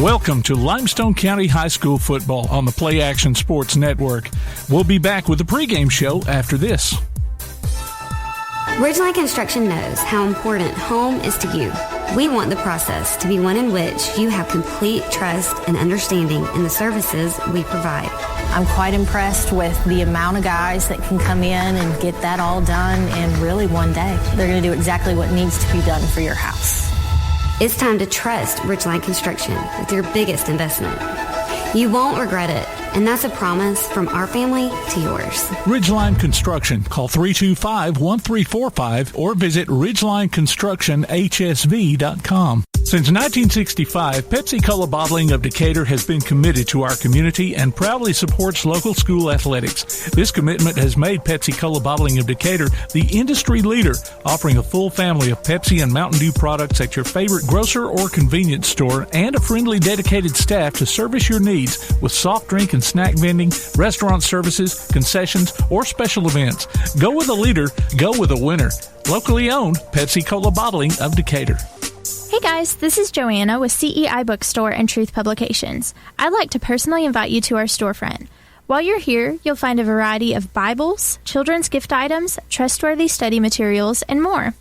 Welcome to Limestone County High School football on the Play Action Sports Network. We'll be back with the pregame show after this. Ridgeline Construction knows how important home is to you. We want the process to be one in which you have complete trust and understanding in the services we provide. I'm quite impressed with the amount of guys that can come in and get that all done in really one day. They're going to do exactly what needs to be done for your house. It's time to trust Ridgeline Construction with your biggest investment. You won't regret it, and that's a promise from our family to yours. Ridgeline Construction. Call 325-1345 or visit ridgelineconstructionhsv.com. Since 1965, Pepsi-Cola Bottling of Decatur has been committed to our community and proudly supports local school athletics. This commitment has made Pepsi-Cola Bottling of Decatur the industry leader, offering a full family of Pepsi and Mountain Dew products at your favorite grocer or convenience store and a friendly, dedicated staff to service your needs with soft drink and snack vending, restaurant services, concessions, or special events. Go with a leader, go with a winner. Locally owned, Pepsi-Cola Bottling of Decatur. Hey guys, this is Joanna with CEI Bookstore and Truth Publications. I'd like to personally invite you to our storefront. While you're here, you'll find a variety of Bibles, children's gift items, trustworthy study materials, and more.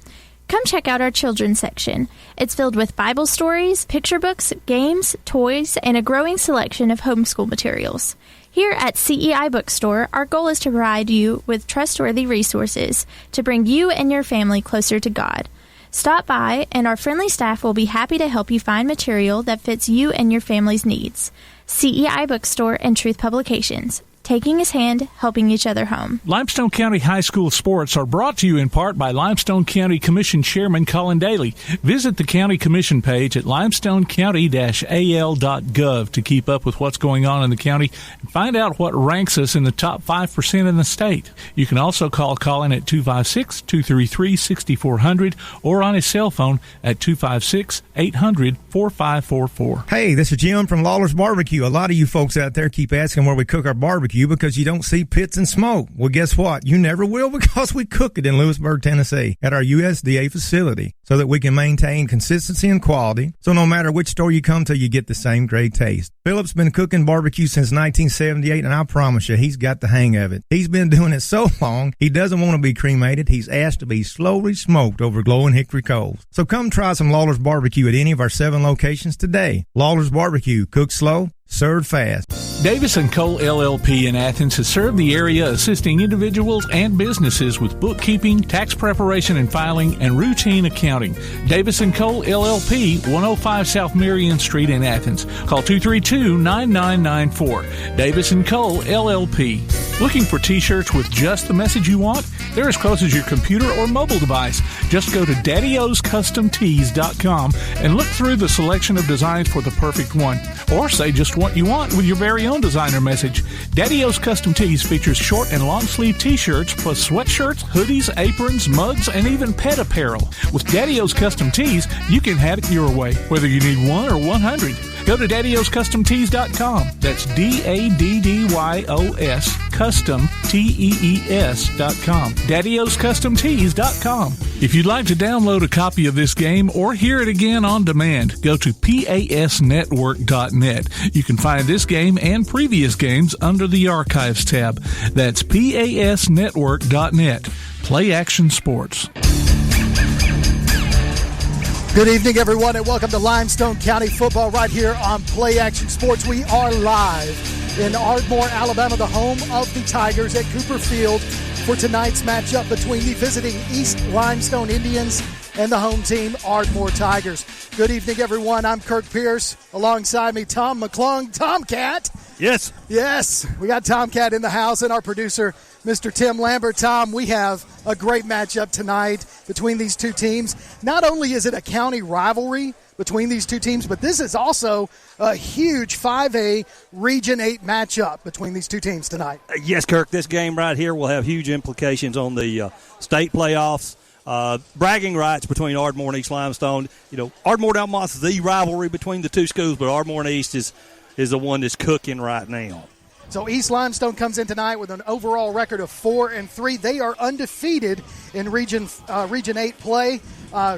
Come check out our children's section. It's filled with Bible stories, picture books, games, toys, and a growing selection of homeschool materials. Here at CEI Bookstore, our goal is to provide you with trustworthy resources to bring you and your family closer to God. Stop by, and our friendly staff will be happy to help you find material that fits you and your family's needs. CEI Bookstore and Truth Publications. Taking his hand, helping each other home. Limestone County High School sports are brought to you in part by Limestone County Commission Chairman Colin Daly. Visit the County Commission page at limestonecounty-al.gov to keep up with what's going on in the county and find out what ranks us in the top 5% in the state. You can also call Colin at 256-233-6400 or on his cell phone at 256-800-4544. Hey, this is Jim from Lawler's Barbecue. A lot of you folks out there keep asking where we cook our barbecue because you don't see pits and smoke. Well, guess what? You never will because we cook it in Lewisburg, Tennessee at our USDA facility so that we can maintain consistency and quality. So no matter which store you come to, you get the same great taste. Philip's been cooking barbecue since 1978, and I promise you, he's got the hang of it. He's been doing it so long, he doesn't want to be cremated. He's asked to be slowly smoked over glowing hickory coals. So come try some Lawler's Barbecue at any of our 7 locations today. Lawler's Barbecue, cooked slow, served fast. Davis & Cole LLP in Athens has served the area assisting individuals and businesses with bookkeeping, tax preparation and filing, and routine accounting. Davis & Cole LLP, 105 South Marion Street in Athens. Call 232-9994. Davis & Cole LLP. Looking for T-shirts with just the message you want? They're as close as your computer or mobile device. Just go to daddyoscustomtees.com and look through the selection of designs for the perfect one. Or say just what you want with your very own designer message. Daddy O's Custom Tees features short and long sleeve T-shirts plus sweatshirts, hoodies, aprons, mugs, and even pet apparel. With Daddy O's Custom Tees, you can have it your way, whether you need 1 or 100. Go to daddyoscustomtees.com. That's DADDYOS Custom TEES.com. daddyoscustomtees.com. If you'd like to download a copy of this game or hear it again on demand, go to pasnetwork.net. You can find this game and previous games under the Archives tab. That's pasnetwork.net. Play Action Sports. Good evening, everyone, and welcome to Limestone County football right here on Play Action Sports. We are live in Ardmore, Alabama, the home of the Tigers at Cooper Field for tonight's matchup between the visiting East Limestone Indians and the home team, Ardmore Tigers. Good evening, everyone. I'm Kirk Pierce. Alongside me, Tom McClung. Tomcat. Yes. Yes, we got Tomcat in the house and our producer, Mr. Tim Lambert. Tom, we have a great matchup tonight between these two teams. Not only is it a county rivalry between these two teams, but this is also a huge 5A Region 8 matchup between these two teams tonight. Yes, Kirk, this game right here will have huge implications on the state playoffs. Bragging rights between Ardmore and East Limestone. You know, Ardmore-Delmont's the rivalry between the two schools, but Ardmore and East is the one that's cooking right now. So East Limestone comes in tonight with an overall record of 4-3. They are undefeated in Region 8 play.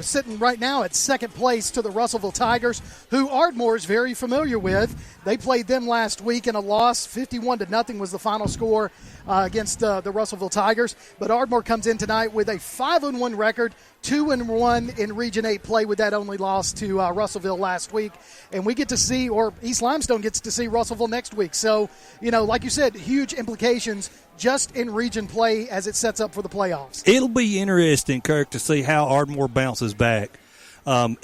sitting right now at second place to the Russellville Tigers, who Ardmore is very familiar with. They played them last week in a loss. 51-0 was the final score against the Russellville Tigers. But Ardmore comes in tonight with a 5-1 record, 2-1 in Region 8 play, with that only loss to Russellville last week. And we get to see, or East Limestone gets to see, Russellville next week. So, like you said, huge implications just in region play as it sets up for the playoffs. It'll be interesting, Kirk, to see how Ardmore bounces back.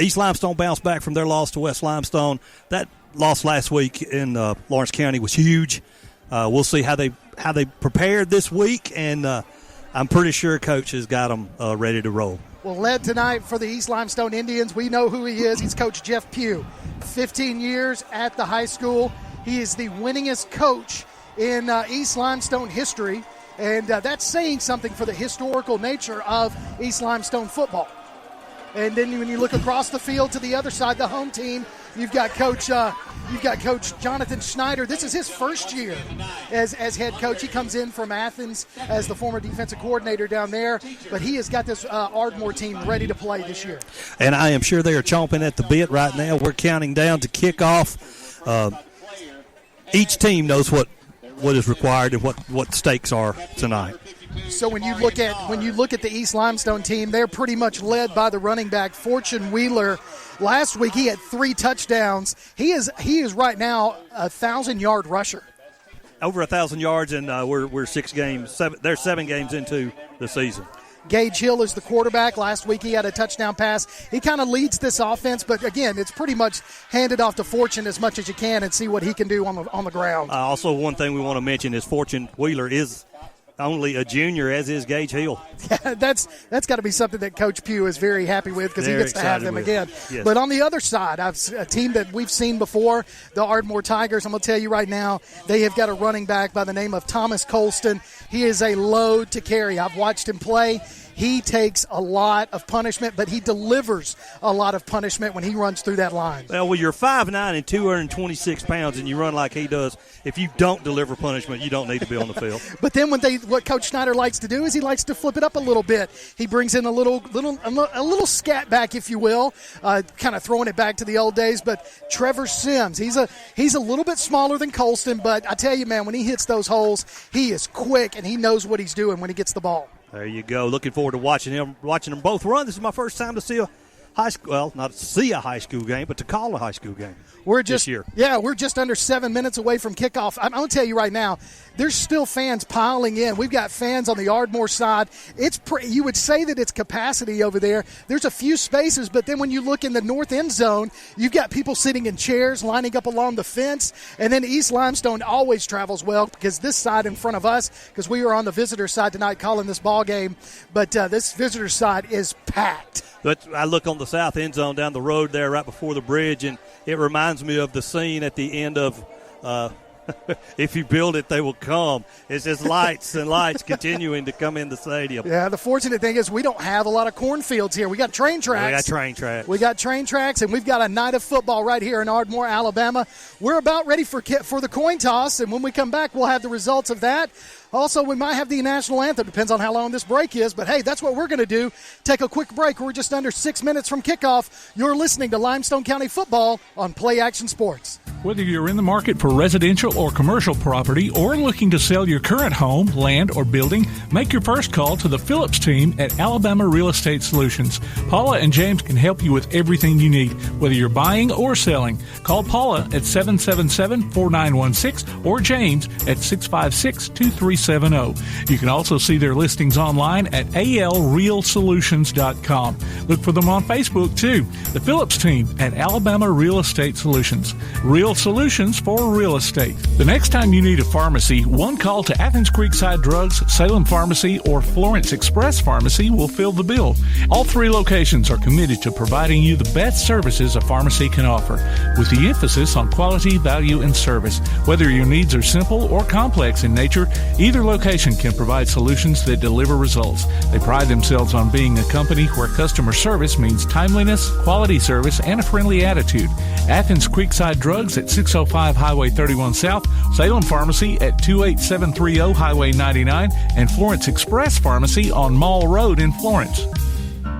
East Limestone bounced back from their loss to West Limestone. That loss last week in Lawrence County was huge. We'll see how they prepared this week, and I'm pretty sure Coach has got them ready to roll. Well, led tonight for the East Limestone Indians, we know who he is. He's Coach Jeff Pugh, 15 years at the high school. He is the winningest coach in East Limestone history, and that's saying something for the historical nature of East Limestone football. And then when you look across the field to the other side, the home team, you've got Coach Jonathan Schneider. This is his first year as head coach. He comes in from Athens as the former defensive coordinator down there, but he has got this Ardmore team ready to play this year. And I am sure they are chomping at the bit right now. We're counting down to kickoff. Each team knows what is required and what stakes are tonight. So when you look at the East Limestone team, they're pretty much led by the running back Fortune Wheeler. Last week he had 3 touchdowns. He is right now a 1,000-yard rusher. Over 1,000 yards, and we're 6 games. They're 7 games into the season. Gage Hill is the quarterback. Last week he had a touchdown pass. He kind of leads this offense, but again, it's pretty much handed off to Fortune as much as you can and see what he can do on the ground. Also, one thing we want to mention is Fortune Wheeler is only a junior, as is Gage Hill. Yeah, that's got to be something that Coach Pugh is very happy with, because he gets to have them again. Yes. But on the other side, a team that we've seen before, the Ardmore Tigers. I'm going to tell you right now, they have got a running back by the name of Thomas Colston. He is a load to carry. I've watched him play. He takes a lot of punishment, but he delivers a lot of punishment when he runs through that line. Well, you're 5'9" and 226 pounds, and you run like he does. If you don't deliver punishment, you don't need to be on the field. But then what Coach Schneider likes to do is he likes to flip it up a little bit. He brings in a little scat back, if you will, kind of throwing it back to the old days. But Trevor Sims, he's a little bit smaller than Colston, but I tell you, man, when he hits those holes, he is quick and he knows what he's doing when he gets the ball. There you go. Looking forward to watching them both run. This is my first time to see a high school, well, not to see a high school game, but to call a high school game. This year. Yeah, we're just under 7 minutes away from kickoff. I'm going to tell you right now, there's still fans piling in. We've got fans on the Ardmore side. You would say that it's capacity over there. There's a few spaces, but then when you look in the north end zone, you've got people sitting in chairs, lining up along the fence. And then East Limestone always travels well, because this side in front of us, because we are on the visitor side tonight calling this ball game, but this visitor side is packed. But I look on the south end zone down the road there right before the bridge, and it reminds me of the scene at the end of If You Build It, They Will Come. It's just lights and lights continuing to come in the stadium. Yeah, the fortunate thing is we don't have a lot of cornfields here. We got train tracks. We got train tracks, and we've got a night of football right here in Ardmore, Alabama. We're about ready for the coin toss, and when we come back, we'll have the results of that. Also, we might have the national anthem. Depends on how long this break is. But, hey, that's what we're going to do. Take a quick break. We're just under 6 minutes from kickoff. You're listening to Limestone County Football on Play Action Sports. Whether you're in the market for residential or commercial property or looking to sell your current home, land, or building, make your first call to the Phillips team at Alabama Real Estate Solutions. Paula and James can help you with everything you need, whether you're buying or selling. Call Paula at 777-4916 or James at 656-2370. You can also see their listings online at alrealsolutions.com. Look for them on Facebook, too. The Phillips team at Alabama Real Estate Solutions. Real solutions for real estate. The next time you need a pharmacy, one call to Athens Creekside Drugs, Salem Pharmacy, or Florence Express Pharmacy will fill the bill. All 3 locations are committed to providing you the best services a pharmacy can offer, with the emphasis on quality, value, and service. Whether your needs are simple or complex in nature, either location can provide solutions that deliver results. They pride themselves on being a company where customer service means timeliness, quality service, and a friendly attitude. Athens Creekside Drugs at 605 Highway 31 South, Salem Pharmacy at 28730 Highway 99, and Florence Express Pharmacy on Mall Road in Florence.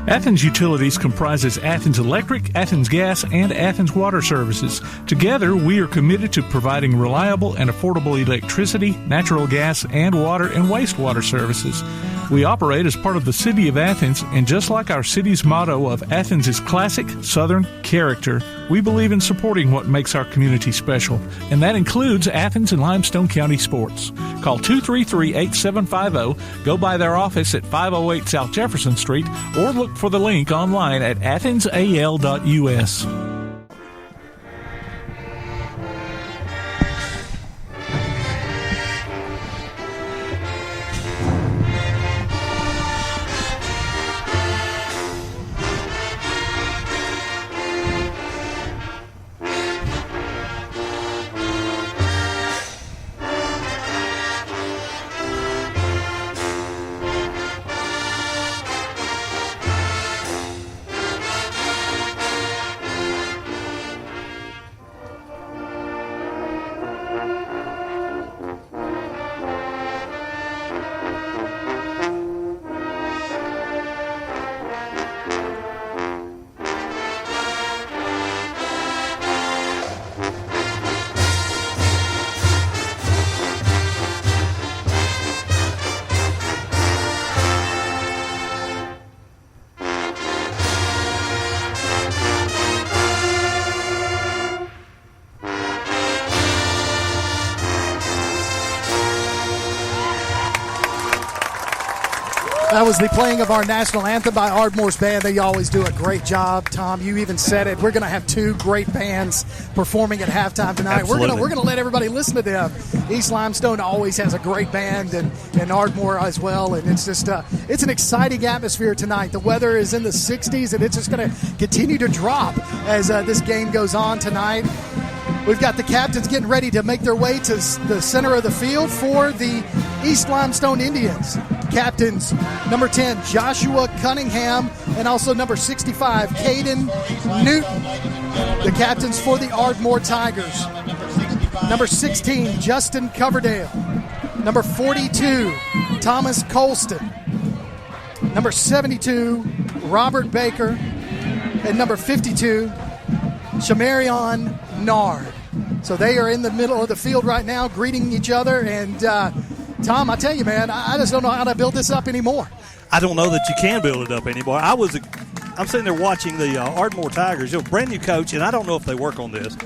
Athens Utilities comprises Athens Electric, Athens Gas, and Athens Water Services. Together, we are committed to providing reliable and affordable electricity, natural gas, and water and wastewater services. We operate as part of the City of Athens, and just like our city's motto of Athens is classic Southern character, we believe in supporting what makes our community special, and that includes Athens and Limestone County sports. Call 233-8750, go by their office at 508 South Jefferson Street, or look for the link online at athensal.us. That was the playing of our national anthem by Ardmore's band. They always do a great job. Tom, you even said it. We're going to have two great bands performing at halftime tonight. Absolutely. We're going to let everybody listen to them. East Limestone always has a great band, and Ardmore as well. And it's just it's an exciting atmosphere tonight. The weather is in the 60s, and it's just going to continue to drop as this game goes on tonight. We've got the captains getting ready to make their way to the center of the field for the East Limestone Indians. Captains, number 10, Joshua Cunningham, and also number 65, Caden Newton. The captains for the Ardmore Tigers. Number 16, Justin Coverdale. Number 42, Thomas Colston. Number 72, Robert Baker. And number 52, Shamarion Nard. So they are in the middle of the field right now greeting each other. And, Tom, I tell you, man, I just don't know how to build this up anymore. I don't know that you can build it up anymore. I'm sitting there watching the Ardmore Tigers, brand new coach, and I don't know if they work on this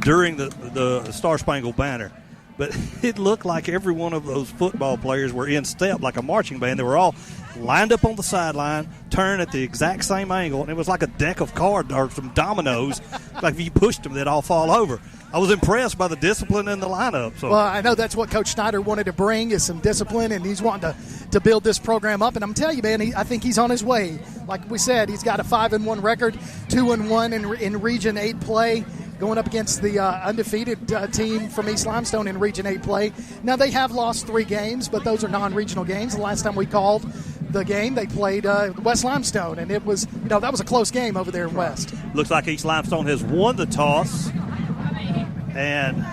during the Star Spangled Banner. But it looked like every one of those football players were in step like a marching band. They were all lined up on the sideline, turned at the exact same angle, and it was like a deck of cards or some dominoes. Like if you pushed them, they'd all fall over. I was impressed by the discipline in the lineup. So. Well, I know that's what Coach Snyder wanted to bring is some discipline, and he's wanting to build this program up. And I'm telling you, man, I think he's on his way. Like we said, he's got a 5-1 record, 2-1 in Region 8 play, going up against the undefeated team from East Limestone in Region 8 play. Now, they have lost 3 games, but those are non-regional games. The last time we called the game, they played West Limestone, and it was, that was a close game over there in West. Looks like East Limestone has won the toss, and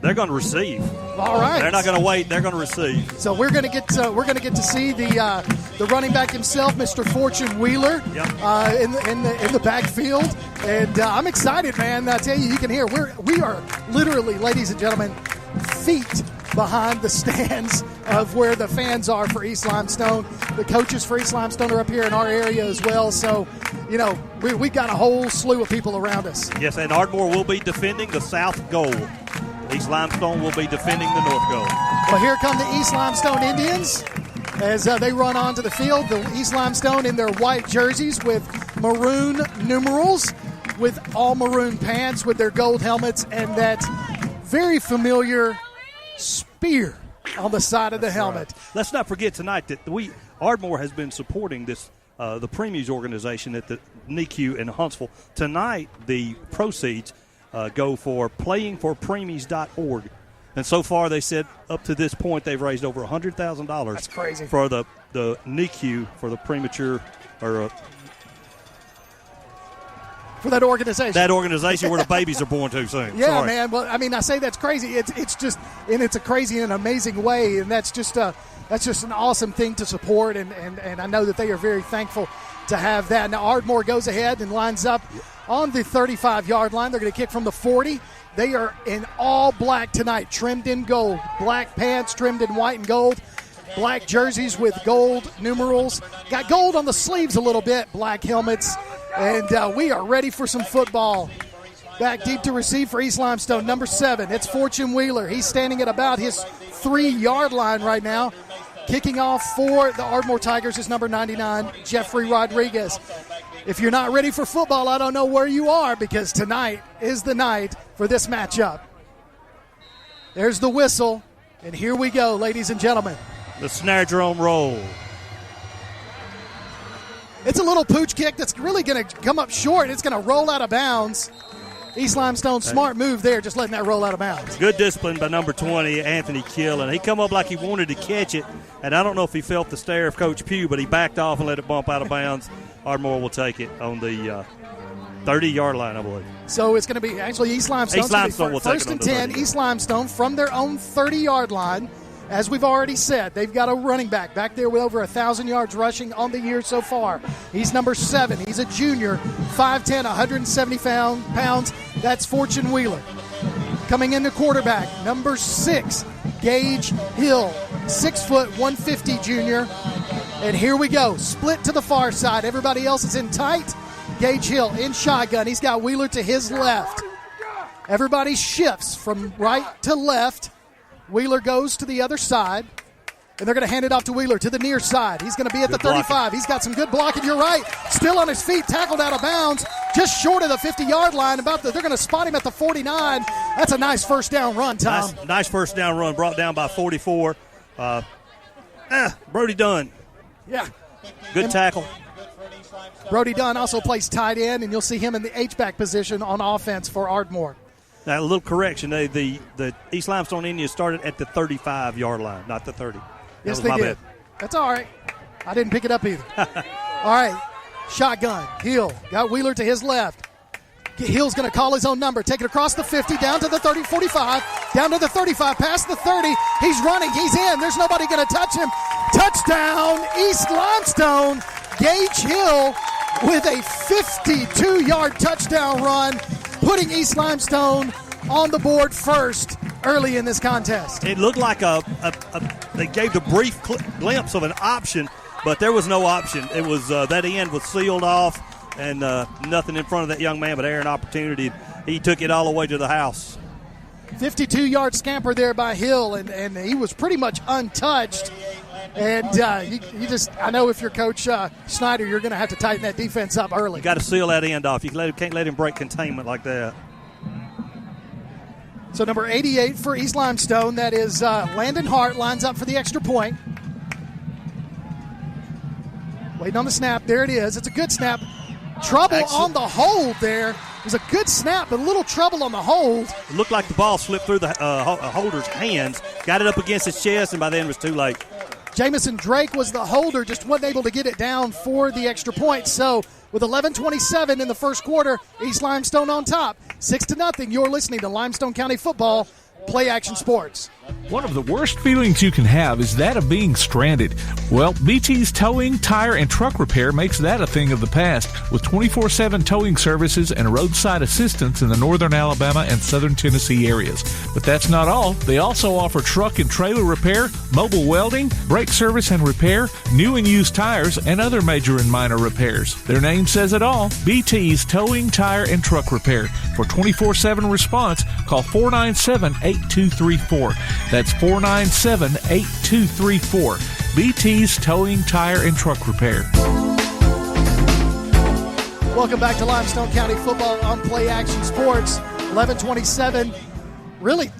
they're going to receive. All right. They're not going to wait. They're going to receive. So we're going to get to see the running back himself, Mr. Fortune Wheeler, in the backfield, and I'm excited, man. I tell you can hear we are literally, ladies and gentlemen, feet behind the stands of where the fans are for East Limestone. The coaches for East Limestone are up here in our area as well. So, we've got a whole slew of people around us. Yes, and Ardmore will be defending the south goal. East Limestone will be defending the north goal. Well, here come the East Limestone Indians as they run onto the field. The East Limestone in their white jerseys with maroon numerals, with all maroon pants, with their gold helmets, and that very familiar spear on the side of the helmet. Right. Let's not forget tonight that Ardmore has been supporting this the Premies organization at the NICU in Huntsville. Tonight, the proceeds go for playingforpremies.org. And so far, they said up to this point, they've raised over $100,000. That's crazy. For the NICU, for the premature or For that organization. That organization where the babies are born too soon. Yeah, Sorry. man. Well, I mean, I say that's crazy. It's just, and it's a crazy and amazing way, and that's just an awesome thing to support, and I know that they are very thankful to have that. Now, Ardmore goes ahead and lines up on the 35-yard line. They're going to kick from the 40. They are in all black tonight, trimmed in gold. Black pants trimmed in white and gold. Black jerseys with gold numerals. Got gold on the sleeves a little bit. Black helmets. And we are ready for some football. Back deep to receive for East Limestone, number 7. It's Fortune Wheeler. He's standing at about his 3-yard line right now. Kicking off for the Ardmore Tigers is number 99, Jeffrey Rodriguez. If you're not ready for football, I don't know where you are, because tonight is the night for this matchup. There's the whistle, and here we go, ladies and gentlemen. The snare drum roll. It's a little pooch kick that's really going to come up short. It's going to roll out of bounds. East Limestone, smart move there, just letting that roll out of bounds. Good discipline by number 20, Anthony Killen. He come up like he wanted to catch it, and I don't know if he felt the stare of Coach Pugh, but he backed off and let it bump out of bounds. Ardmore will take it on the 30-yard line, I believe. So it's going to be actually East Limestone. East Limestone will take it on the 30. First and 10, East Limestone from their own 30-yard line. As we've already said, they've got a running back there with over 1,000 yards rushing on the year so far. He's number 7. He's a junior, 5'10", 170 pounds. That's Fortune Wheeler. Coming in the quarterback, number 6, Gage Hill, 6 foot, 150 junior. And here we go, split to the far side. Everybody else is in tight. Gage Hill in shotgun. He's got Wheeler to his left. Everybody shifts from right to left. Wheeler goes to the other side, and they're going to hand it off to Wheeler to the near side. He's going to be at the 35. Blocking. He's got some good blocking. You're right. Still on his feet, tackled out of bounds, just short of the 50-yard line. They're going to spot him at the 49. That's a nice first down run, Tom. Nice first down run, brought down by 44. Brody Dunn. Yeah. Good tackle. Brody Dunn also plays tight end, and you'll see him in the H-back position on offense for Ardmore. Now, a little correction. The East Limestone Indians started at the 35-yard line, not the 30. Yes, they did. Bad. That's all right. I didn't pick it up either. All right. Shotgun. Hill. Got Wheeler to his left. Hill's going to call his own number. Take it across the 50, down to the 30, 45, down to the 35, past the 30. He's running. He's in. There's nobody going to touch him. Touchdown, East Limestone. Gage Hill with a 52-yard touchdown run, putting East Limestone on the board first early in this contest. It looked like they gave the brief glimpse of an option, but there was no option. It was that end was sealed off, and nothing in front of that young man but air and opportunity. He took it all the way to the house. 52-yard scamper there by Hill, and he was pretty much untouched. And you just, I know if you're Coach Snyder, you're going to have to tighten that defense up early. You got to seal that end off. You can't let him break containment like that. So number 88 for East Limestone, that is Landon Hart, lines up for the extra point. Waiting on the snap. There it is. It's a good snap. Trouble Excellent. On the hold there. It was a good snap, but a little trouble on the hold. It looked like the ball slipped through the holder's hands, got it up against his chest, and by then it was too late. Jamison Drake was the holder, just wasn't able to get it down for the extra point. So with 11:27 in the first quarter, East Limestone on top, 6-0. You're listening to Limestone County Football, Play Action Sports. One of the worst feelings you can have is that of being stranded. Well, BT's Towing, Tire, and Truck Repair makes that a thing of the past with 24/7 towing services and roadside assistance in the northern Alabama and southern Tennessee areas. But that's not all. They also offer truck and trailer repair, mobile welding, brake service and repair, new and used tires, and other major and minor repairs. Their name says it all. BT's Towing, Tire, and Truck Repair. For 24/7 response, call 497-8234. That's 497-8234. BT's Towing, Tire, and Truck Repair. Welcome back to Limestone County Football on Play Action Sports. 11:27. Really?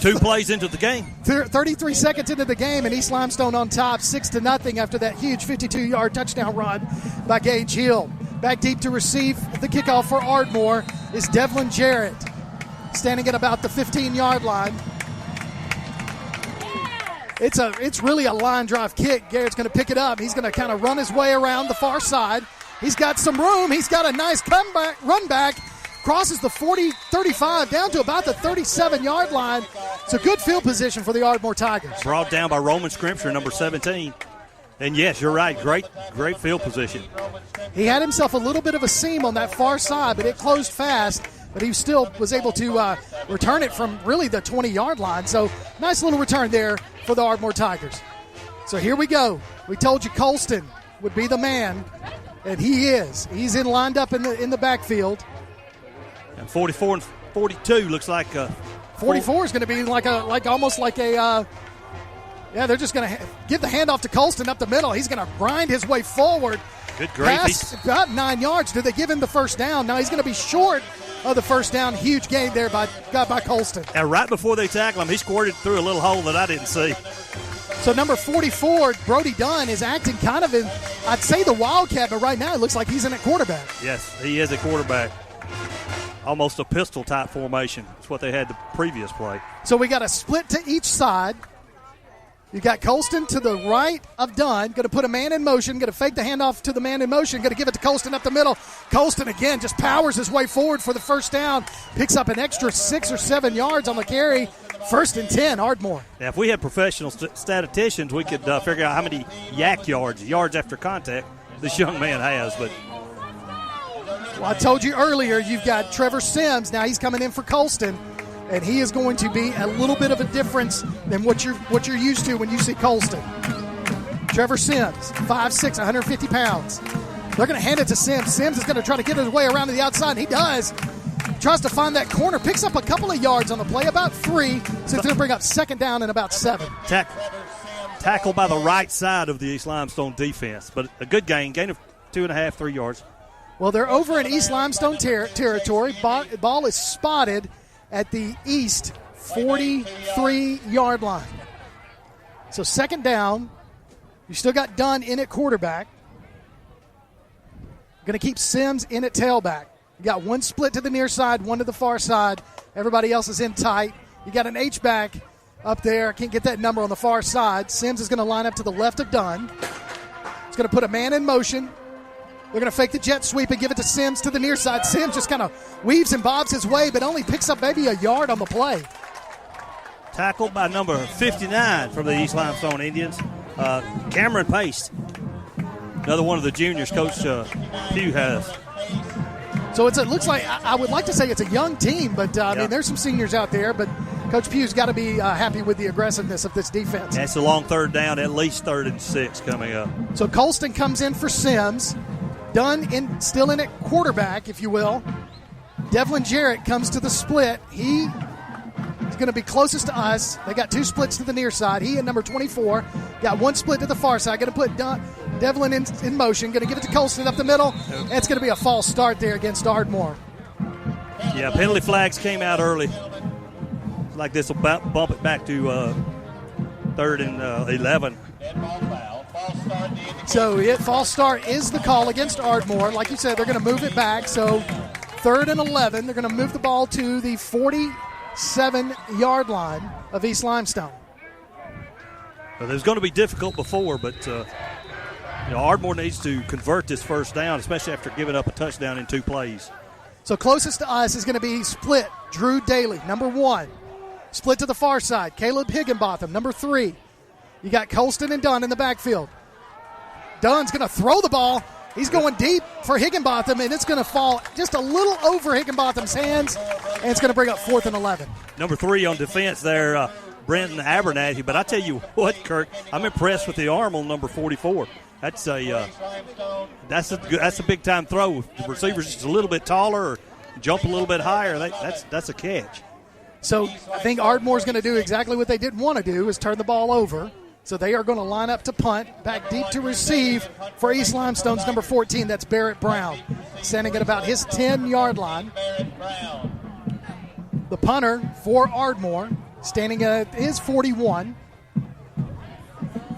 2 plays into the game. 33 seconds into the game, and East Limestone on top, 6-0 after that huge 52-yard touchdown run by Gage Hill. Back deep to receive the kickoff for Ardmore is Devlin Jarrett, standing at about the 15-yard line. It's really a line drive kick. Garrett's going to pick it up. He's going to kind of run his way around the far side. He's got some room. He's got a nice comeback, run back. Crosses the 40-35 down to about the 37-yard line. It's a good field position for the Ardmore Tigers. Brought down by Roman Scrimpture, number 17. And, yes, you're right. Great field position. He had himself a little bit of a seam on that far side, but it closed fast. But he still was able to return it from really the 20-yard line. So, nice little return there for the Ardmore Tigers. So, here we go. We told you Colston would be the man, and he is. He's lined up in the backfield. And 44 and 42 looks like 44 is going to be almost like a they're just going to give the handoff to Colston up the middle. He's going to grind his way forward. Good grief. Pass about 9 yards. Do they give him the first down? No, he's going to be short of the first down. Huge gain there by Colston. And right before they tackle him, he squirted through a little hole that I didn't see. So number 44, Brody Dunn, is acting kind of in, I'd say, the Wildcat, but right now it looks like he's in at quarterback. Yes, he is a quarterback. Almost a pistol-type formation. That's what they had the previous play. So we got a split to each side. You got Colston to the right of Dunn. Going to put a man in motion. Going to fake the handoff to the man in motion. Going to give it to Colston up the middle. Colston, again, just powers his way forward for the first down. Picks up an extra 6 or 7 yards on the carry. 1st and 10, Ardmore. Now, if we had professional statisticians, we could figure out how many yards after contact, this young man has. But well, I told you earlier, you've got Trevor Sims. Now he's coming in for Colston, and he is going to be a little bit of a difference than what you're used to when you see Colston. Trevor Sims, 5'6", 150 pounds. They're going to hand it to Sims. Sims is going to try to get his way around to the outside, and he does. Tries to find that corner, picks up a couple of yards on the play, about 3, so it's going to bring up 2nd down and about 7. Tackle by the right side of the East Limestone defense, but a good gain of 2.5, 3 yards. Well, they're over in East Limestone territory. Ball is spotted at the east 43-yard line. So 2nd down. You still got Dunn in at quarterback. Going to keep Sims in at tailback. You got one split to the near side, one to the far side. Everybody else is in tight. You got an H-back up there. I can't get that number on the far side. Sims is going to line up to the left of Dunn. He's going to put a man in motion. They're going to fake the jet sweep and give it to Sims to the near side. Sims just kind of weaves and bobs his way, but only picks up maybe a yard on the play. Tackled by number 59 from the East Limestone Indians, Cameron Pace. Another one of the juniors Coach Pugh has. So it looks like, I would like to say it's a young team, but I mean, there's some seniors out there, but Coach Pugh's got to be happy with the aggressiveness of this defense. That's a long 3rd down, at least 3rd and 6 coming up. So Colston comes in for Sims. Dunn still in at quarterback, if you will. Devlin Jarrett comes to the split. He is going to be closest to us. They got 2 splits to the near side. He and number 24 got 1 split to the far side. Going to put Devlin in motion. Going to give it to Colston up the middle. It's going to be a false start there against Ardmore. Yeah, penalty flags came out early. Like this will bump it back to 3rd and 11. So false start is the call against Ardmore. Like you said, they're going to move it back. So 3rd and 11. They're going to move the ball to the 47-yard line of East Limestone. Well, it was going to be difficult before, but Ardmore needs to convert this 1st down, especially after giving up a touchdown in 2 plays. So closest to us is going to be split. Drew Daly, number 1. Split to the far side. Caleb Higginbotham, number 3. You got Colston and Dunn in the backfield. Dunn's going to throw the ball. He's going deep for Higginbotham, and it's going to fall just a little over Higginbotham's hands, and it's going to bring up 4th and 11. Number 3 on defense there, Brenton Abernathy. But I tell you what, Kirk, I'm impressed with the arm on number 44. That's a big-time throw. If the receiver's just a little bit taller or jump a little bit higher, that's a catch. So I think Ardmore's going to do exactly what they didn't want to do, is turn the ball over. So they are going to line up to punt, back deep to receive for East Limestone's number 14. That's Barrett Brown, standing at about his 10-yard line. The punter for Ardmore, standing at his 41.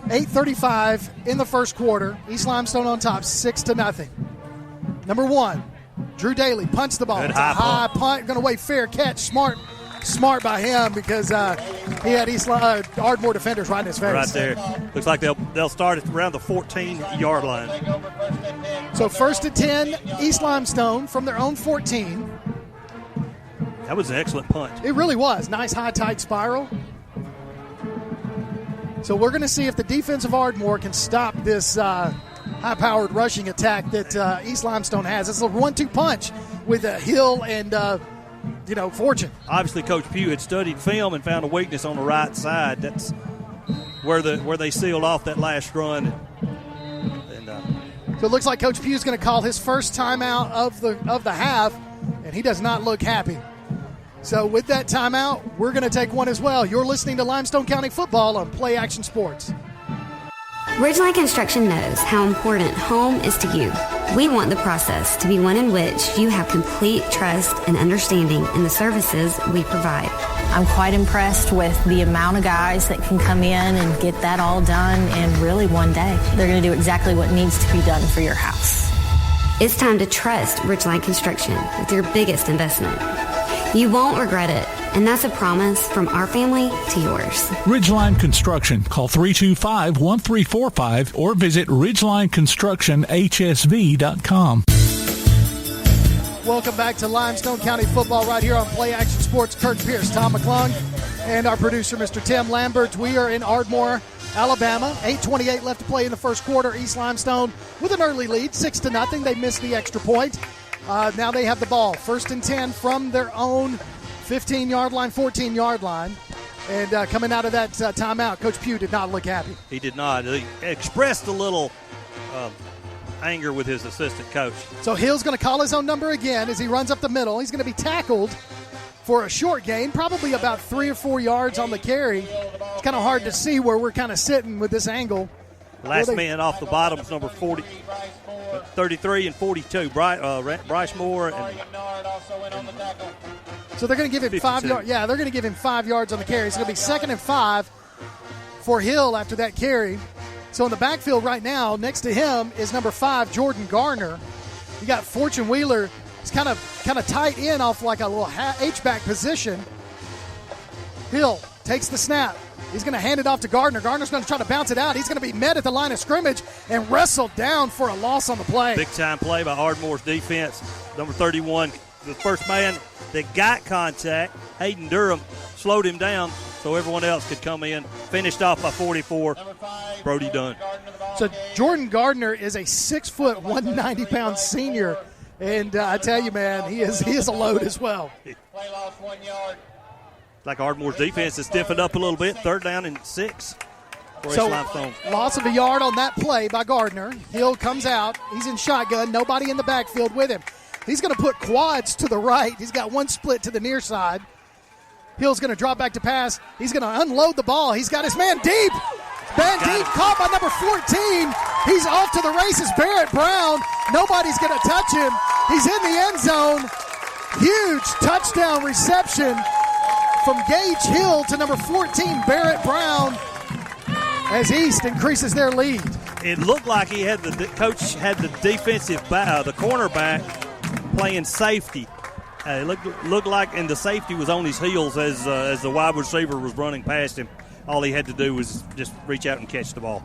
8:35 in the first quarter. East Limestone on top, 6-0. Number 1, Drew Daly punts the ball. It's a high punt. Going to wait, fair catch. Smart smart by him because he had Ardmore defenders right in his face. Right there. Looks like they'll start at around the 14-yard line. So 1st and 10, East Limestone from their own 14. That was an excellent punch. It really was. Nice high, tight spiral. So we're going to see if the defense of Ardmore can stop this high-powered rushing attack that East Limestone has. It's a 1-2 punch with Hill and Fortune. Obviously, Coach Pugh had studied film and found a weakness on the right side. That's where they sealed off that last run. So it looks like Coach Pugh is going to call his first timeout of the half, and he does not look happy. So with that timeout, we're going to take one as well. You're listening to Limestone County Football on Play Action Sports. Ridgeline Construction knows how important home is to you. We want the process to be one in which you have complete trust and understanding in the services we provide. I'm quite impressed with the amount of guys that can come in and get that all done in really one day. They're going to do exactly what needs to be done for your house. It's time to trust Ridgeline Construction with your biggest investment. You won't regret it, and that's a promise from our family to yours. Ridgeline Construction. Call 325-1345 or visit ridgelineconstructionhsv.com. Welcome back to Limestone County Football right here on Play Action Sports. Kurt Pierce, Tom McClung, and our producer, Mr. Tim Lambert. We are in Ardmore, Alabama. 8:28 left to play in the first quarter. East Limestone with an early lead, 6-0. They missed the extra point. Now they have the ball. 1st and 10 from their own 15-yard line, 14-yard line. And coming out of that timeout, Coach Pugh did not look happy. He did not. He expressed a little anger with his assistant coach. So Hill's going to call his own number again as he runs up the middle. He's going to be tackled for a short gain, probably about 3 or 4 yards on the carry. It's kind of hard to see where we're kind of sitting with this angle. Last man off the bottom is number 33 and 42, Bryce Moore. So they're going to give him 5 yards. Yeah, they're going to give him 5 yards on the carry. It's going to be 2nd and 5 for Hill after that carry. So in the backfield right now, next to him is number 5, Jordan Garner. You got Fortune Wheeler. He's kind of tight in off like a little H-back position. Hill takes the snap. He's going to hand it off to Gardner. Gardner's going to try to bounce it out. He's going to be met at the line of scrimmage and wrestled down for a loss on the play. Big-time play by Ardmore's defense. Number 31, the first man that got contact, Hayden Durham, slowed him down so everyone else could come in. Finished off by 44, Brody Dunn. So Jordan Gardner is a 6-foot, 190-pound senior. And I tell you, man, he is a load as well. Like Ardmore's defense has stiffened up a little bit. 3rd down and 6 for so, Limestone. Loss of a yard on that play by Gardner. Hill comes out. He's in shotgun. Nobody in the backfield with him. He's going to put quads to the right. He's got one split to the near side. Hill's going to drop back to pass. He's going to unload the ball. He's got his man deep. Deep, caught by number 14. He's off to the races. Barrett Brown. Nobody's going to touch him. He's in the end zone. Huge touchdown reception from Gage Hill to number 14, Barrett Brown, as East increases their lead. It looked like he had the coach had the defensive the cornerback playing safety. It looked like, and the safety was on his heels as the wide receiver was running past him. All he had to do was just reach out and catch the ball.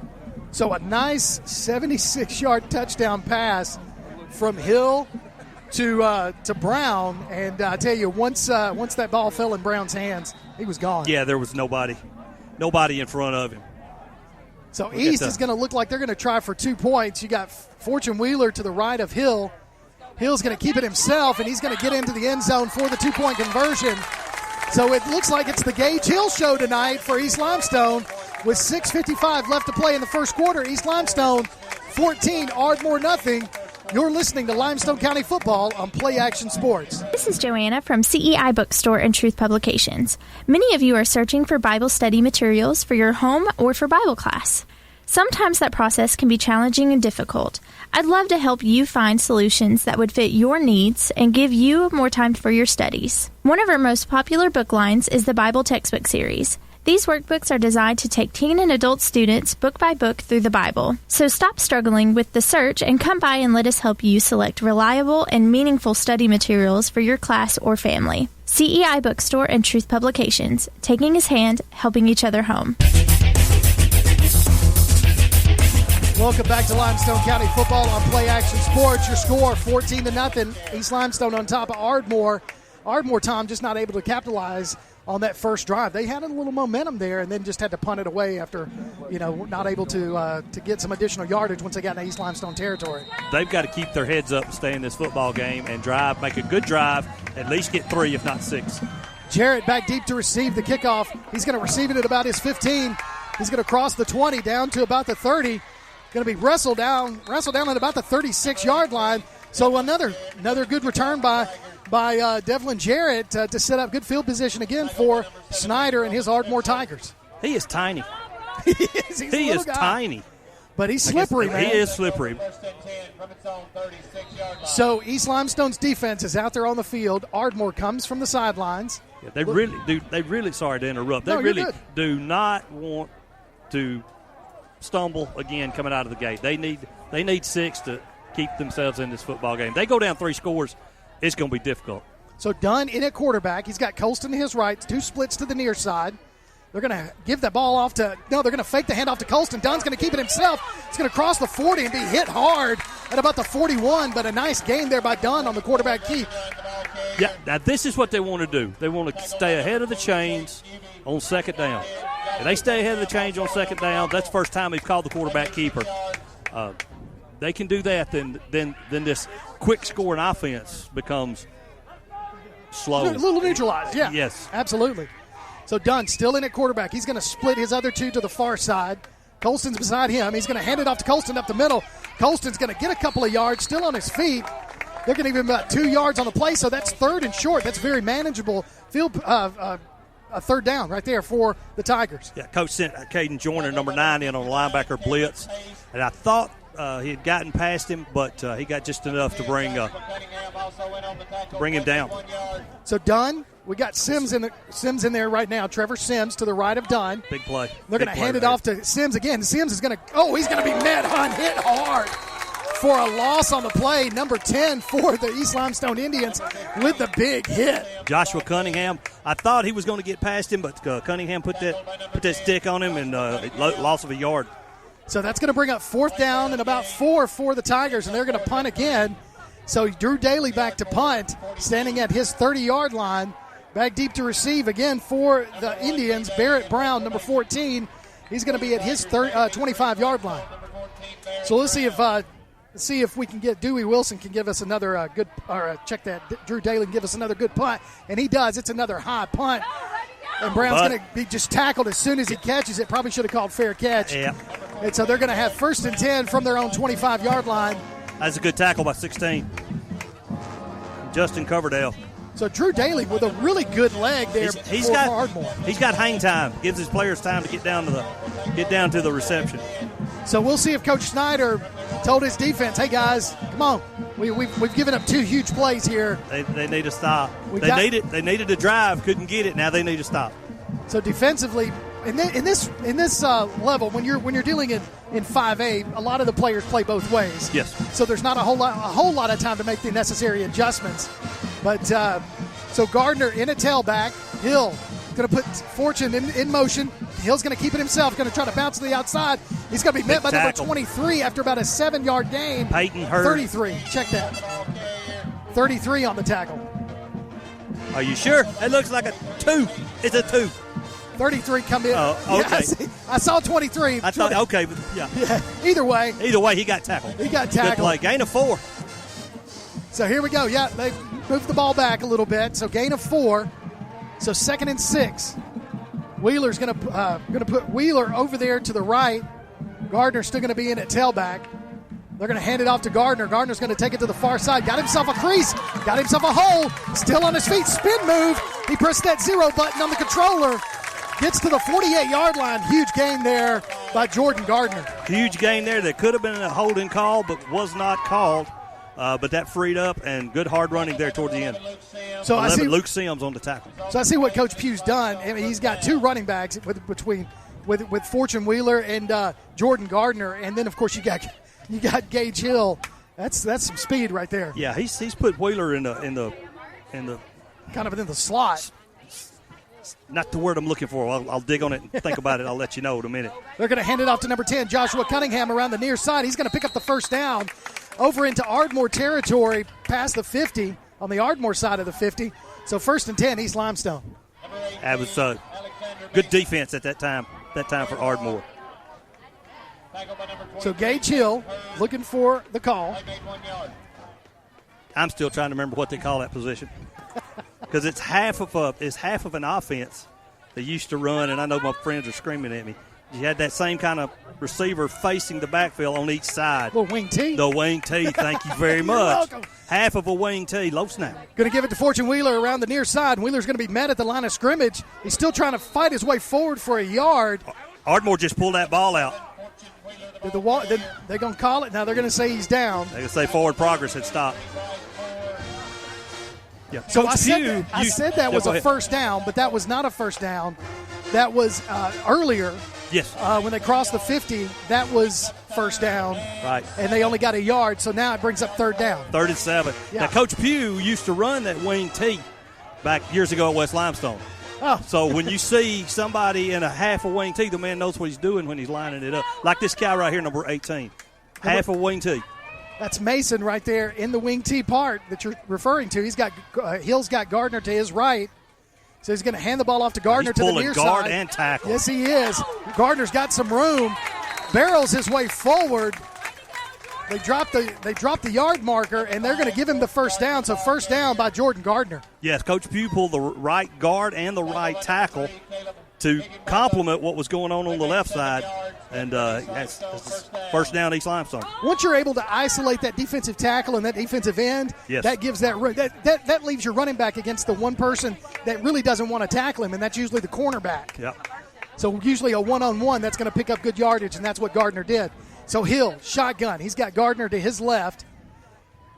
So a nice 76-yard touchdown pass from Hill to Brown, and I tell you, once that ball fell in Brown's hands, he was gone. Yeah, there was nobody in front of him. So East is going to look like they're going to try for 2 points. You got Fortune Wheeler to the right of Hill. Hill's going to keep it himself, and he's going to get into the end zone for the 2-point conversion. So it looks like it's the Gage Hill show tonight for East Limestone with 6:55 left to play in the first quarter. East Limestone 14, Ardmore nothing. You're listening to Limestone County Football on Play Action Sports. This is Joanna from CEI Bookstore and Truth Publications. Many of you are searching for Bible study materials for your home or for Bible class. Sometimes that process can be challenging and difficult. I'd love to help you find solutions that would fit your needs and give you more time for your studies. One of our most popular book lines is the Bible Textbook Series. These workbooks are designed to take teen and adult students book by book through the Bible. So stop struggling with the search and come by and let us help you select reliable and meaningful study materials for your class or family. CEI Bookstore and Truth Publications, taking his hand, helping each other home. Welcome back to Limestone County Football on Play Action Sports. Your score, 14-0. East Limestone on top of Ardmore. Ardmore, Tom, just not able to capitalize on that first drive. They had a little momentum there and then just had to punt it away after, not able to get some additional yardage once they got in East Limestone territory. They've got to keep their heads up and stay in this football game and drive, make a good drive, at least get 3, if not 6. Jarrett back deep to receive the kickoff. He's going to receive it at about his 15. He's going to cross the 20 down to about the 30. Going to be wrestled down at about the 36-yard line. So another good return by Devlin Jarrett to set up good field position again for Snyder and his Ardmore Tigers. He is tiny. He is tiny. But he's slippery, man. He is slippery. So East Limestone's defense is out there on the field. Ardmore comes from the sidelines. Yeah, they really, sorry to interrupt. They really do not want to stumble again coming out of the gate. They need 6 to keep themselves in this football game. They go down 3 scores, it's going to be difficult. So Dunn in at quarterback. He's got Colston to his right, 2 splits to the near side. They're going to give the ball off to – no, they're going to fake the handoff to Colston. Dunn's going to keep it himself. He's going to cross the 40 and be hit hard at about the 41, but a nice gain there by Dunn on the quarterback keep. Yeah, now this is what they want to do. They want to stay ahead of the chains on second down. If they stay ahead of the chains on second down, that's the first time they've called the quarterback keeper. They can do that, then this quick scoring offense becomes slow. A little neutralized, yeah. Yes. Absolutely. So Dunn still in at quarterback. He's going to split his other 2 to the far side. Colston's beside him. He's going to hand it off to Colston up the middle. Colston's going to get a couple of yards, still on his feet. They're going to give him about 2 yards on the play, so that's 3rd and short. That's very manageable field. A 3rd down right there for the Tigers. Yeah, Coach sent Caden Joyner, number 9, in on a linebacker blitz, and I thought he had gotten past him, but he got just enough to bring him down. So Dunn, we got Sims in there right now. Trevor Sims to the right of Dunn. Big play. They're going to hand it off to Sims again. Sims is going to he's going to be hit hard for a loss on the play. Number 10 for the East Limestone Indians with the big hit. Joshua Cunningham. I thought he was going to get past him, but Cunningham put that stick on him and loss of a yard. So that's going to bring up 4th down and about 4 for the Tigers, and they're going to punt again. So Drew Daly back to punt, standing at his 30-yard line. Back deep to receive again for the Indians. Barrett Brown, number 14. He's going to be at his 25-yard line. So let's see if we can get Dewey Wilson can give us another good Drew Daly can give us another good punt, and he does. It's another high punt. And Brown's going to be just tackled as soon as he catches it. Probably should have called fair catch. Yeah. And so they're going to have 1st and 10 from their own 25-yard line. That's a good tackle by 16. Justin Coverdale. So Drew Daly with a really good leg there for Ardmore. He's got hang time. Gives his players time to get down to the reception. So we'll see if Coach Snyder told his defense, hey, guys, come on. We've given up 2 huge plays here. They need to stop. They needed to drive, couldn't get it. Now they need to stop. So defensively, in this level, when you're dealing in 5A, a lot of the players play both ways. Yes. So there's not a whole lot of time to make the necessary adjustments. But so Gardner in a tailback. Hill going to put Fortune in motion. Hill's going to keep it himself. Going to try to bounce to the outside. He's going to be met by number 23 after about a 7-yard gain. Peyton Hurd. 33. Check that. 33 on the tackle. Are you sure? It looks like a 2. It's a 2. 33 come in. Oh, okay. Yeah, I saw 23. I thought, okay, but yeah. Either way, he got tackled. Good play. Gain of 4. So here we go. Yeah, they moved the ball back a little bit. So gain of 4. So 2nd and 6. Wheeler's going to put Wheeler over there to the right. Gardner's still going to be in at tailback. They're going to hand it off to Gardner. Gardner's going to take it to the far side. Got himself a crease. Got himself a hole. Still on his feet. Spin move. He pressed that 0 button on the controller. Gets to the 48-yard line. Huge gain there by Jordan Gardner. Huge gain there. That could have been a holding call, but was not called. but that freed up and good hard running there toward the end. So I see Luke Sims on the tackle. So I see what Coach Pugh's done. I mean, he's got two running backs with Fortune Wheeler and Jordan Gardner, and then of course you got Gage Hill. That's some speed right there. Yeah, he's put Wheeler in the kind of in the slot. Not the word I'm looking for. I'll dig on it and think about it. I'll let you know in a minute. They're going to hand it off to number 10, Joshua Cunningham, around the near side. He's going to pick up the first down over into Ardmore territory past the 50 on the Ardmore side of the 50. So 1st and 10, East Limestone. That was good defense at that time for Ardmore. So Gage Hill looking for the call. I'm still trying to remember what they call that position. Because it's half of an offense they used to run, and I know my friends are screaming at me. You had that same kind of receiver facing the backfield on each side. The wing T. The wing T, thank you very much. Half of a wing T, low snap. Going to give it to Fortune Wheeler around the near side. Wheeler's going to be met at the line of scrimmage. He's still trying to fight his way forward for a yard. Ardmore just pulled that ball out. They're going to call it. Now they're going to say he's down. They're going to say forward progress had stopped. Yeah. So I said that was a first down, but that was not a first down. That was earlier. Yes. When they crossed the 50, that was first down. Right. And they only got a yard, so now it brings up 3rd down. 3rd and 7. Yeah. Now, Coach Pugh used to run that wing T back years ago at West Limestone. Oh. So when you see somebody in a half a wing T, the man knows what he's doing when he's lining it up. Like this guy right here, number 18. Half a wing T. That's Mason right there in the wing T part that you're referring to. He's got Hill's got Gardner to his right. So he's going to hand the ball off to Gardner to the near side. Guard and tackle. Yes, he is. Gardner's got some room. Barrels his way forward. They dropped the yard marker, and they're going to give him the first down. So first down by Jordan Gardner. Yes, Coach Pugh pulled the right guard and the right tackle to complement what was going on the left side. And that's first down East Limestone. Once you're able to isolate that defensive tackle and that defensive end, yes, that gives that leaves your running back against the one person that really doesn't want to tackle him, and that's usually the cornerback. Yep. So usually a one-on-one that's going to pick up good yardage, and that's what Gardner did. So Hill, shotgun. He's got Gardner to his left.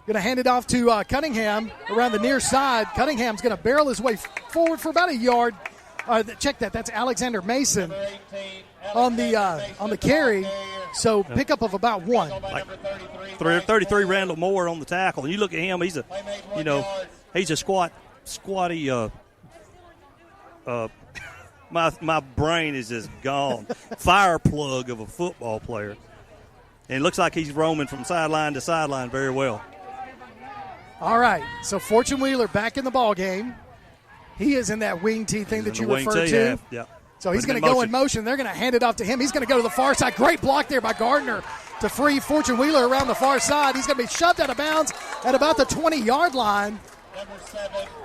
Going to hand it off to Cunningham around the near side. Cunningham's going to barrel his way forward for about a yard. Check that. That's Alexander Mason on the carry. So pickup of about 1. Like 33 Randall Moore on the tackle. And you look at him, he's a squatty. My brain is just gone. Fire plug of a football player. And it looks like he's roaming from sideline to sideline very well. All right. So Fortune Wheeler back in the ball game. He is in that wing T thing that you referred to. Yeah. So he's going to go in motion. They're going to hand it off to him. He's going to go to the far side. Great block there by Gardner to free Fortune Wheeler around the far side. He's going to be shoved out of bounds at about the 20-yard line.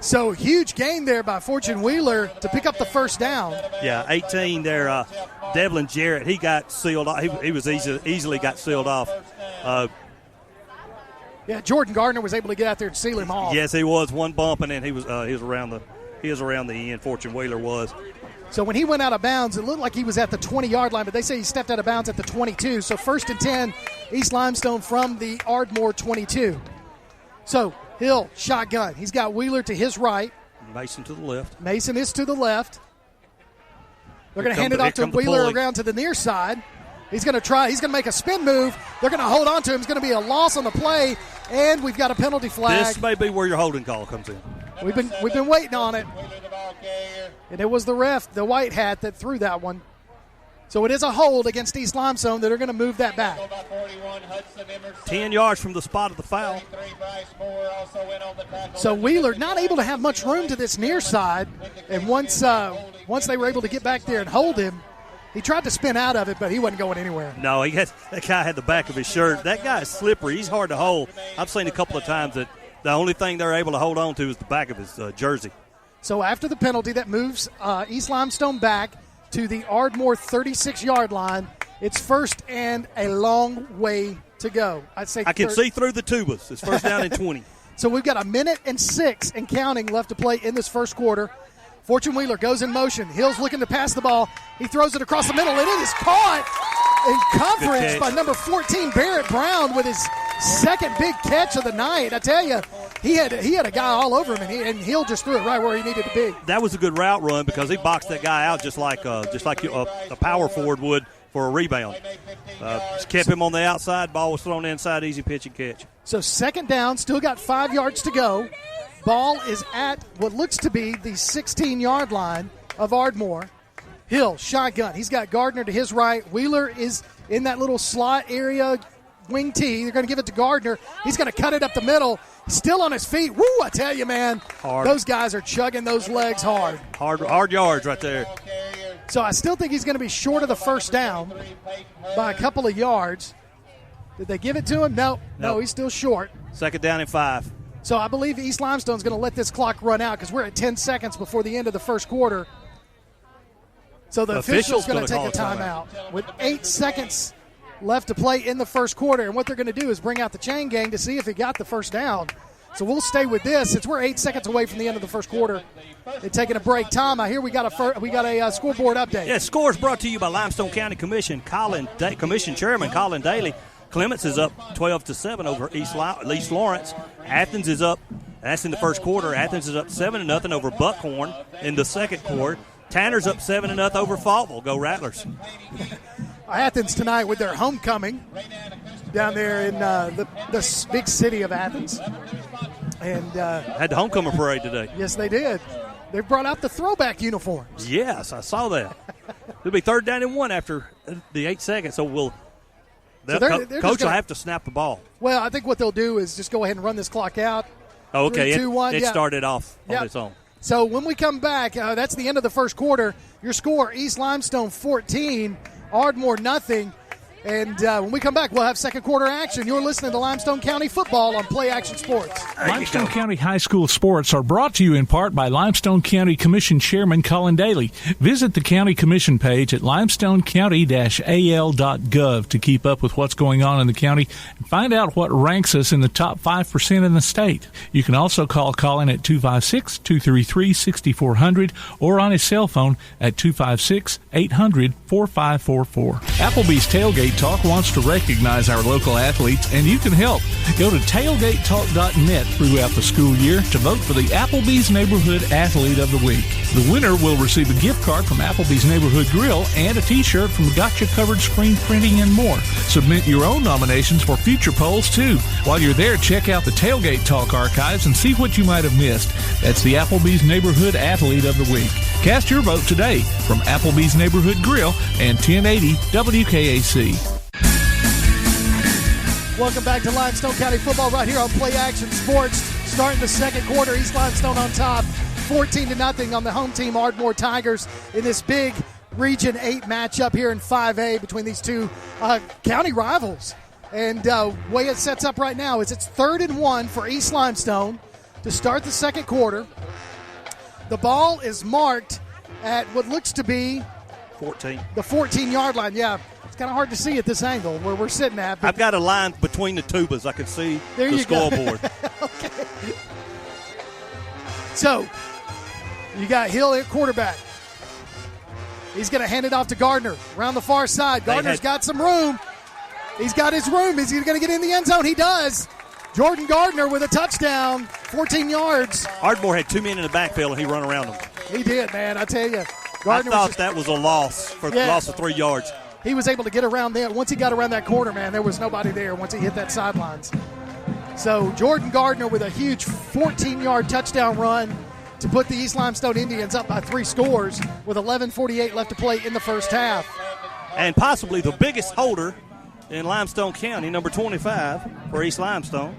So huge gain there by Fortune Wheeler to pick up the first down. Yeah, 18 there. Devlin Jarrett, he got sealed off. He was easily got sealed off. Jordan Gardner was able to get out there and seal him off. Yes, he was. One bump, and then he was around the end. Fortune Wheeler was. So when he went out of bounds, it looked like he was at the 20-yard line, but they say he stepped out of bounds at the 22. So 1st and 10, East Limestone from the Ardmore 22. So Hill, shotgun. He's got Wheeler to his right. Mason to the left. Mason is to the left. They're going to hand it off to Wheeler around to the near side. He's going to try. He's going to make a spin move. They're going to hold on to him. It's going to be a loss on the play, and we've got a penalty flag. This may be where your holding call comes in. We've been waiting on it, and it was the ref, the white hat, that threw that one. So it is a hold against East Limestone that are going to move that back. 10 yards from the spot of the foul. So Wheeler not able to have much room to this near side, and once they were able to get back there and hold him, he tried to spin out of it, but he wasn't going anywhere. No, that guy had the back of his shirt. That guy is slippery. He's hard to hold. I've seen a couple of times that the only thing they're able to hold on to is the back of his jersey. So after the penalty, that moves East Limestone back to the Ardmore 36-yard line. It's first and a long way to go. I'd say I can see through the tubas. It's first down and 20. So we've got 1:06 and counting left to play in this first quarter. Fortune Wheeler goes in motion. Hill's looking to pass the ball. He throws it across the middle, and it is caught in coverage by number 14, Barrett Brown, with his second big catch of the night. I tell you, he had a guy all over him, and Hill just threw it right where he needed to be. That was a good route run because he boxed that guy out just like a power forward would for a rebound. Just kept him on the outside. Ball was thrown inside, easy pitch and catch. So second down, still got 5 yards to go. Ball is at what looks to be the 16-yard line of Ardmore. Hill, shotgun. He's got Gardner to his right. Wheeler is in that little slot area, wing T. They're going to give it to Gardner. He's going to cut it up the middle. Still on his feet. Woo, I tell you, man. Hard. Those guys are chugging those legs hard. Hard yards right there. So I still think he's going to be short of the first down by a couple of yards. Did they give it to him? No, he's still short. Second down and 5. So I believe East Limestone's going to let this clock run out because we're at 10 seconds before the end of the first quarter. So the official's going to take a timeout with 8 seconds left to play in the first quarter. And what they're going to do is bring out the chain gang to see if he got the first down. So we'll stay with this. Since we're 8 seconds away from the end of the first quarter, they're taking a break. Tom, I hear we got a scoreboard update. Yeah, scores brought to you by Limestone County Commission Commission Chairman Colin Daly. Clements is up 12-7 over East Lawrence. Athens is up. That's in the first quarter. Athens is up 7-0 over Buckhorn in the second quarter. Tanner's up 7-0 over Faultville. Go Rattlers. Athens tonight with their homecoming down there in the big city of Athens. And had the homecoming parade today. Yes, they did. They brought out the throwback uniforms. Yes, I saw that. It'll be 3rd down and 1 after the 8 seconds, so Coach will have to snap the ball. Well, I think what they'll do is just go ahead and run this clock out. Oh, okay. 3, 2, 1. It started off on its own. So when we come back, that's the end of the first quarter. Your score, East Limestone 14, Ardmore nothing. And when we come back, we'll have second quarter action. You're listening to Limestone County Football on Play Action Sports. Limestone County High School sports are brought to you in part by Limestone County Commission Chairman Colin Daly. Visit the County Commission page at limestonecounty-al.gov to keep up with what's going on in the county and find out what ranks us in the top 5% in the state. You can also call Colin at 256-233-6400 or on his cell phone at 256-800-4544. Applebee's Tailgate Talk wants to recognize our local athletes, and you can help. Go to tailgatetalk.net throughout the school year to vote for the Applebee's Neighborhood Athlete of the Week. The winner will receive a gift card from Applebee's Neighborhood Grill and a T-shirt from Gotcha Covered Screen Printing and more. Submit your own nominations for future polls, too. While you're there, check out the Tailgate Talk archives and see what you might have missed. That's the Applebee's Neighborhood Athlete of the Week. Cast your vote today from Applebee's Neighborhood Grill and 1080 WKAC. Welcome back to Limestone County Football right here on Play Action Sports. Starting the second quarter, East Limestone on top, 14-0 on the home team Ardmore Tigers in this big Region 8 matchup here in 5A between these two county rivals. And the way it sets up right now is it's 3rd and 1 for East Limestone to start the second quarter. The ball is marked at what looks to be 14. The 14-yard line, yeah. It's kind of hard to see at this angle where we're sitting at. But I've got a line between the tubas. I can see the scoreboard. Okay. So, you got Hill at quarterback. He's going to hand it off to Gardner around the far side. Gardner's got some room. He's got his room. Is he going to get in the end zone? He does. Jordan Gardner with a touchdown, 14 yards. Ardmore had 2 men in the backfield, and he run around them. He did, man. I tell you. Gardner that was a loss loss of 3 yards. He was able to get around there. Once he got around that corner, man, there was nobody there once he hit that sidelines. So Jordan Gardner with a huge 14-yard touchdown run to put the East Limestone Indians up by 3 scores with 11:48 left to play in the first half. And possibly the biggest holder in Limestone County, number 25 for East Limestone,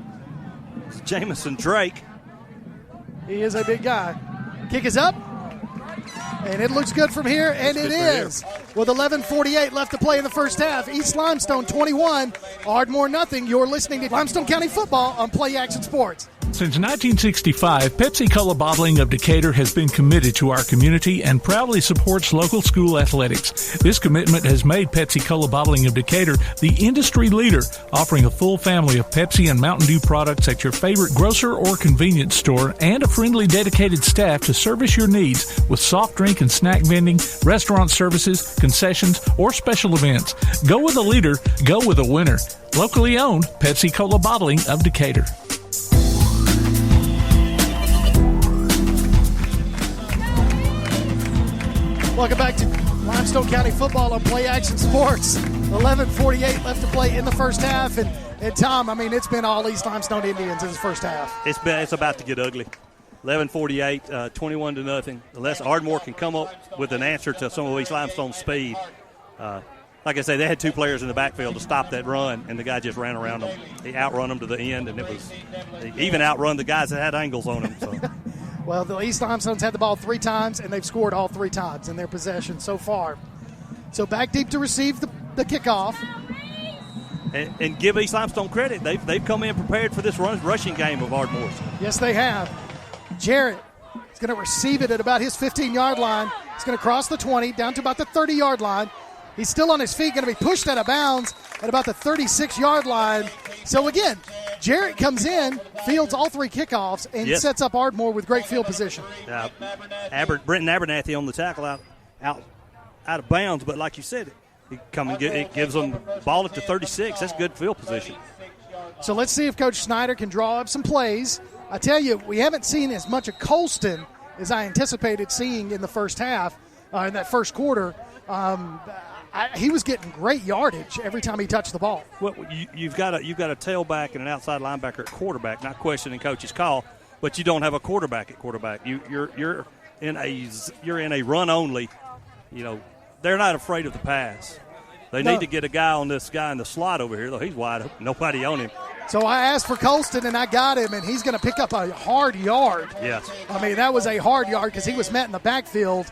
it's Jamison Drake. He is a big guy. Kick is up. And it looks good from here, and it is. With 11:48 left to play in the first half, East Limestone 21, Ardmore nothing. You're listening to Limestone County Football on Play Action Sports. Since 1965, Pepsi-Cola Bottling of Decatur has been committed to our community and proudly supports local school athletics. This commitment has made Pepsi-Cola Bottling of Decatur the industry leader, offering a full family of Pepsi and Mountain Dew products at your favorite grocer or convenience store and a friendly, dedicated staff to service your needs with soft drink and snack vending, restaurant services, concessions, or special events. Go with a leader, go with a winner. Locally owned, Pepsi Cola Bottling of Decatur. Welcome back to Limestone County Football on Play Action Sports. 11:48 left to play in the first half. And Tom, I mean, it's been all East Limestone Indians in the first half. It's about to get ugly. 11:48, 21-0. Unless Ardmore can come up with an answer to some of East Limestone's speed. Like I say, they had two players in the backfield to stop that run, and the guy just ran around them. He outrun them to the end, and he even outrun the guys that had angles on them. So. Well, the East Limestone's had the ball 3 times, and they've scored all 3 times in their possession so far. So back deep to receive the kickoff. And give East Limestone credit. They've come in prepared for this rushing game of Ardmore's. Yes, they have. Jarrett is going to receive it at about his 15-yard line. He's going to cross the 20 down to about the 30-yard line. He's still on his feet, going to be pushed out of bounds at about the 36-yard line. So, again, Jarrett comes in, fields all 3 kickoffs, and sets up Ardmore with great field position. Brenton Abernathy on the tackle out of bounds, but like you said, it gives them the ball at the 36. That's good field position. So let's see if Coach Snyder can draw up some plays. I tell you, we haven't seen as much of Colston as I anticipated seeing in the first half, in that first quarter. He was getting great yardage every time he touched the ball. Well, you've got a tailback and an outside linebacker at quarterback. Not questioning coach's call, but you don't have a quarterback at quarterback. You're in a run only. You know, they're not afraid of the pass. They need to get a guy on this guy in the slot over here, though. He's wide open. Nobody on him. So I asked for Colston, and I got him, and he's going to pick up a hard yard. Yes. I mean, that was a hard yard because he was met in the backfield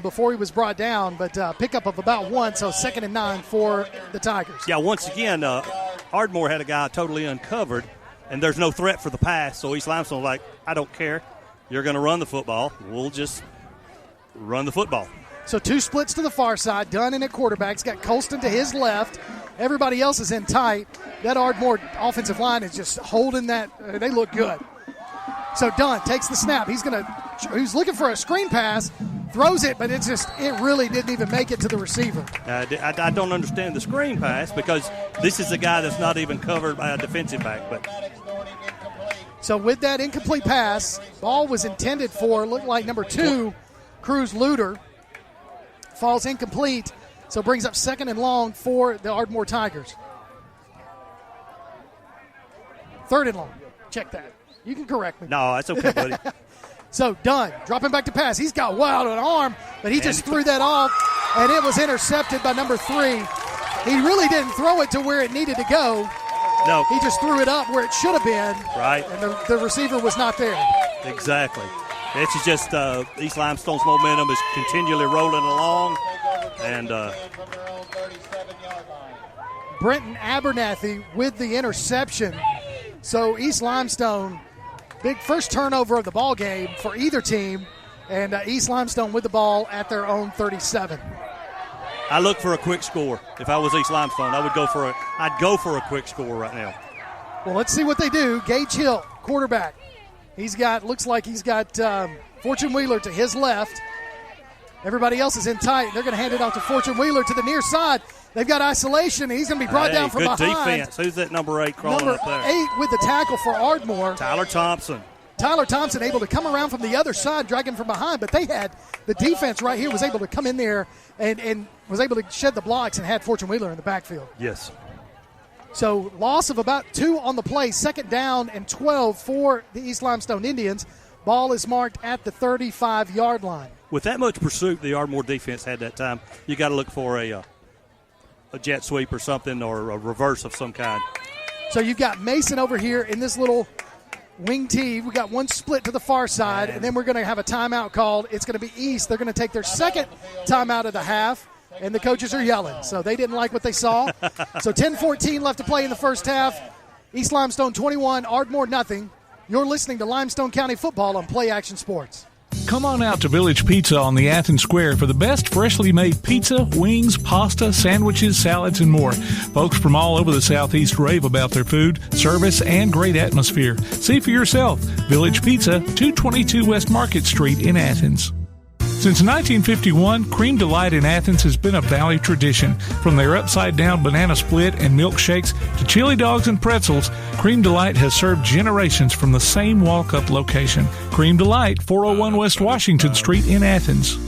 before he was brought down, but pickup of about 1, so 2nd and 9 for the Tigers. Yeah, once again, Ardmore had a guy totally uncovered, and there's no threat for the pass, so East Limestone's like, I don't care. You're going to run the football. We'll just run the football. So 2 splits to the far side. Dunn in at quarterback. He's got Colston to his left. Everybody else is in tight. That Ardmore offensive line is just holding that. They look good. So Dunn takes the snap. He's looking for a screen pass, throws it, but it really didn't even make it to the receiver. I don't understand the screen pass because this is a guy that's not even covered by a defensive back. But so with that incomplete pass, ball was intended for, looked like number 2, Cruz Luter. Falls incomplete, so brings up 2nd and long for the Ardmore Tigers. 3rd and long. Check that. You can correct me. No, that's okay, buddy. So Dunn, dropping back to pass. He's got wild an arm, but he just threw that off, and it was intercepted by number 3. He really didn't throw it to where it needed to go. No. He just threw it up where it should have been. Right. And the receiver was not there. Exactly. It's just East Limestone's momentum is continually rolling along. And Brenton Abernathy with the interception. So East Limestone, big first turnover of the ball game for either team. And East Limestone with the ball at their own 37. I look for a quick score. If I was East Limestone, I'd go for a quick score right now. Well, let's see what they do. Gage Hill, quarterback. Looks like he's got Fortune Wheeler to his left. Everybody else is in tight. They're going to hand it off to Fortune Wheeler to the near side. They've got isolation. He's going to be brought down from good behind. Good defense. Who's that number 8 crawling up there? Number 8 with the tackle for Ardmore. Tyler Thompson able to come around from the other side, drag him from behind. But they had the defense right here was able to come in there and was able to shed the blocks and had Fortune Wheeler in the backfield. Yes. So loss of about 2 on the play. 2nd down and 12 for the East Limestone Indians. Ball is marked at the 35-yard line. With that much pursuit the Ardmore defense had that time, you got to look for a jet sweep or something or a reverse of some kind. So you've got Mason over here in this little wing tee. We got one split to the far side, and then we're going to have a timeout called. It's going to be East. They're going to take their 2nd timeout of the half, and the coaches are yelling. So they didn't like what they saw. So 10-14 left to play in the first half. East Limestone 21, Ardmore nothing. You're listening to Limestone County Football on Play Action Sports. Come on out to Village Pizza on the Athens Square for the best freshly made pizza, wings, pasta, sandwiches, salads, and more. Folks from all over the Southeast rave about their food, service, and great atmosphere. See for yourself. Village Pizza, 222 West Market Street in Athens. Since 1951, Cream Delight in Athens has been a Valley tradition. From their upside-down banana split and milkshakes to chili dogs and pretzels, Cream Delight has served generations from the same walk-up location. Cream Delight, 401 West Washington Street in Athens.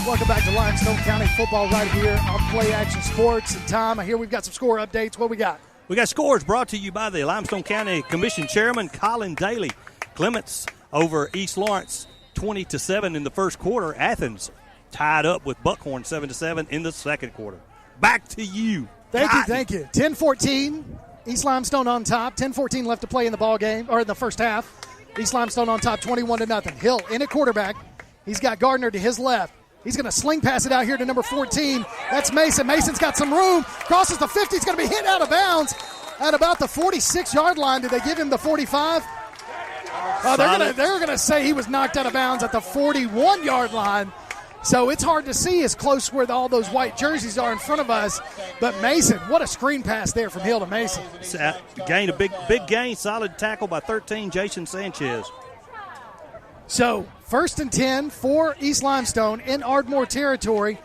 Welcome back to Limestone County football right here on Play Action Sports. And Tom, I hear we've got some score updates. What we got? We got scores brought to you by the Limestone County Commission Chairman Colin Daly. Clements over East Lawrence 20-7 in the first quarter. Athens tied up with Buckhorn 7-7 in the second quarter. Back to you. Thank you. 10-14, East Limestone on top. 10-14 left to play in the ball game, or in the first half. East Limestone on top, 21-0. Hill in at quarterback. He's got Gardner to his left. He's going to sling pass it out here to number 14. That's Mason. Mason's got some room. Crosses the 50. He's going to be hit out of bounds at about the 46-yard line. Did they give him the 45? They're going to say he was knocked out of bounds at the 41-yard line. So it's hard to see as close where all those white jerseys are in front of us. But Mason, what a screen pass there from Hill to Mason. Gain a big gain, solid tackle by 13, Jason Sanchez. So 1st and 10 for East Limestone in Ardmore territory.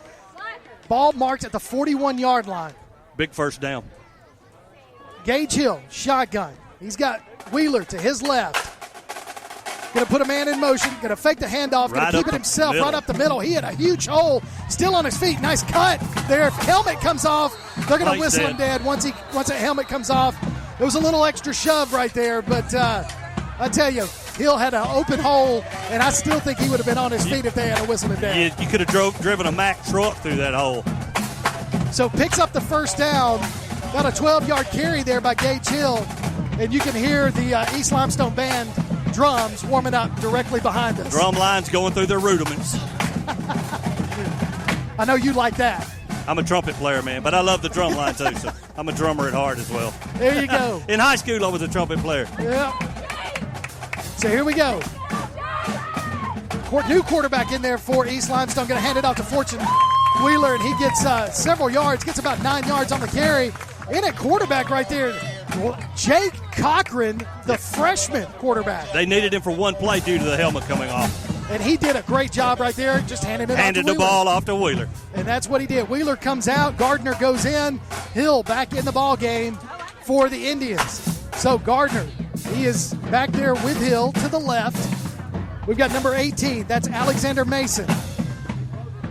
Ball marked at the 41-yard line. Big first down. Gage Hill, shotgun. He's got Wheeler to his left. Going to put a man in motion. Going to fake the handoff. Going to keep it himself right up the middle. He had a huge hole. Still on his feet. Nice cut there. If helmet comes off, they're going to whistle him dead once that helmet comes off. It was a little extra shove right there, but I tell you, Hill had an open hole, and I still think he would have been on his feet if they had a whistle him down. You could have driven a Mack truck through that hole. So picks up the first down. About a 12-yard carry there by Gage Hill, and you can hear the East Limestone band drums warming up directly behind us. Drum lines going through their rudiments. I know you like that. I'm a trumpet player, man, but I love the drum line too, so I'm a drummer at heart as well. There you go. In high school, I was a trumpet player. Yeah. So here we go. New quarterback in there for East Limestone. Going to hand it off to Fortune Wheeler, and he gets several yards, gets about 9 yards on the carry. In at quarterback right there, Jake Cochran, the freshman quarterback. They needed him for one play due to the helmet coming off. And he did a great job right there, just handed the ball off to Wheeler. And that's what he did. Wheeler comes out, Gardner goes in, Hill back in the ball game for the Indians. So Gardner, he is back there with Hill to the left. We've got number 18, that's Alexander Mason.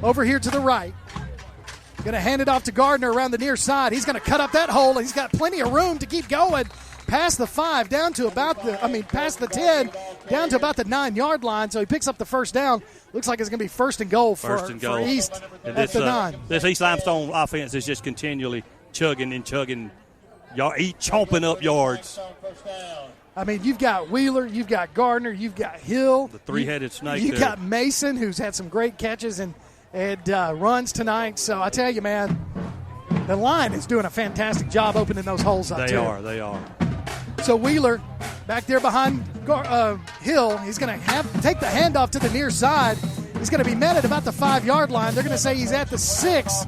Over here to the right. Going to hand it off to Gardner around the near side. He's going to cut up that hole. He's got plenty of room to keep going past the 5, past the 10, down to about the 9-yard line. So he picks up the first down. Looks like it's going to be first and goal for East at the 9. This East Limestone offense is just continually chugging, chomping up yards. I mean, you've got Wheeler, you've got Gardner, you've got Hill. The three-headed snake. You've got Mason, who's had some great catches and runs tonight. So I tell you, man, the line is doing a fantastic job opening those holes up. They are. So Wheeler back there behind Hill. He's going to take the handoff to the near side. He's going to be met at about the 5-yard line. They're going to say he's at the 6.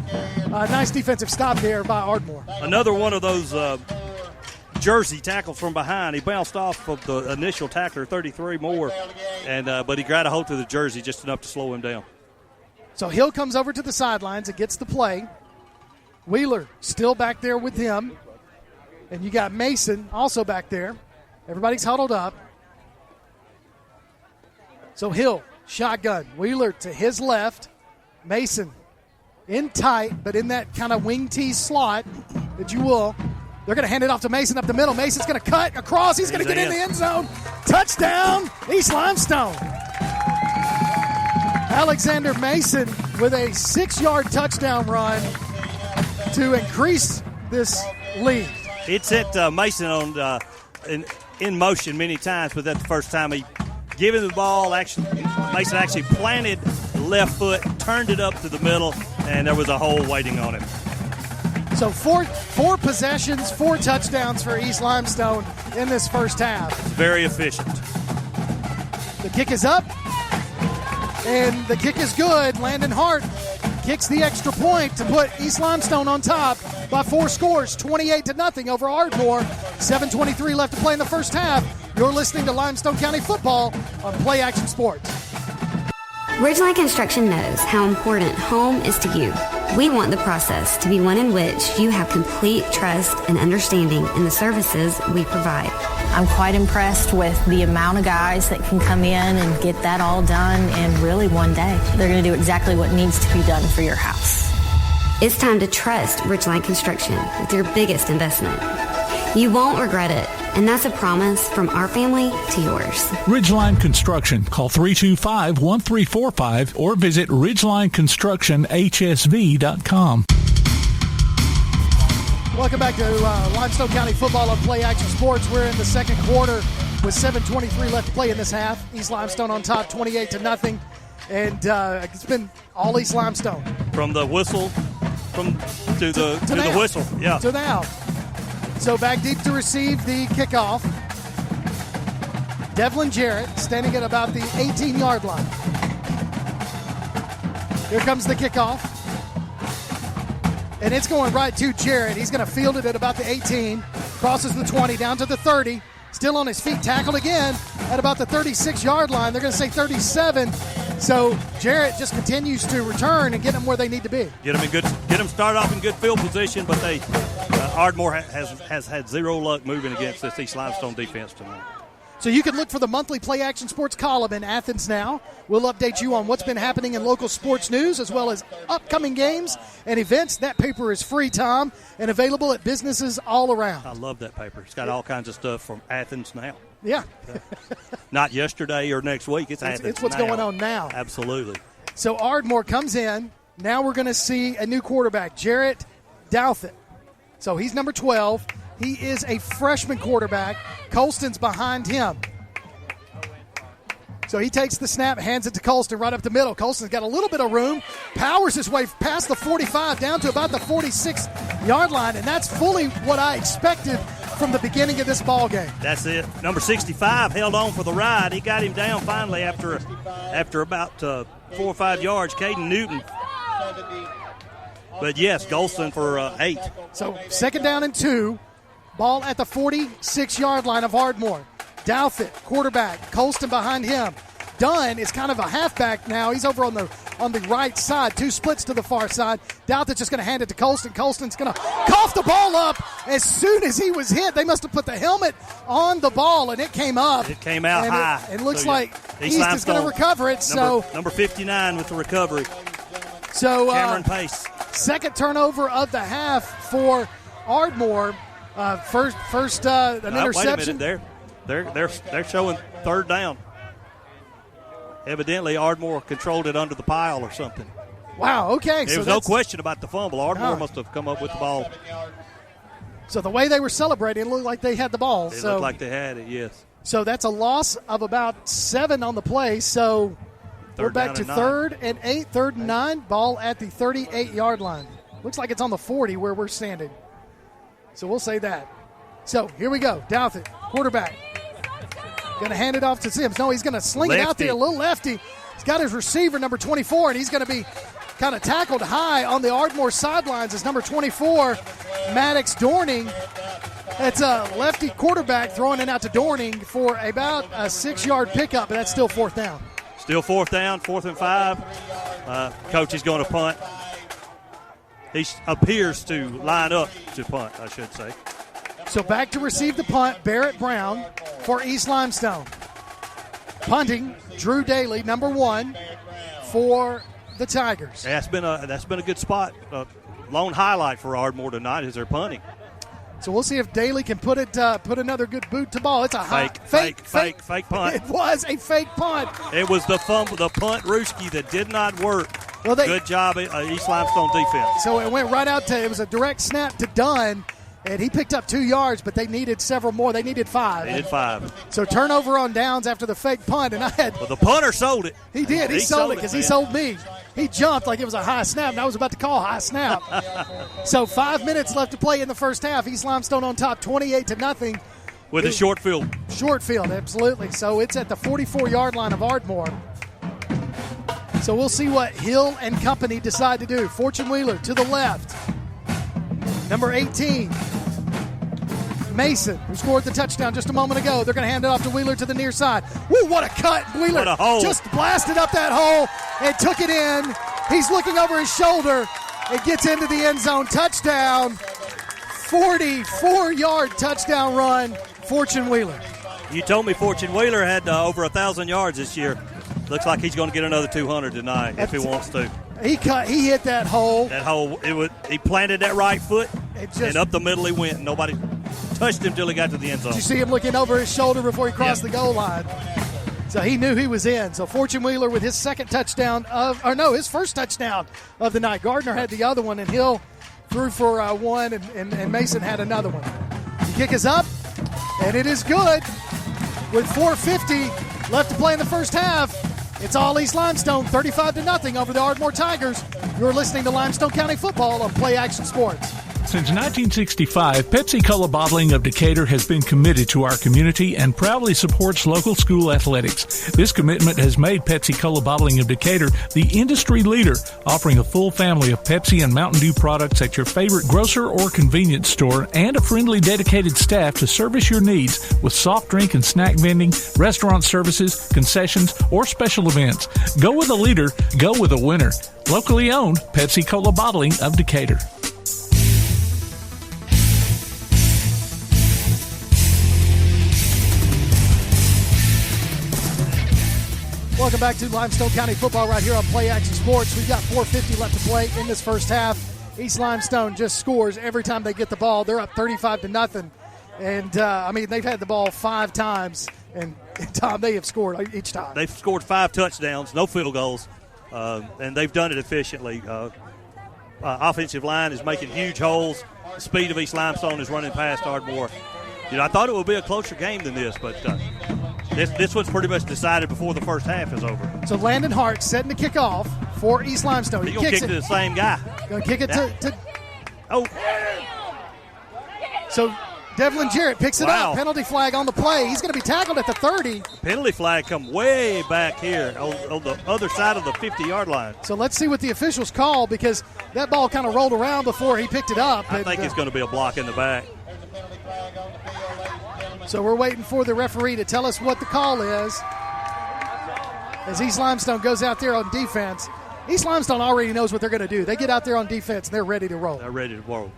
Nice defensive stop there by Ardmore. Another one of those jersey tackles from behind. He bounced off of the initial tackler, 33 more, but he grabbed a hold to the jersey just enough to slow him down. So Hill comes over to the sidelines and gets the play. Wheeler still back there with him. And you got Mason also back there. Everybody's huddled up. So Hill, shotgun. Wheeler to his left. Mason in tight, but in that kind of wing tee slot that you will. They're going to hand it off to Mason up the middle. Mason's going to cut across. He's going to get in the end zone. Touchdown, East Limestone. Alexander Mason with a 6-yard touchdown run to increase this lead. It set Mason on in motion many times, but that's the first time he gave him the ball. Mason actually planted the left foot, turned it up to the middle, and there was a hole waiting on him. So four possessions, 4 touchdowns for East Limestone in this first half. Very efficient. The kick is up, and the kick is good. Landon Hart kicks the extra point to put East Limestone on top by 4 scores, 28-0 over Ardmore. 7:23 left to play in the first half. You're listening to Limestone County Football on Play Action Sports. Ridgeline Construction knows how important home is to you. We want the process to be one in which you have complete trust and understanding in the services we provide. I'm quite impressed with the amount of guys that can come in and get that all done in really one day. They're going to do exactly what needs to be done for your house. It's time to trust Ridgeline Construction with your biggest investment. You won't regret it, and that's a promise from our family to yours. Ridgeline Construction. Call 325-1345 or visit ridgelineconstructionhsv.com. Welcome back to Limestone County Football on Play Action Sports. We're in the second quarter with 7:23 left to play in this half. East Limestone on top, 28-0, and it's been all East Limestone From the whistle, to the whistle, yeah. To now. So back deep to receive the kickoff. Devlin Jarrett standing at about the 18-yard line. Here comes the kickoff. And it's going right to Jarrett. He's going to field it at about the 18. Crosses the 20 down to the 30. Still on his feet. Tackled again at about the 36-yard line. They're going to say 37. So Jarrett just continues to return and get them where they need to be. Get them started off in good field position, but Ardmore has had zero luck moving against this East Limestone defense tonight. So you can look for the monthly Play Action Sports column in Athens now. We'll update you on what's been happening in local sports news as well as upcoming games and events. That paper is free, Tom, and available at businesses all around. I love that paper. It's got all kinds of stuff from Athens now. Yeah. Not yesterday or next week. It's Athens It's what's now. going on now. Absolutely. So Ardmore comes in. Now we're going to see a new quarterback, Jarrett Douthit. So he's number 12. He is a freshman quarterback. Colston's behind him. So he takes the snap, hands it to Colston right up the middle. Colston's got a little bit of room, powers his way past the 45 down to about the 46-yard line, and that's fully what I expected from the beginning of this ball game. That's it. Number 65 held on for the ride. He got him down finally after about 4 or 5 yards. Caden Newton. But yes, Golston for 8. So second down and 2. Ball at the 46-yard line of Ardmore. Douthit, quarterback. Colston behind him. Dunn is kind of a halfback now. He's over on the right side. 2 splits to the far side. Douthat's just going to hand it to Colston. Colston's going to cough the ball up as soon as he was hit. They must have put the helmet on the ball, and it came up. It came out high. It looks like East is going to recover it. Number 59 with the recovery. So Cameron Pace. Second turnover of the half for Ardmore. First an interception. Wait a minute. They're showing third down. Evidently, Ardmore controlled it under the pile or something. Wow, okay. There was no question about the fumble. Ardmore must have come up with the ball. So the way they were celebrating, it looked like they had the ball. It looked like they had it, yes. So that's a loss of about 7 on the play. So we're back to 3rd and 8, 3rd and 9. Ball at the 38-yard line. Looks like it's on the 40 where we're standing. So we'll say that. So here we go. Douthit, quarterback. Going to hand it off to Sims. No, he's going to sling it out there, a little lefty. He's got his receiver, number 24, and he's going to be kind of tackled high on the Ardmore sidelines as number 24, Maddox Dorning. That's a lefty quarterback throwing it out to Dorning for about a 6-yard pickup, but that's still 4th down. Still 4th down, 4th and 5. Coach is going to punt. He appears to line up to punt, I should say. So back to receive the punt, Barrett Brown for East Limestone. Punting, Drew Daly, number 1 for the Tigers. That's been a good spot. Lone highlight for Ardmore tonight is their punting. So we'll see if Daly can put another good boot to ball. It's a fake punt. It was a fake punt. It was the punt Rooski that did not work. Well, good job, East Limestone defense. So it went right out it was a direct snap to Dunn, and he picked up 2 yards, but they needed several more. They needed 5. They needed 5. So turnover on downs after the fake punt, and Well, the punter sold it. He did. He sold it because he sold me. He jumped like it was a high snap, and I was about to call high snap. So 5 minutes left to play in the first half. East Limestone on top, 28-0. With a short field. Short field, absolutely. So it's at the 44-yard line of Ardmore. So we'll see what Hill and company decide to do. Fortune Wheeler to the left. Number 18, Mason, who scored the touchdown just a moment ago. They're going to hand it off to Wheeler to the near side. Woo, what a cut. Wheeler what a hole. Just blasted up that hole and took it in. He's looking over his shoulder and gets into the end zone. Touchdown. 44-yard touchdown run, Fortune Wheeler. You told me Fortune Wheeler had over 1,000 yards this year. Looks like he's going to get another 200 tonight if he wants to. He hit that hole. He planted that right foot, and up the middle he went. Nobody touched him till he got to the end zone. Did you see him looking over his shoulder before he crossed the goal line? So he knew he was in. So Fortune Wheeler with his his first touchdown of the night. Gardner had the other one, and Hill threw for one, and Mason had another one. The kick is up, and it is good. With 4:50 left to play in the first half, it's all East Limestone, 35-0 over the Ardmore Tigers. You're listening to Limestone County Football on Play Action Sports. Since 1965, Pepsi-Cola Bottling of Decatur has been committed to our community and proudly supports local school athletics. This commitment has made Pepsi-Cola Bottling of Decatur the industry leader, offering a full family of Pepsi and Mountain Dew products at your favorite grocer or convenience store, and a friendly, dedicated staff to service your needs with soft drink and snack vending, restaurant services, concessions, or special events. Go with a leader, go with a winner. Locally owned, Pepsi-Cola Bottling of Decatur. Welcome back to Limestone County Football right here on Play Action Sports. We've got 4:50 left to play in this first half. East Limestone just scores every time they get the ball. They're up 35-0. And, they've had the ball 5 times. And, Tom, they have scored each time. They've scored 5 touchdowns, no field goals, and they've done it efficiently. Offensive line is making huge holes. The speed of East Limestone is running past Ardmore. I thought it would be a closer game than this, but this one's pretty much decided before the first half is over. So Landon Hart setting the kickoff for East Limestone. He's going to kick to the same guy. Going to kick it to Oh. So Devlin Jarrett picks it up. Penalty flag on the play. He's going to be tackled at the 30. Penalty flag come way back here on the other side of the 50-yard line. So let's see what the officials call, because that ball kind of rolled around before he picked it up. I think it's going to be a block in the back. So we're waiting for the referee to tell us what the call is as East Limestone goes out there on defense. East Limestone already knows what they're going to do. They get out there on defense, and they're ready to roll. They're ready to roll.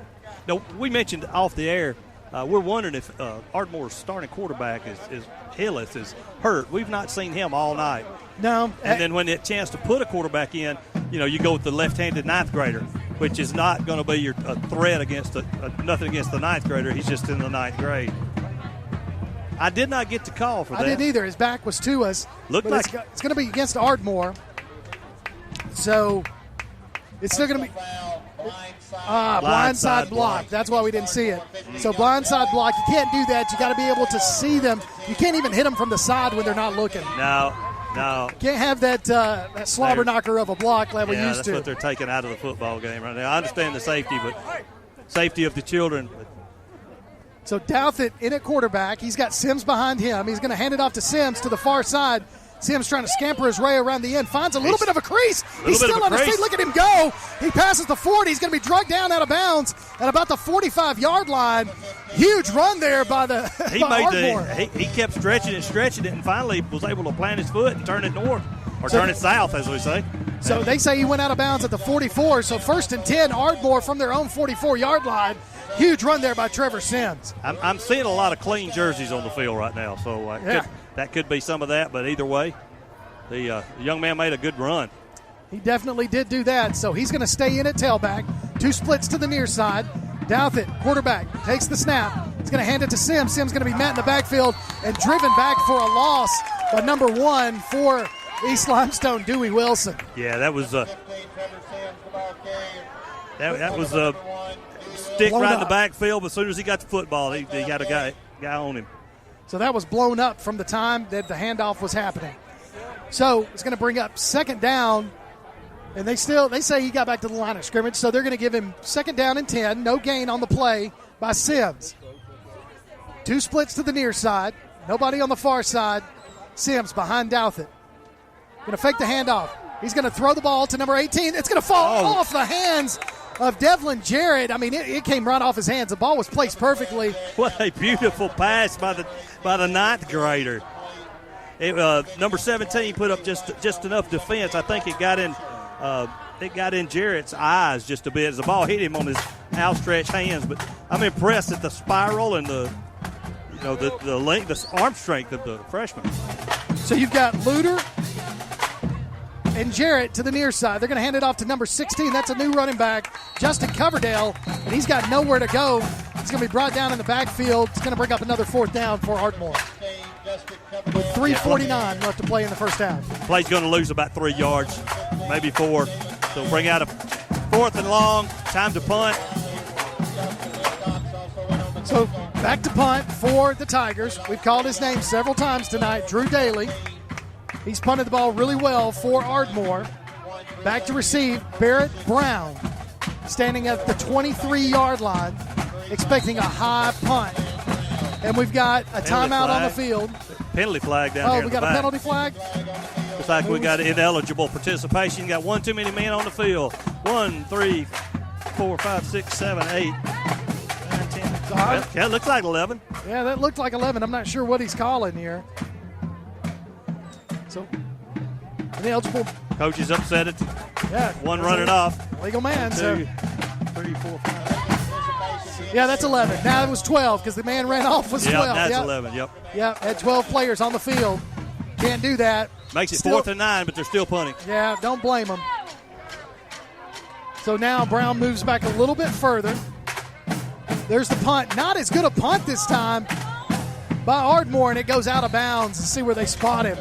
Now, we mentioned off the air, we're wondering if Ardmore's starting quarterback is Hillis is hurt. We've not seen him all night. No. And then when it's a chance to put a quarterback in, you go with the left-handed ninth grader, which is not going to be a threat against nothing against the ninth grader. He's just in the ninth grade. I did not get the call for that. I didn't either. His back was to us. It's going to be against Ardmore. So it's still going to be blindside block. That's why we didn't see it. So blindside block, you can't do that. You got to be able to see them. You can't even hit them from the side when they're not looking. No. Can't have that slobber knocker of a block like we used to. That's what they're taking out of the football game right now. I understand the safety, but safety of the children. So Douthit in at quarterback. He's got Sims behind him. He's going to hand it off to Sims to the far side. Sims trying to scamper his way around the end. Finds a little bit of a crease. He's still on his feet. Look at him go. He passes the 40. He's going to be drugged down out of bounds at about the 45-yard line. Huge run there by Ardmore. He kept stretching it, and finally was able to plant his foot and turn it north, or turn it south, as we say. So they say he went out of bounds at the 44. So 1st and 10, Ardmore from their own 44-yard line. Huge run there by Trevor Sims. I'm seeing a lot of clean jerseys on the field right now, so that could be some of that. But either way, the young man made a good run. He definitely did do that, so he's going to stay in at tailback. 2 splits to the near side. Douthit, quarterback, takes the snap. He's going to hand it to Sims. Sims going to be met in the backfield and driven back for a loss by number 1 for East Limestone, Dewey Wilson. Yeah, that was that was a stick right in the backfield, but as soon as he got the football, he got a guy on him. So that was blown up from the time that the handoff was happening. So it's going to bring up 2nd down, and they say he got back to the line of scrimmage, so they're going to give him 2nd down and 10, no gain on the play by Sims. 2 splits to the near side, nobody on the far side. Sims behind Douthit. Going to fake the handoff. He's going to throw the ball to number 18. It's going to fall off the hands of Devlin Jarrett. I mean, it came right off his hands. The ball was placed perfectly. What a beautiful pass by the 9th grader. Number 17 put up just enough defense. I think it got in Jarrett's eyes just a bit as the ball hit him on his outstretched hands. But I'm impressed at the spiral and the length, the arm strength of the freshman. So you've got Luter and Jarrett to the near side. They're going to hand it off to number 16. That's a new running back, Justin Coverdale, and he's got nowhere to go. It's going to be brought down in the backfield. It's going to bring up another 4th down for Ardmore. With 3:49 left to play in the first half. Play's going to lose about 3 yards, maybe 4. So bring out a 4th and long. Time to punt. So back to punt for the Tigers. We've called his name several times tonight, Drew Daly. He's punted the ball really well for Ardmore. Back to receive, Barrett Brown, standing at the 23-yard line, expecting a high punt. And we've got a timeout on the field. Penalty flag down here. Oh, we got a penalty flag? Looks like we got ineligible participation. Got one too many men on the field. 1, 3, 4, 5, 6, 7, 8, 9, 10. Yeah, it looks like 11. Yeah, that looked like 11. I'm not sure what he's calling here. So, ineligible. Coach is upset at one running off. Legal man. 2, 3, 4, 5. Yeah, that's 11. Now it was 12 because the man ran off was 12. That's 11, yep. Yep, had 12 players on the field. Can't do that. Makes it 4th and 9, but they're still punting. Yeah, don't blame them. So now Brown moves back a little bit further. There's the punt. Not as good a punt this time by Ardmore, and it goes out of bounds. And see where they spot him.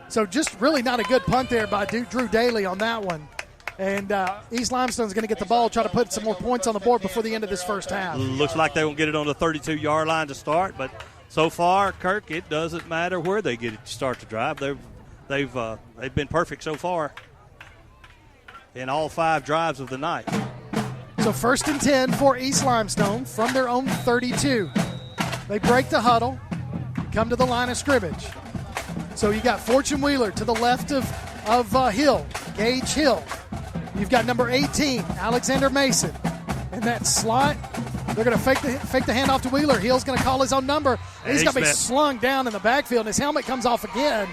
So just really not a good punt there by Drew Daly on that one. And East Limestone's going to get the ball, try to put some more points on the board before the end of this first half. Looks like they won't get it on the 32-yard line to start, but so far, Kirk, it doesn't matter where they get it to start the drive. They've been perfect so far in all 5 drives of the night. So 1st and 10 for East Limestone from their own 32. They break the huddle, come to the line of scrimmage. So you got Fortune Wheeler to the left of Hill, Gage Hill. You've got number 18, Alexander Mason. In that slot, they're going to fake the handoff to Wheeler. Hill's going to call his own number. He's going to be slung down in the backfield, and his helmet comes off again.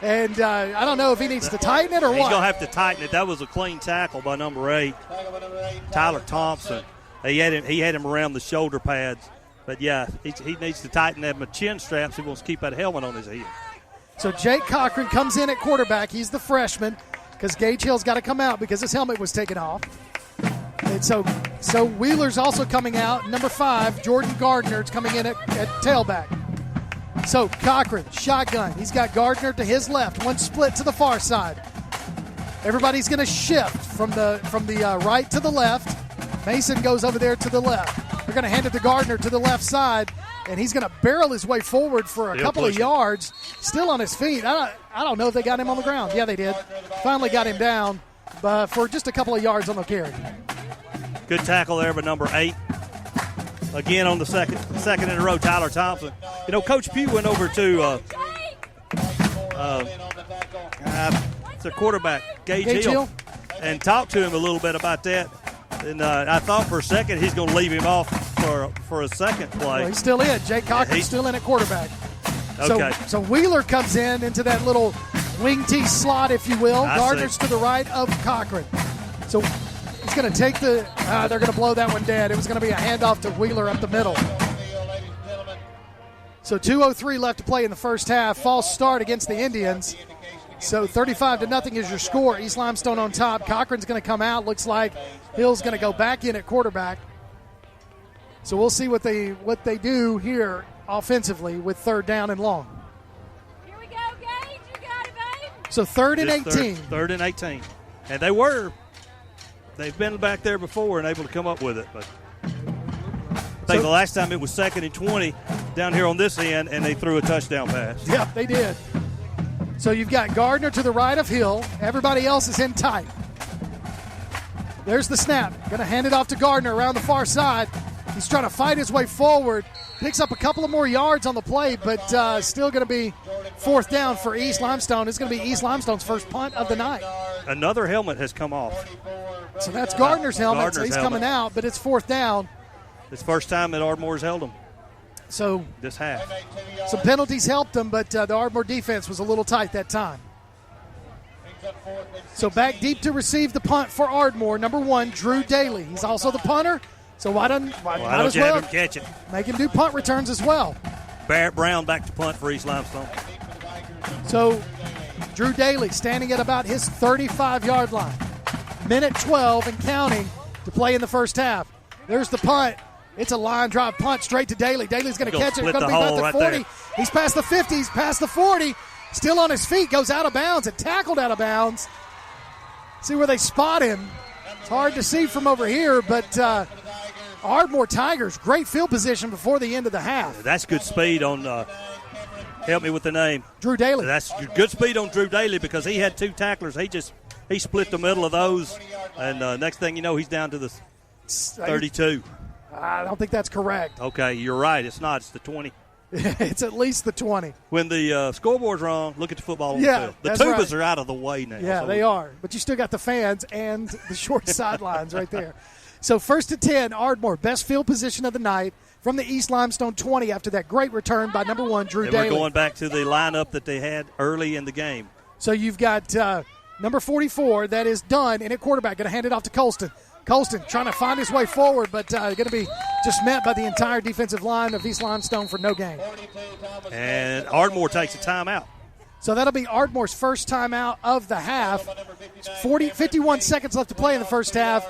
And I don't know if he needs to tighten it or what. He's going to have to tighten it. That was a clean tackle by number 8, Tyler Thompson. He had him around the shoulder pads. But, yeah, he needs to tighten them chin straps if he wants to keep that helmet on his head. So Jake Cochran comes in at quarterback. He's the freshman because Gage Hill's got to come out because his helmet was taken off. And so Wheeler's also coming out. Number 5, Jordan Gardner's coming in at tailback. So Cochran, shotgun. He's got Gardner to his left. One split to the far side. Everybody's going to shift from the right to the left. Mason goes over there to the left. They're going to hand it to Gardner to the left side, and he's going to barrel his way forward for a couple of yards. Still on his feet. I don't know if they got him on the ground. Yeah, they did. Finally got him down for just a couple of yards on the carry. Good tackle there by number 8. Again on the second in a row, Tyler Thompson. You know, Coach Pugh went over to the quarterback, Gage Hill, and talked to him a little bit about that. And I thought for a second he's going to leave him off for a second play. Well, he's still in. Jake Cochran's still in at quarterback. Okay. So Wheeler comes into that little wing T slot, if you will. Gardner's to the right of Cochran. So he's going to take they're going to blow that one dead. It was going to be a handoff to Wheeler up the middle. So 2:03 left to play in the first half. False start against the Indians. So 35-0 is your score. East Limestone on top. Cochran's going to come out. Looks like Hill's going to go back in at quarterback. So we'll see what they do here offensively with 3rd down and long. Here we go, Gage. You got it, babe. So 3rd and 18. 3rd and 18. And they've been back there before and able to come up with it. But I think the last time it was 2nd and 20 down here on this end, and they threw a touchdown pass. Yep, they did. So you've got Gardner to the right of Hill. Everybody else is in tight. There's the snap. Going to hand it off to Gardner around the far side. He's trying to fight his way forward. Picks up a couple of more yards on the play, but still going to be 4th down for East Limestone. It's going to be East Limestone's first punt of the night. Another helmet has come off. So that's Gardner's helmet. So he's coming out, but it's 4th down. It's first time that Ardmore's held him. So this half. Some penalties helped them, but the Ardmore defense was a little tight that time. So back deep to receive the punt for Ardmore, number 1, Drew Daly. He's also the punter, so might as well have him catch it. Make him do punt returns as well. Barrett Brown back to punt for East Limestone. So Drew Daly standing at about his 35-yard line. Minute 12 and counting to play in the first half. There's the punt. It's a line drive punt straight to Daly. Daly's going to catch it. It's going to be about the 40. Right, he's past the 50. He's past the 40. Still on his feet. Goes out of bounds and tackled out of bounds. See where they spot him. It's hard to see from over here, but Ardmore Tigers, great field position before the end of the half. That's good speed on, help me with the name. Drew Daly. That's good speed on Drew Daly because he had 2 tacklers. He split the middle of those, and next thing you know, he's down to the 32. I don't think that's correct. Okay, you're right. It's not. It's the 20. It's at least the 20. When the scoreboard's wrong, look at the football on the field. The tubas are out of the way now. Yeah, they are. But you still got the fans and the short sidelines right there. So 1st and 10, Ardmore, best field position of the night from the East Limestone 20 after that great return by number 1, Drew Daly. We're going back to the lineup that they had early in the game. So you've got number 44, that is Dunn, in at quarterback. Going to hand it off to Colston. Colston trying to find his way forward, but going to be just met by the entire defensive line of East Limestone for no gain. And Ardmore takes a timeout. So that'll be Ardmore's first timeout of the half. 51 seconds left to play in the first half.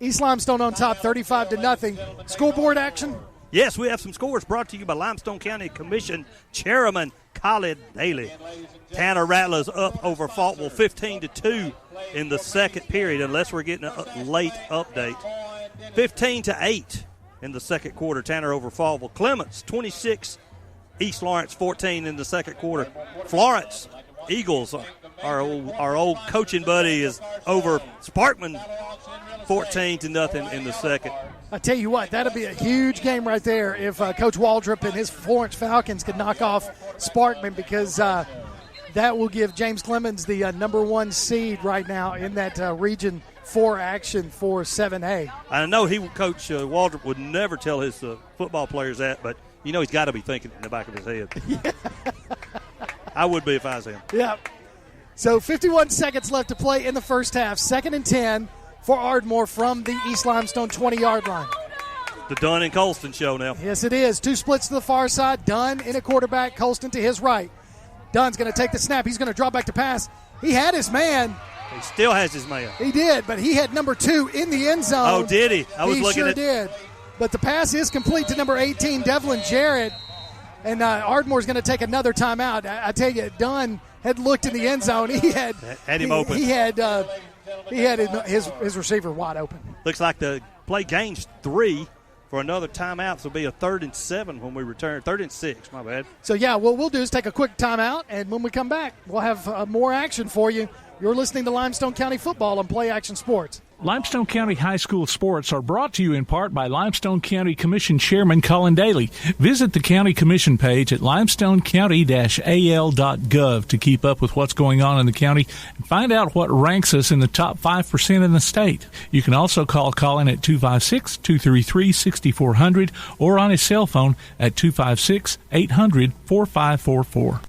East Limestone on top, 35-0. Scoreboard action? Yes, we have some scores brought to you by Limestone County Commission Chairman Khalid Daly. Tanner Rattlers up over Faultville 15-2 in the second period, unless we're getting a late update. 15-8 in the second quarter, Tanner over Faultville. Clements 26, East Lawrence 14 in the second quarter. Florence Eagles, our old coaching buddy, is over Sparkman 14-0 in the second. I tell you what, that'll be a huge game right there if Coach Waldrop and his Florence Falcons could knock off Sparkman, because that will give James Clemens the number 1 seed right now in that Region 4 action for 7A. I know Coach Waldrop would never tell his football players that, but you know he's got to be thinking in the back of his head. I would be if I was him. Yeah. So 51 seconds left to play in the first half. 2nd and 10 for Ardmore from the East Limestone 20-yard line. The Dunn and Colston show now. Yes, it is. 2 splits to the far side. Dunn in a quarterback. Colston to his right. Dunn's going to take the snap. He's going to drop back to pass. He had his man. He still has his man. He did, but he had number 2 in the end zone. Oh, did he? He sure did. But the pass is complete to number 18, Devlin Jarrett. And Ardmore's going to take another timeout. I tell you, Dunn had looked in the end zone. He had him open. He had his receiver wide open. Looks like the play gains 3 for another timeout. So it'll be a 3rd and 7 when we return. 3rd and 6, my bad. So, yeah, what we'll do is take a quick timeout, and when we come back, we'll have more action for you. You're listening to Limestone County Football on Play Action Sports. Limestone County High School sports are brought to you in part by Limestone County Commission Chairman Colin Daly. Visit the County Commission page at limestonecounty-al.gov to keep up with what's going on in the county and find out what ranks us in the top 5% in the state. You can also call Colin at 256-233-6400 or on his cell phone at 256-800-4544.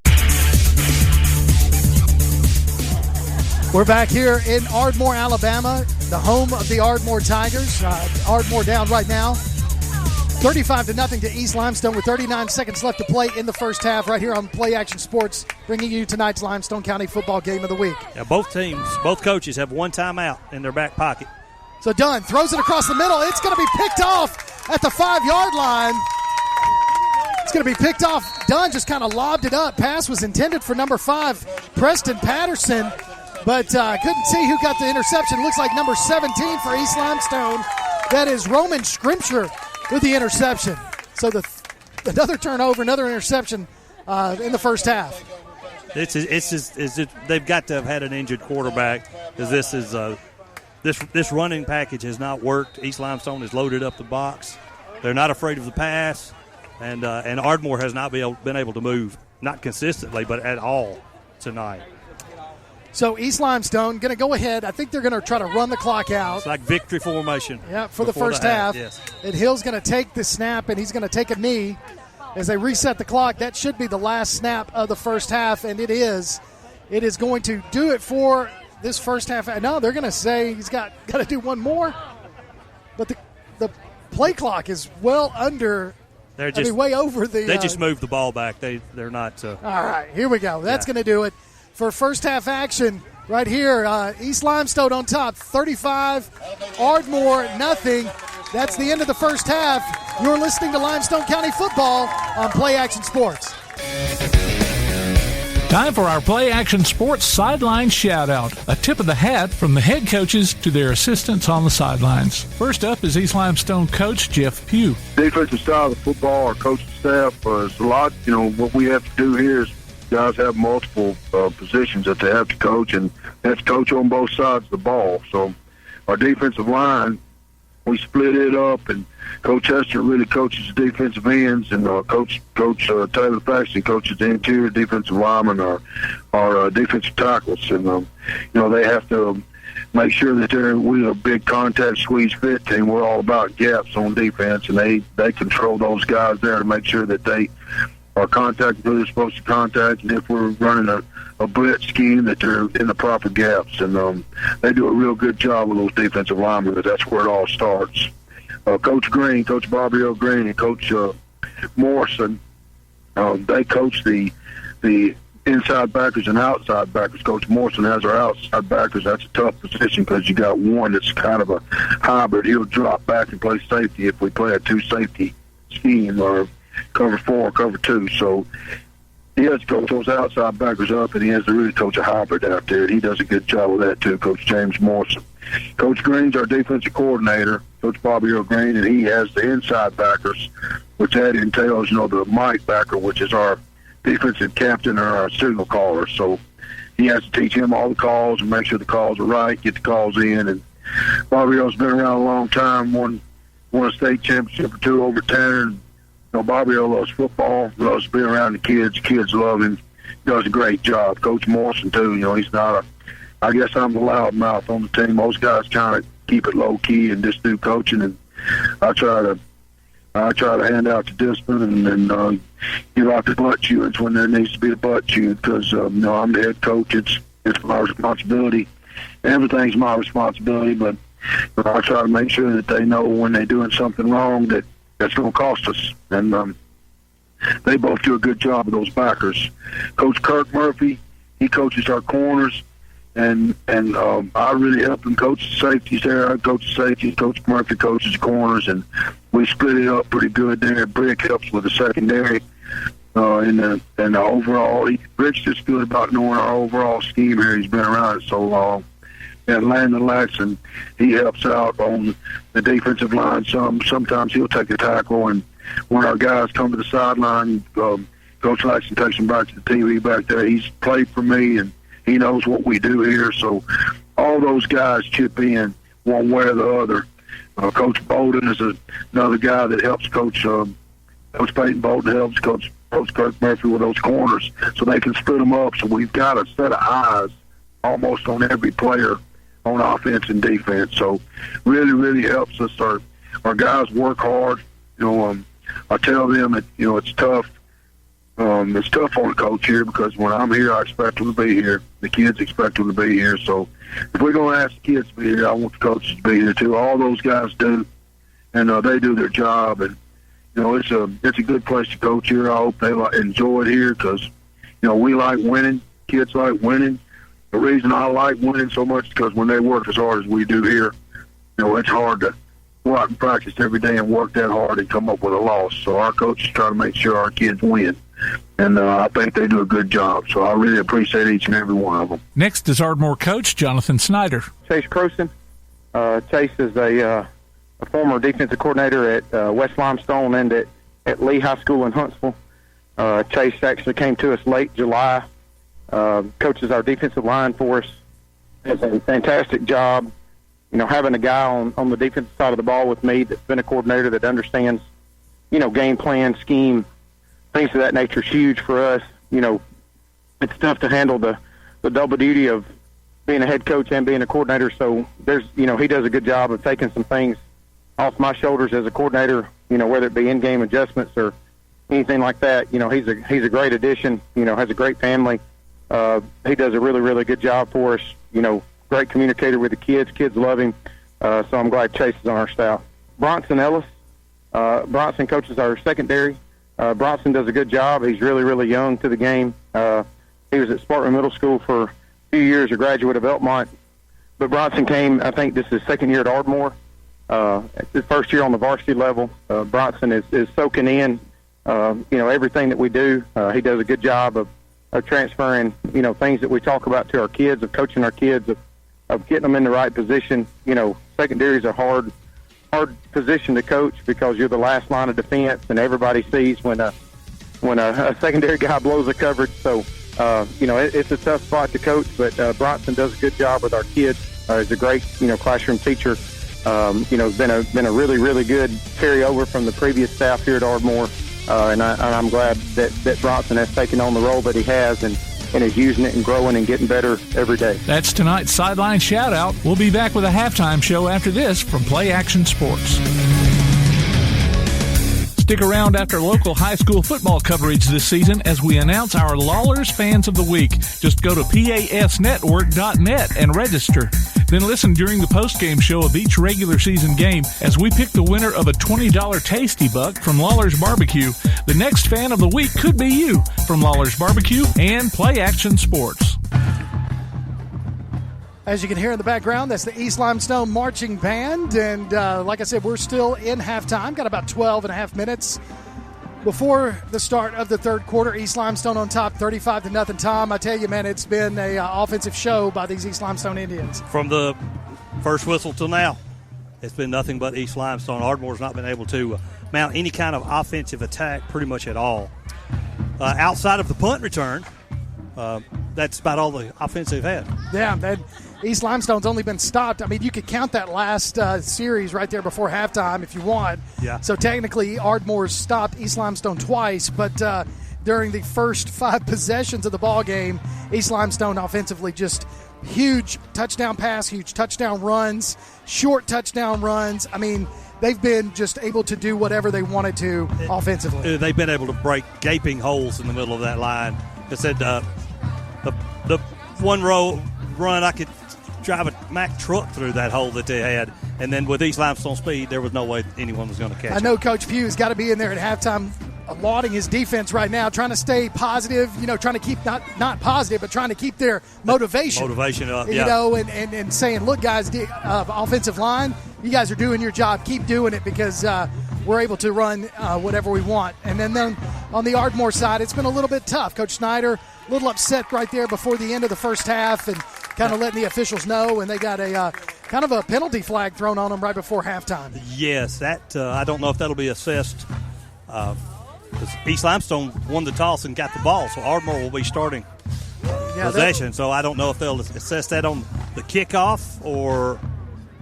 We're back here in Ardmore, Alabama, the home of the Ardmore Tigers. Ardmore down right now, 35-0 to East Limestone with 39 seconds left to play in the first half right here on Play Action Sports, bringing you tonight's Limestone County football game of the week. Yeah, both coaches have 1 timeout in their back pocket. So Dunn throws it across the middle. It's going to be picked off at the 5-yard line. It's going to be picked off. Dunn just kind of lobbed it up. Pass was intended for number 5, Preston Patterson. But couldn't see who got the interception. Looks like number 17 for East Limestone. That is Roman Scrimsher with the interception. So another turnover, another interception in the first half. They've got to have had an injured quarterback, because this running package has not worked. East Limestone has loaded up the box. They're not afraid of the pass, and Ardmore has not been able to move, not consistently, but at all tonight. So East Limestone going to go ahead. I think they're going to try to run the clock out. It's like victory formation. Yeah, for the first half. Yes. And Hill's going to take the snap, and he's going to take a knee. as they reset the clock. That should be the last snap of the first half, and it is. It is going to do it for this first half. No, they're going to say he's got to do one more. But the play clock is well under. Way over the. They just moved the ball back. They're not. All right, here we go. That's going to do it for first half action right here. East Limestone on top, 35. Ardmore, nothing. That's the end of the first half. You're listening to Limestone County Football on Play Action Sports. Time for our Play Action Sports Sideline Shout-Out. A tip of the hat from the head coaches to their assistants on the sidelines. First up is East Limestone coach Jeff Pugh. Defensive side of the football, our coaching staff, is a lot. What we have to do here is guys have multiple positions that they have to coach, and they have to coach on both sides of the ball. So our defensive line, we split it up, and Coach Hester really coaches the defensive ends, and Coach Taylor Paxton coaches the interior defensive linemen, our defensive tackles, and they have to make sure that we're a big contact squeeze fit team. We're all about gaps on defense, and they control those guys there to make sure that they are contacting who they're supposed to contact, and if we're running a blitz scheme, that they're in the proper gaps, and they do a real good job with those defensive linemen, because that's where it all starts. Coach Green, Coach Bobby Earl Green, and Coach Morrison, they coach the inside backers and outside backers. Coach Morrison has our outside backers. That's a tough position because you got one that's kind of a hybrid. He'll drop back and play safety if we play a two-safety scheme, or cover 4 or cover 2. So he has to coach those outside backers up, and he has to really coach a hybrid out there. He does a good job with that too, Coach James Morrison. Coach Green's our defensive coordinator, Coach Bobby Earl Green, and he has the inside backers, which that entails, the Mike backer, which is our defensive captain or our signal caller. So he has to teach him all the calls and make sure the calls are right, get the calls in. And Bobby Earl's been around a long time, won a state championship or 2 over Tanner. And, Bobby Earl loves football, loves being around the kids. Kids love him. He does a great job. Coach Morrison, too, he's not I guess I'm the loudmouth on the team. Most guys kind of keep it low-key and just do coaching, and I try to hand out the discipline and give out the butt chewings when there needs to be a butt chewing, because I'm the head coach. It's my responsibility. Everything's my responsibility, but I try to make sure that they know when they're doing something wrong that's going to cost us. And they both do a good job of those backers. Coach Kirk Murphy, he coaches our corners, and I really help him coach the safeties there. I coach the safeties. Coach Murphy coaches the corners, and we split it up pretty good there. Brick helps with the secondary. And the overall, Rick's just good about knowing our overall scheme here. He's been around it so long. And Landon Laxton, he helps out on the defensive line. Sometimes he'll take a tackle, and when our guys come to the sideline, Coach Laxton takes them back to the TV back there. He's played for me, and he knows what we do here. So all those guys chip in one way or the other. Coach Bolden is another guy that helps Coach Peyton Bolden helps Coach Kirk Murphy with those corners, so they can split them up. So we've got a set of eyes almost on every player on offense and defense. So really, really helps us. Our guys work hard. I tell them that, it's tough. It's tough on the coach here, because when I'm here, I expect them to be here. The kids expect them to be here. So if we're going to ask the kids to be here, I want the coaches to be here too. All those guys do, and they do their job. And it's a good place to coach here. I hope they enjoy it here, because we like winning. Kids like winning. The reason I like winning so much is because when they work as hard as we do here, it's hard to go out and practice every day and work that hard and come up with a loss. So our coaches try to make sure our kids win. And I think they do a good job. So I really appreciate each and every one of them. Next is Ardmore coach Jonathan Snyder. Chase Croson. Chase is a former defensive coordinator at West Limestone and at Lee High School in Huntsville. Chase actually came to us late July. Coaches our defensive line for us. Does a fantastic job. Having a guy on the defensive side of the ball with me that's been a coordinator that understands, game plan, scheme, things of that nature is huge for us. It's tough to handle the double duty of being a head coach and being a coordinator. So there's, he does a good job of taking some things off my shoulders as a coordinator, whether it be in-game adjustments or anything like that, he's a great addition. Has a great family. He does a really, really good job for us. Great communicator with the kids. Kids love him. So I'm glad Chase is on our staff. Bronson Ellis. Bronson coaches our secondary. Bronson does a good job. He's really, really young to the game. He was at Spartan Middle School for a few years, a graduate of Elkmont. But Bronson came, I think this is his second year at Ardmore. His first year on the varsity level. Bronson is soaking in, everything that we do. He does a good job of transferring, things that we talk about to our kids, of coaching our kids, of getting them in the right position. Secondary is a hard position to coach because you're the last line of defense, and everybody sees when a secondary guy blows a coverage. So, it's a tough spot to coach, but Bronson does a good job with our kids. He's a great, classroom teacher. Has been a really, really good carryover from the previous staff here at Ardmore. And I'm glad that Bronson has taken on the role that he has and is using it and growing and getting better every day. That's tonight's Sideline Shoutout. We'll be back with a halftime show after this from Play Action Sports. Stick around after local high school football coverage this season as we announce our Lawlers Fans of the Week. Just go to pasnetwork.net and register. Then listen during the postgame show of each regular season game as we pick the winner of a $20 Tasty Buck from Lawler's Barbecue. The next Fan of the Week could be you from Lawler's Barbecue and Play Action Sports. As you can hear in the background, that's the East Limestone Marching Band. And like I said, we're still in halftime. Got about 12 and a half minutes before the start of the third quarter. East Limestone on top, 35-0. Tom, I tell you, man, it's been an offensive show by these East Limestone Indians. From the first whistle till now, it's been nothing but East Limestone. Ardmore's not been able to mount any kind of offensive attack pretty much at all. Outside of the punt return, that's about all the offense they've had. Yeah, man. East Limestone's only been stopped. I mean, you could count that last series right there before halftime if you want. Yeah. So technically, Ardmore's stopped East Limestone twice, but during the first 5 possessions of the ball game, East Limestone offensively just huge touchdown pass, huge touchdown runs, short touchdown runs. I mean, they've been just able to do whatever they wanted to offensively. They've been able to break gaping holes in the middle of that line. I said the one row run, I could drive a Mack truck through that hole that they had. And then with East Limestone speed, there was no way anyone was going to catch it. I know Coach Pugh's got to be in there at halftime lauding his defense right now, trying to stay positive, trying to keep not positive, but trying to keep their motivation up, and saying, look, guys, offensive line, you guys are doing your job. Keep doing it because we're able to run whatever we want. And then on the Ardmore side, it's been a little bit tough. Coach Snyder, a little upset right there before the end of the first half and kind of letting the officials know, and they got a kind of a penalty flag thrown on them right before halftime. Yes, that I don't know if that'll be assessed. East Limestone won the toss and got the ball, so Ardmore will be starting possession. So I don't know if they'll assess that on the kickoff or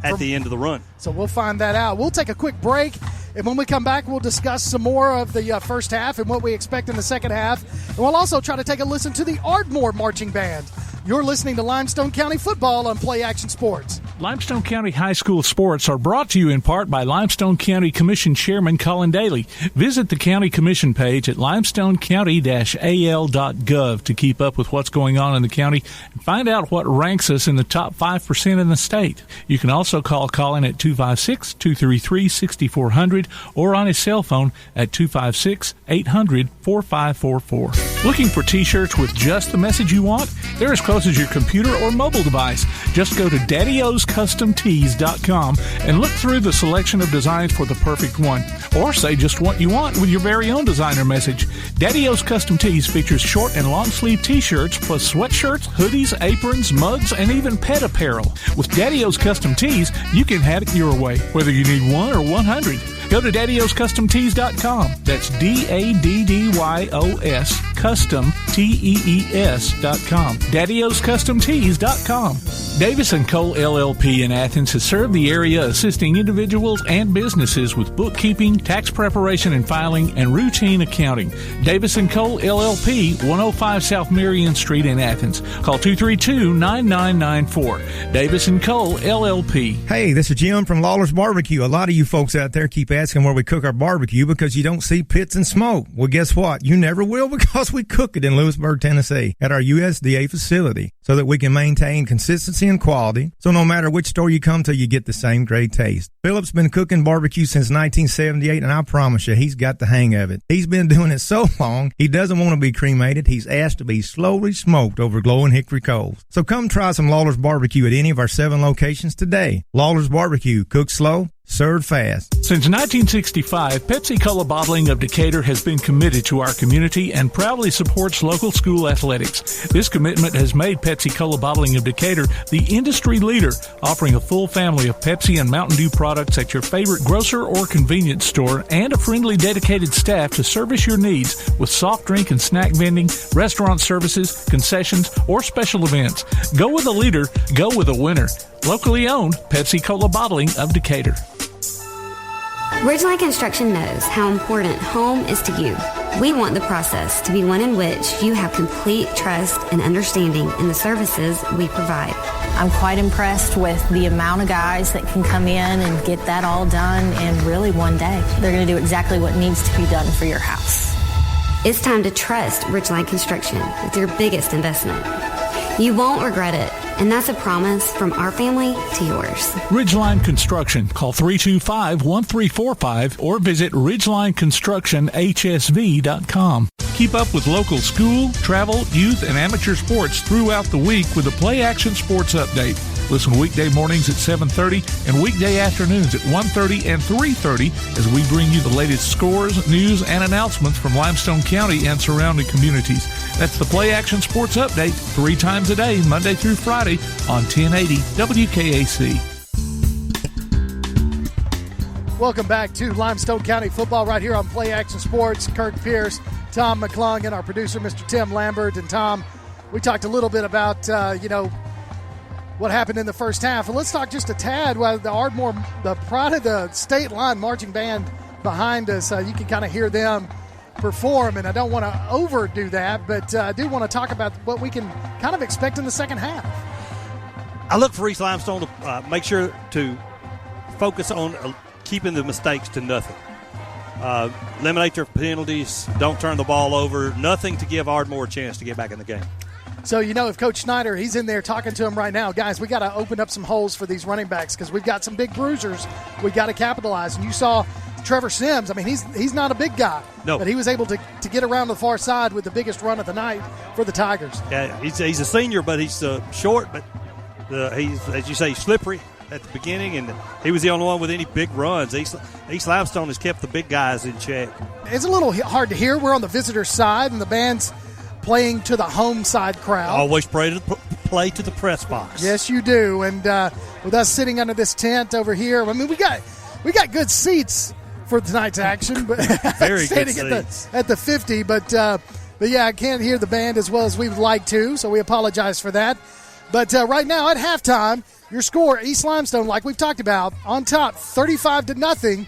at the end of the run. So we'll find that out. We'll take a quick break, and when we come back, we'll discuss some more of the first half and what we expect in the second half. And we'll also try to take a listen to the Ardmore Marching Band. You're listening to Limestone County Football on Play Action Sports. Limestone County High School sports are brought to you in part by Limestone County Commission Chairman Colin Daly. Visit the County Commission page at limestonecounty-al.gov to keep up with what's going on in the county and find out what ranks us in the top 5% in the state. You can also call Colin at 256-233-6400 or on his cell phone at 256-800-4544. Looking for T-shirts with just the message you want? They're as close as your computer or mobile device. Just go to daddyoscustomtees.com and look through the selection of designs for the perfect one. Or say just what you want with your very own designer message. Daddy O's Custom Tees features short and long sleeve T-shirts plus sweatshirts, hoodies, aprons, mugs, and even pet apparel. With Daddy O's Custom Tees, you can have it your way, whether you need 1 or 100. Go to daddyoscustomtees.com. That's DADDYOS Custom TEES.com. daddyoscustomtees.com. Davis & Cole LLP in Athens has served the area assisting individuals and businesses with bookkeeping, tax preparation and filing, and routine accounting. Davis & Cole LLP, 105 South Marion Street in Athens. Call 232-9994. Davis & Cole LLP. Hey, this is Jim from Lawler's Barbecue. A lot of you folks out there keep asking where we cook our barbecue because you don't see pits and smoke. Well, guess what? You never will because we cook it in Lewisburg, Tennessee at our USDA facility so that we can maintain consistency and quality. So no matter which store you come to, you get the same great taste. Philip's been cooking barbecue since 1978, and I promise you, he's got the hang of it. He's been doing it so long, he doesn't want to be cremated. He's asked to be slowly smoked over glowing hickory coals. So come try some Lawler's Barbecue at any of our 7 locations today. Lawler's Barbecue, cooked slow, served fast. Since 1965, Pepsi-Cola Bottling of Decatur has been committed to our community and proudly supports local school athletics. This commitment has made Pepsi-Cola Bottling of Decatur the industry leader, offering a full family of Pepsi and Mountain Dew products at your favorite grocer or convenience store, and a friendly, dedicated staff to service your needs with soft drink and snack vending, restaurant services, concessions, or special events. Go with a leader, go with a winner. Locally owned, Pepsi-Cola Bottling of Decatur. Ridgeline Construction knows how important home is to you. We want the process to be one in which you have complete trust and understanding in the services we provide. I'm quite impressed with the amount of guys that can come in and get that all done in really one day. They're going to do exactly what needs to be done for your house. It's time to trust Ridgeline Construction with your biggest investment. You won't regret it, and that's a promise from our family to yours. Ridgeline Construction. Call 325-1345 or visit ridgelineconstructionhsv.com. Keep up with local school, travel, youth, and amateur sports throughout the week with a Play Action Sports Update. Listen weekday mornings at 7:30 and weekday afternoons at 1:30 and 3:30 as we bring you the latest scores, news, and announcements from Limestone County and surrounding communities. That's the Play Action Sports Update 3 times a day, Monday through Friday on 1080 WKAC. Welcome back to Limestone County football right here on Play Action Sports. Kirk Pierce, Tom McClung, our producer, Mr. Tim Lambert. And Tom, we talked a little bit about, what happened in the first half. And let's talk just a tad while the Ardmore, the pride of the state line marching band behind us. You can kind of hear them perform, and I don't want to overdo that, but I do want to talk about what we can kind of expect in the second half. I look for East Limestone to make sure to focus on keeping the mistakes to nothing. Eliminate their penalties, don't turn the ball over, nothing to give Ardmore a chance to get back in the game. So, if Coach Snyder, he's in there talking to him right now. Guys, we got to open up some holes for these running backs because we've got some big bruisers. We got to capitalize. And you saw Trevor Sims. I mean, he's not a big guy. No. But he was able to get around the far side with the biggest run of the night for the Tigers. Yeah, he's a senior, but he's short, but he's, as you say, slippery at the beginning, and he was the only one with any big runs. East Limestone has kept the big guys in check. It's a little hard to hear. We're on the visitor side, and the band's playing to the home side crowd. Always play to the press box. Yes, you do. And with us sitting under this tent over here, I mean, we got good seats for tonight's action, but very good seats at the 50. But yeah, I can't hear the band as well as we would like to, so we apologize for that. But right now at halftime, your score, East Limestone, like we've talked about, on top, 35-0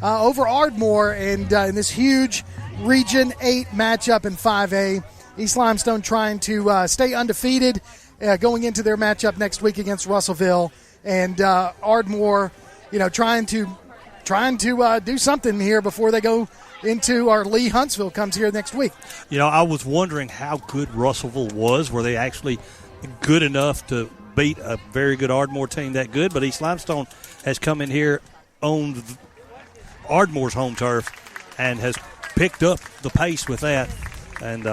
over Ardmore, and in this huge Region 8 matchup in 5A. East Limestone trying to stay undefeated going into their matchup next week against Russellville, and Ardmore, trying to do something here before they go into our Lee Huntsville comes here next week. I was wondering how good Russellville was. Were they actually good enough to beat a very good Ardmore team that good? But East Limestone has come in here on Ardmore's home turf and has picked up the pace with that, and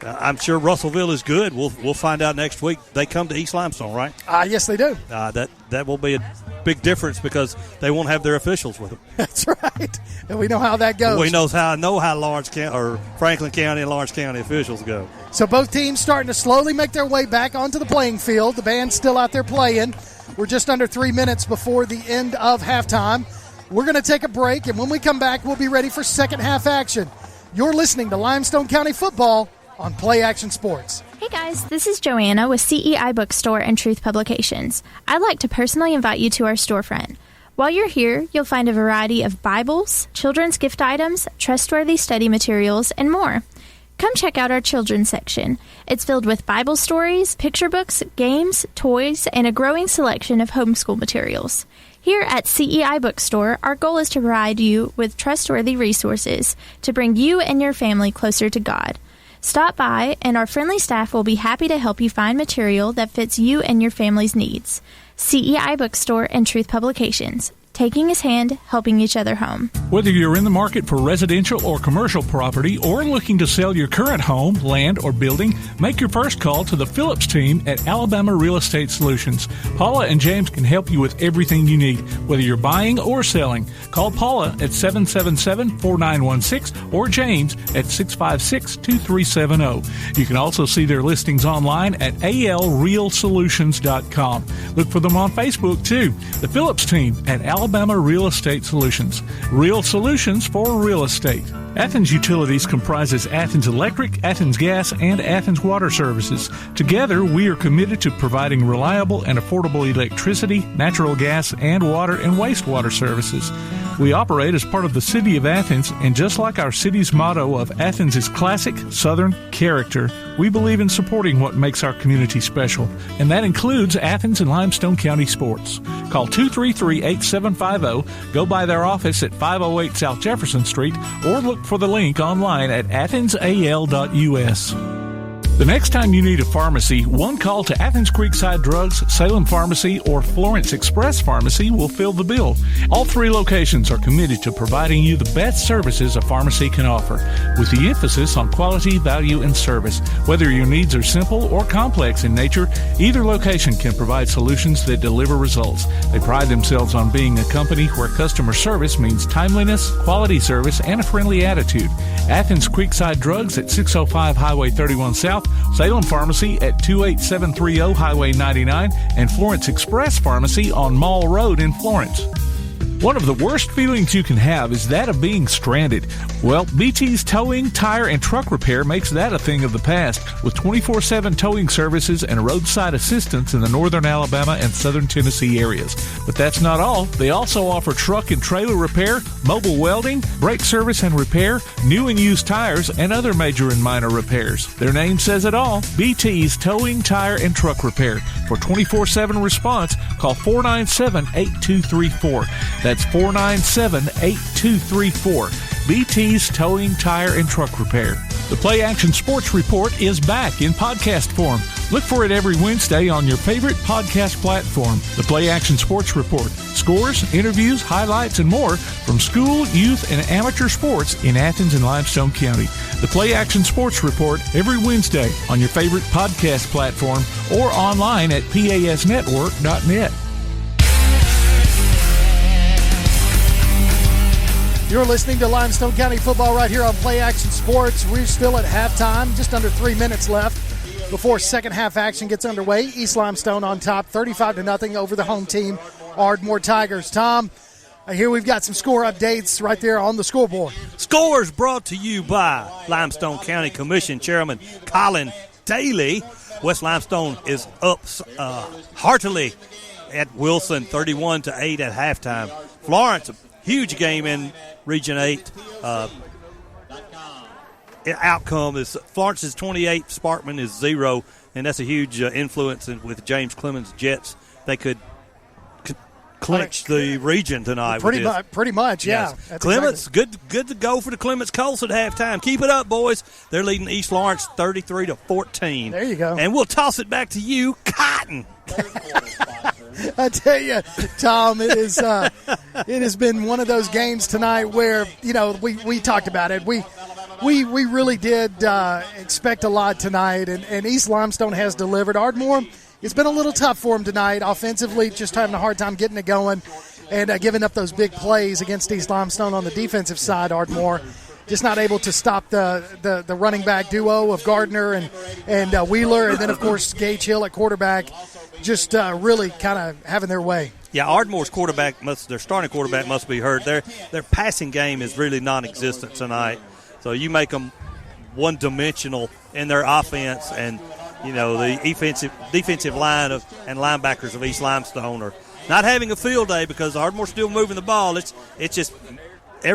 I'm sure Russellville is good. We'll find out next week. They come to East Limestone, right? Yes, they do. That will be a big difference because they won't have their officials with them. That's right, and we know how that goes. We know how Lawrence County or Franklin County and Lawrence County officials go. So both teams starting to slowly make their way back onto the playing field. The band's still out there playing. We're just under 3 minutes before the end of halftime. We're going to take a break, and when we come back, we'll be ready for second half action. You're listening to Limestone County Football on Play Action Sports. Hey guys, this is Joanna with CEI Bookstore and Truth Publications. I'd like to personally invite you to our storefront. While you're here, you'll find a variety of Bibles, children's gift items, trustworthy study materials, and more. Come check out our children's section. It's filled with Bible stories, picture books, games, toys, and a growing selection of homeschool materials. Here at CEI Bookstore, our goal is to provide you with trustworthy resources to bring you and your family closer to God. Stop by, and our friendly staff will be happy to help you find material that fits you and your family's needs. CEI Bookstore and Truth Publications. Taking his hand, helping each other home. Whether you're in the market for residential or commercial property or looking to sell your current home, land, or building, make your first call to the Phillips team at Alabama Real Estate Solutions. Paula and James can help you with everything you need, whether you're buying or selling. Call Paula at 777-4916 or James at 656-2370. You can also see their listings online at alrealsolutions.com. Look for them on Facebook, too. The Phillips team at Alabama Real Estate Solutions. Real solutions for real estate. Athens Utilities comprises Athens Electric, Athens Gas, and Athens Water Services. Together, we are committed to providing reliable and affordable electricity, natural gas, and water and wastewater services. We operate as part of the City of Athens, and just like our city's motto of Athens is classic Southern character, we believe in supporting what makes our community special, and that includes Athens and Limestone County sports. Call 233-8750, go by their office at 508 South Jefferson Street, or look for the link online at athensal.us. The next time you need a pharmacy, one call to Athens Creekside Drugs, Salem Pharmacy, or Florence Express Pharmacy will fill the bill. All three locations are committed to providing you the best services a pharmacy can offer, with the emphasis on quality, value, and service. Whether your needs are simple or complex in nature, either location can provide solutions that deliver results. They pride themselves on being a company where customer service means timeliness, quality service, and a friendly attitude. Athens Creekside Drugs at 605 Highway 31 South, Salem Pharmacy at 28730 Highway 99, and Florence Express Pharmacy on Mall Road in Florence. One of the worst feelings you can have is that of being stranded. Well, BT's Towing, Tire, and Truck Repair makes that a thing of the past, with 24/7 towing services and roadside assistance in the northern Alabama and southern Tennessee areas. But that's not all. They also offer truck and trailer repair, mobile welding, brake service and repair, new and used tires, and other major and minor repairs. Their name says it all, BT's Towing, Tire, and Truck Repair. For 24/7 response, call 497-8234. That's 497-8234. BT's Towing, Tire, and Truck Repair. The Play Action Sports Report is back in podcast form. Look for it every Wednesday on your favorite podcast platform. The Play Action Sports Report. Scores, interviews, highlights, and more from school, youth, and amateur sports in Athens and Limestone County. The Play Action Sports Report every Wednesday on your favorite podcast platform or online at pasnetwork.net. You're listening to Limestone County football right here on Play Action Sports. We're still at halftime, just under 3 minutes left before second half action gets underway. East Limestone on top, 35-0 over the home team, Ardmore Tigers. Tom, here we've got some score updates right there on the scoreboard. Scores brought to you by Limestone County Commission Chairman Colin Daly. West Limestone is up heartily at Wilson, 31-8 at halftime. Florence, huge game in Region 8. Outcome is Florence is 28, Sparkman is 0, and that's a huge influence with James Clemens Jets. They could clinch the region tonight. Pretty much, yeah. Yes. Clements, exactly. good to go for the Clements Colts at halftime. Keep it up, boys. They're leading East Lawrence 33-14. There you go. And we'll toss it back to you, Cotton. I tell you, Tom, it has been one of those games tonight where, we talked about it. We really did expect a lot tonight, and East Limestone has delivered. Ardmore, it's been a little tough for them tonight. Offensively, just having a hard time getting it going and giving up those big plays against East Limestone on the defensive side. Ardmore just not able to stop the running back duo of Gardner and Wheeler, and then, of course, Gage Hill at quarterback, just really kind of having their way. Yeah, Ardmore's their starting quarterback must be hurt. Their passing game is really non-existent tonight. So you make them one-dimensional in their offense, and the defensive line and linebackers of East Limestone are not having a field day because Ardmore's still moving the ball. It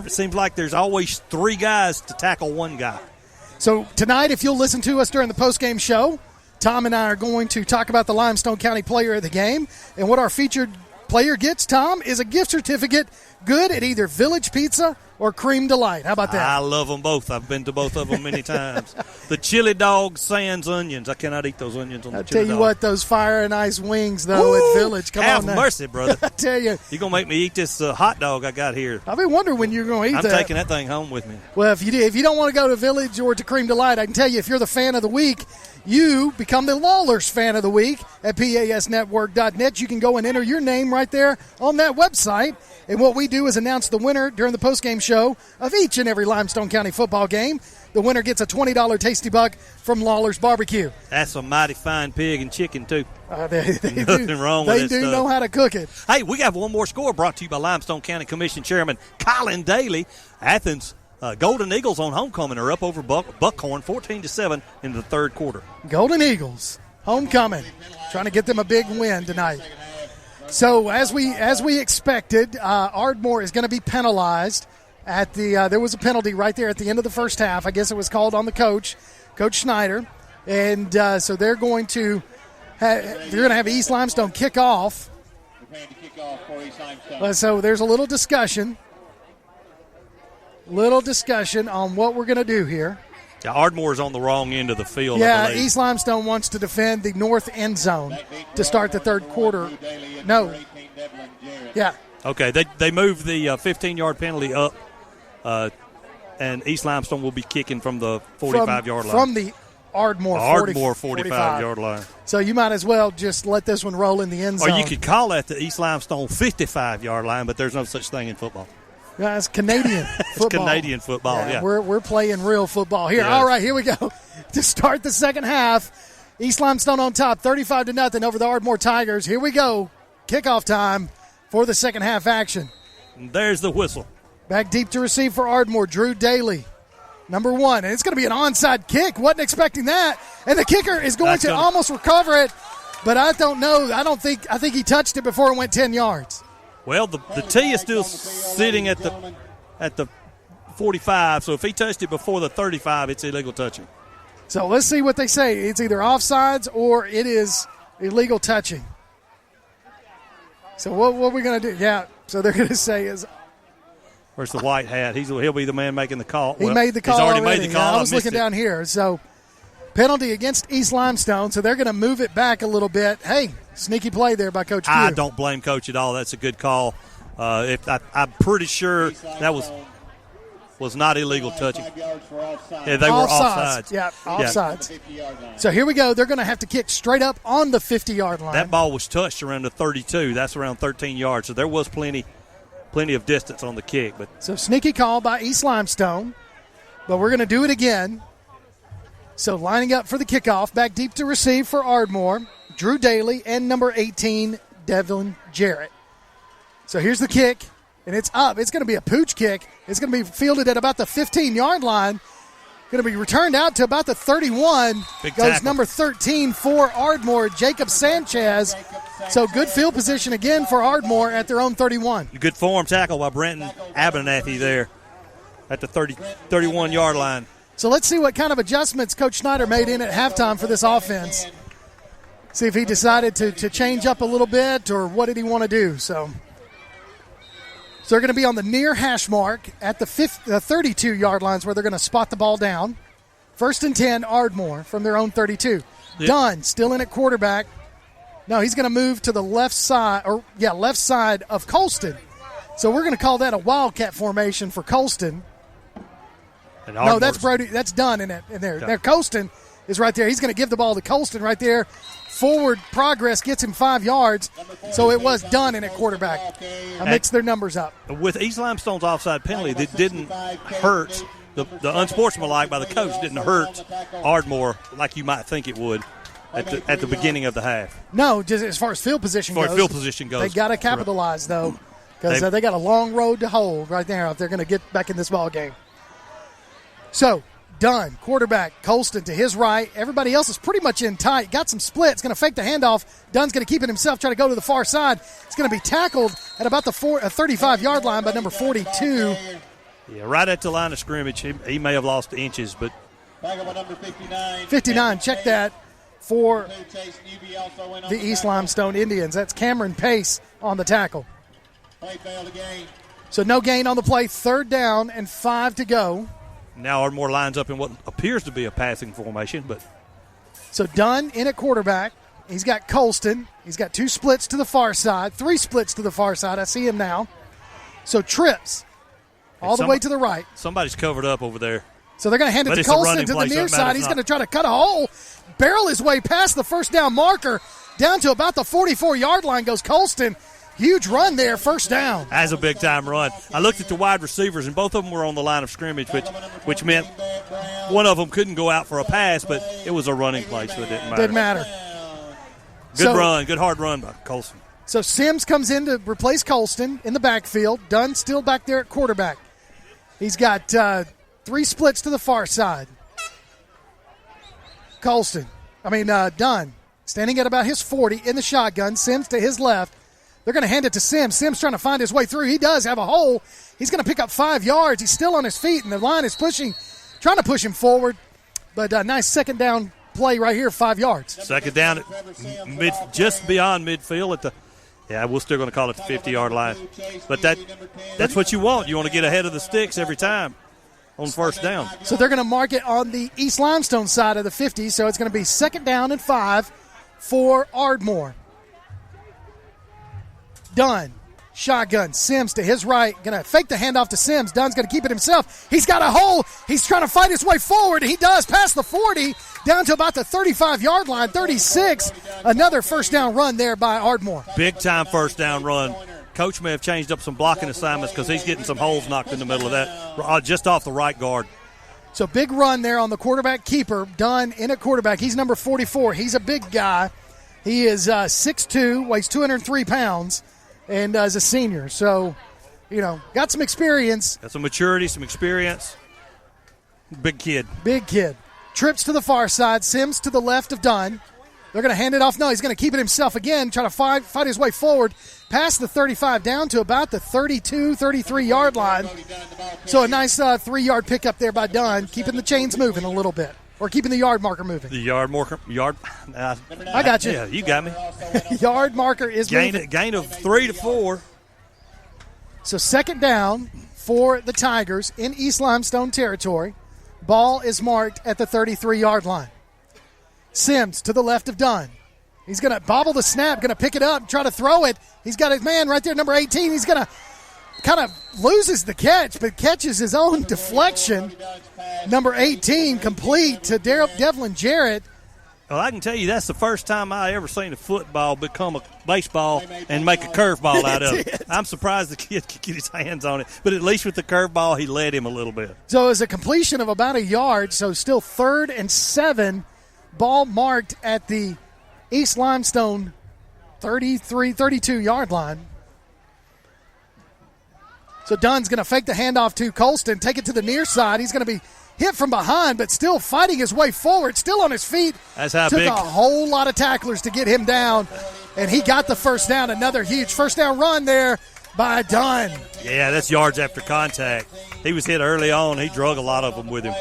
seems like there's always three guys to tackle one guy. So tonight, if you'll listen to us during the postgame show, Tom and I are going to talk about the Limestone County player of the game. And what our featured player gets, Tom, is a gift certificate good at either Village Pizza or Cream Delight. How about that? I love them both. I've been to both of them many times. The chili dog sans onions. I cannot eat those onions on the chili dog. I tell you what, those fire and ice wings, though, at Village. Come on now. Have mercy, brother. I tell you. You're going to make me eat this hot dog I got here. I've been wondering when you're going to eat that. I'm taking that thing home with me. Well, if you don't want to go to Village or to Cream Delight, I can tell you, if you're the fan of the week, you become the Lawlers fan of the week at PASnetwork.net. You can go and enter your name right there on that website. And what we do is announce the winner during the postgame show of each and every Limestone County football game. The winner gets a $20 Tasty Buck from Lawler's Barbecue. That's a mighty fine pig and chicken, too. Nothing wrong with it. They do know how to cook it. Hey, we got one more score brought to you by Limestone County Commission Chairman Colin Daly. Athens Golden Eagles on homecoming are up over Buckhorn 14-7 in the third quarter. Golden Eagles, homecoming, trying to get them a big win tonight. So as we expected, Ardmore is going to be penalized at the. There was a penalty right there at the end of the first half. I guess it was called on the Coach Schneider, and so they're going to have East Limestone kick off. So there's a little discussion on what we're going to do here. Yeah, Ardmore is on the wrong end of the field. Yeah, East Limestone wants to defend the north end zone to start the third quarter. No. Yeah. Okay, they moved the 15-yard penalty up, and East Limestone will be kicking from the 45-yard line. From the Ardmore 45-yard line. So you might as well just let this one roll in the end zone. Or you could call that the East Limestone 55-yard line, but there's no such thing in football. Yeah, it's Canadian football. It's Canadian football, yeah. We're playing real football here. Yes. All right, here we go. To start the second half, East Limestone on top, 35-0 over the Ardmore Tigers. Here we go. Kickoff time for the second half action. And there's the whistle. Back deep to receive for Ardmore, Drew Daly, number one. And it's going to be an onside kick. Wasn't expecting that. And the kicker is going to almost recover it, but I don't know. I think he touched it before it went 10 yards. Well, the tee is still sitting at the 45, so if he touched it before the 35, it's illegal touching. So let's see what they say. It's either offsides or it is illegal touching. So what are we going to do? Yeah, so they're going to say is – Where's the white hat? He'll be the man making the call. He made the call He's already made the call. Yeah, I was looking down here. So penalty against East Limestone, so they're going to move it back a little bit. Hey, sneaky play there by Coach Pugh. I don't blame Coach at all. That's a good call. I'm pretty sure that was not illegal touching. Yeah, they were offsides. Yeah, offsides. Yeah. So here we go. They're going to have to kick straight up on the 50-yard line. That ball was touched around the 32. That's around 13 yards. So there was plenty of distance on the kick. So sneaky call by East Limestone, but we're going to do it again. So lining up for the kickoff, back deep to receive for Ardmore, Drew Daly and number 18, Devlin Jarrett. So here's the kick, and it's up. It's going to be a pooch kick. It's going to be fielded at about the 15-yard line. Going to be returned out to about the 31. Big goes tackle. Number 13 for Ardmore, Jacob Sanchez. So good field position again for Ardmore at their own 31. Good form tackle by Brenton Abernathy there at the 31-yard line. So let's see what kind of adjustments Coach Schneider made in at halftime for this offense. See if he decided to change up a little bit or what did he want to do. So they're going to be on the near hash mark at the 32-yard lines where they're going to spot the ball down. 1st and 10, Ardmore from their own 32. Yep. Dunn still in at quarterback. No, he's going to move to the left side of Colston. So we're going to call that a wildcat formation for Colston. No, that's Brody. That's Dunn in there. Yeah. There, Colston is right there. He's going to give the ball to Colston right there. Forward progress gets him 5 yards. So it was Dunn in at quarterback. I mixed their numbers up. With East Limestone's offside penalty, that didn't hurt the unsportsmanlike by the coach. Didn't hurt Ardmore like you might think it would at the beginning of the half. No, just as far as field position goes. They got to capitalize though, because they got a long road to hold right there if they're going to get back in this ball game. So Dunn, quarterback. Colston to his right. Everybody else is pretty much in tight. Got some splits. Going to fake the handoff. Dunn's going to keep it himself, try to go to the far side. It's going to be tackled at about the 35-yard line by number 42. Yeah, right at the line of scrimmage. He may have lost inches, but 59, check that for the East Limestone Indians. That's Cameron Pace on the tackle. So no gain on the play, 3rd down and 5 to go. Now Ardmore lines up in what appears to be a passing formation. But so Dunn in at quarterback. He's got Colston. He's got 2 splits to the far side, 3 splits to the far side. I see him now. So trips all the way to the right. Somebody's covered up over there. So they're going to hand it to Colston to the near side. He's going to try to cut a hole, barrel his way past the first down marker, down to about the 44-yard line goes Colston. Huge run there, first down. That's a big-time run. I looked at the wide receivers, and both of them were on the line of scrimmage, which meant one of them couldn't go out for a pass, but it was a running play, so it didn't matter. Didn't matter. Good hard run by Colston. So Sims comes in to replace Colston in the backfield. Dunn still back there at quarterback. He's got 3 splits to the far side. Dunn standing at about his 40 in the shotgun. Sims to his left. They're going to hand it to Sims. Sims trying to find his way through. He does have a hole. He's going to pick up 5 yards. He's still on his feet, and the line is trying to push him forward. But nice second down play right here, 5 yards. Second down at just beyond midfield we're still going to call it the 50-yard line. But that's what you want. You want to get ahead of the sticks every time on first down. So they're going to mark it on the East Limestone side of the 50, so it's going to be 2nd down and 5 for Ardmore. Dunn, shotgun, Sims to his right, going to fake the handoff to Sims. Dunn's going to keep it himself. He's got a hole. He's trying to fight his way forward. He does, past the 40, down to about the 35-yard line, 36. Another first down run there by Ardmore. Big-time first down run. Coach may have changed up some blocking assignments because he's getting some holes knocked in the middle of that, just off the right guard. So big run there on the quarterback keeper. Dunn in at quarterback. He's number 44. He's a big guy. He is 6'2", weighs 203 pounds. And as a senior. So, got some experience. Got some maturity, some experience. Big kid. Trips to the far side. Sims to the left of Dunn. They're going to hand it off. No, he's going to keep it himself again, try to fight his way forward past the 35 down to about the 32, 33-yard line. So a nice 3-yard pickup there by Dunn, keeping the chains moving a little bit. Or keeping the yard marker moving. The yard marker. I got you. Yeah, you got me. Yard marker is moving. Gain of 3 to 4. So 2nd down for the Tigers in East Limestone territory. Ball is marked at the 33-yard line. Sims to the left of Dunn. He's going to bobble the snap, going to pick it up, try to throw it. He's got his man right there, number 18. He's going to kind of loses the catch, but catches his own deflection. Number 18 complete to Devlin Jarrett. Well, I can tell you that's the first time I ever seen a football become a baseball and make a curveball out of it. I'm surprised the kid could get his hands on it, but at least with the curveball, he led him a little bit. So it was a completion of about a yard, so still 3rd and 7. Ball marked at the East Limestone 32-yard line. So Dunn's going to fake the handoff to Colston, take it to the near side. He's going to be hit from behind, but still fighting his way forward, still on his feet. That's how Took big. a whole lot of tacklers to get him down, and he got the first down. Another huge first down run there by Dunn. Yeah, that's yards after contact. He was hit early on. He drug a lot of them with him.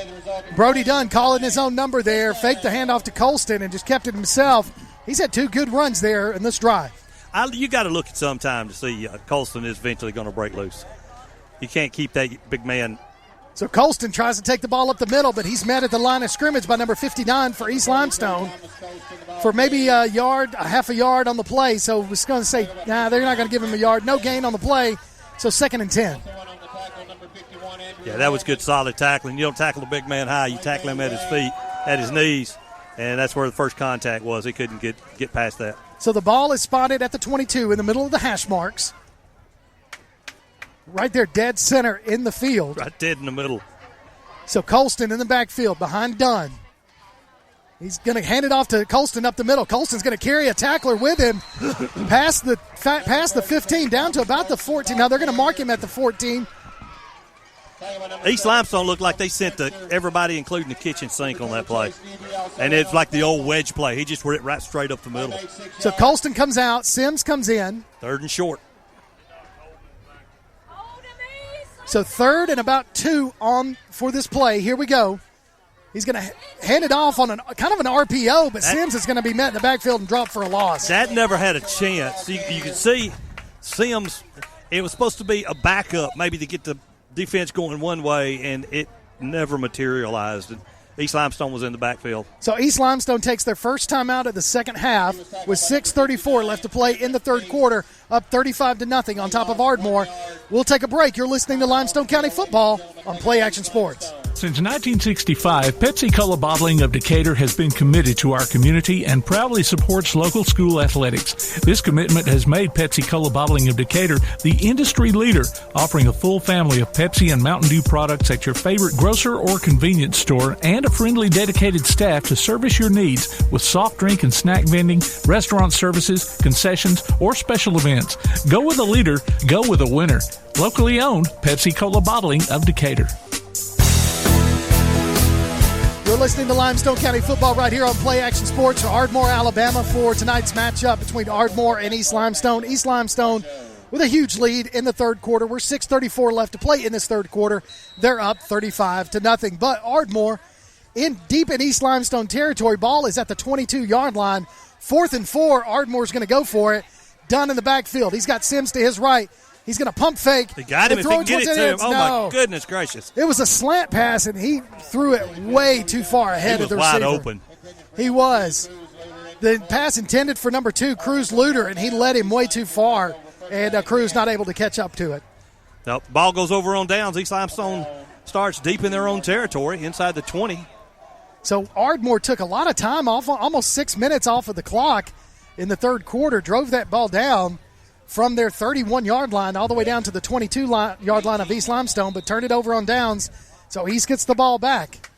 Brody Dunn calling his own number there, faked the handoff to Colston and just kept it himself. He's had 2 good runs there in this drive. You got to look at some time to see Colston is eventually going to break loose. You can't keep that big man. So Colston tries to take the ball up the middle, but he's met at the line of scrimmage by number 59 for East Limestone for maybe a half a yard on the play. So we're going to say, they're not going to give him a yard. No gain on the play, so 2nd and 10. Yeah, that was good, solid tackling. You don't tackle a big man high. You tackle him at his feet, at his knees, and that's where the first contact was. He couldn't get past that. So the ball is spotted at the 22 in the middle of the hash marks. Right there, dead center in the field. Right dead in the middle. So Colston in the backfield behind Dunn. He's going to hand it off to Colston up the middle. Colston's going to carry a tackler with him past the 15 down to about the 14. Now they're going to mark him at the 14. East Limestone looked like they sent everybody, including the kitchen sink, on that play. And it's like the old wedge play. He just went right straight up the middle. So Colston comes out. Sims comes in. 3rd and short. So 3rd and about 2 on for this play. Here we go. He's going to hand it off on kind of an RPO, but Sims is going to be met in the backfield and drop for a loss. That never had a chance. You can see Sims, it was supposed to be a backup, maybe to get the defense going one way, and it never materialized. East Limestone was in the backfield. So East Limestone takes their first time out of the second half with 6:34 left to play in the third quarter, up 35-0 on top of Ardmore. We'll take a break. You're listening to Limestone County Football on Play Action Sports. Since 1965, Pepsi-Cola Bottling of Decatur has been committed to our community and proudly supports local school athletics. This commitment has made Pepsi-Cola Bottling of Decatur the industry leader, offering a full family of Pepsi and Mountain Dew products at your favorite grocer or convenience store, and a friendly, dedicated staff to service your needs with soft drink and snack vending, restaurant services, concessions, or special events. Go with a leader, go with a winner. Locally owned, Pepsi-Cola Bottling of Decatur. You're listening to Limestone County Football right here on Play Action Sports for Ardmore, Alabama, for tonight's matchup between Ardmore and East Limestone. East Limestone with a huge lead in the third quarter. We're 6:34 left to play in this third quarter. They're up 35-0. But Ardmore deep in East Limestone territory. Ball is at the 22-yard line. 4th and 4. Ardmore's going to go for it. Dunn in the backfield. He's got Sims to his right. He's going to pump fake. He got him if he can get it to him. Oh, no. My goodness gracious. It was a slant pass, and he threw it way too far ahead of the receiver. He was wide open. He was. The pass intended for number 2, Cruz Luter, and he led him way too far, and Cruz not able to catch up to it. The ball goes over on downs. East Limestone starts deep in their own territory, inside the 20. So Ardmore took a lot of time off, almost 6 minutes off of the clock in the third quarter, drove that ball down from their 31-yard line all the way down to the 22-yard line of East Limestone, but turned it over on downs, so East gets the ball back.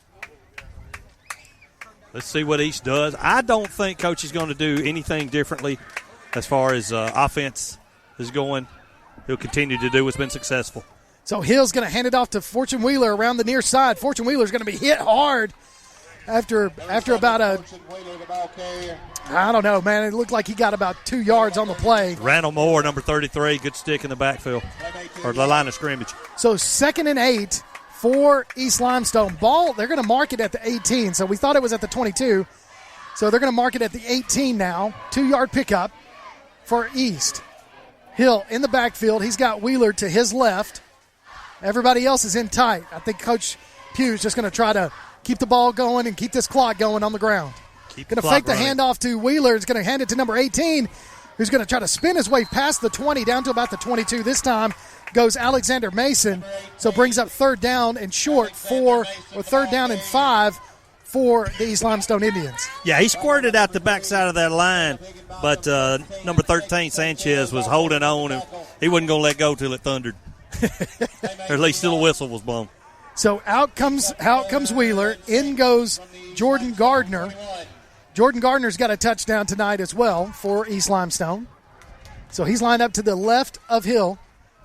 Let's see what East does. I don't think Coach is going to do anything differently as far as offense is going. He'll continue to do what's been successful. So Hill's going to hand it off to Fortune Wheeler around the near side. Fortune Wheeler's going to be hit hard after about I don't know, man. It looked like he got about 2 yards on the play. Randall Moore, number 33, good stick in the backfield, or the line of scrimmage. So 2nd and 8 for East Limestone. Ball, they're going to mark it at the 18. So we thought it was at the 22. So they're going to mark it at the 18 now. 2-yard pickup for East. Hill in the backfield. He's got Wheeler to his left. Everybody else is in tight. I think Coach Pugh's just going to try to keep the ball going and keep this clock going on the ground. Going to fake the handoff to Wheeler. He's going to hand it to number 18, who's going to try to spin his way past the 20 down to about the 22. This time goes Alexander Mason, so brings up 3rd down and short or 3rd down and 5 for the East Limestone Indians. Yeah, he squirted out the backside of that line, but number 13, Sanchez, was holding on, and he wasn't going to let go till it thundered. Or at least till the whistle was blown. So out comes Wheeler. In goes Jordan Gardner. Jordan Gardner's got a touchdown tonight as well for East Limestone. So he's lined up to the left of Hill.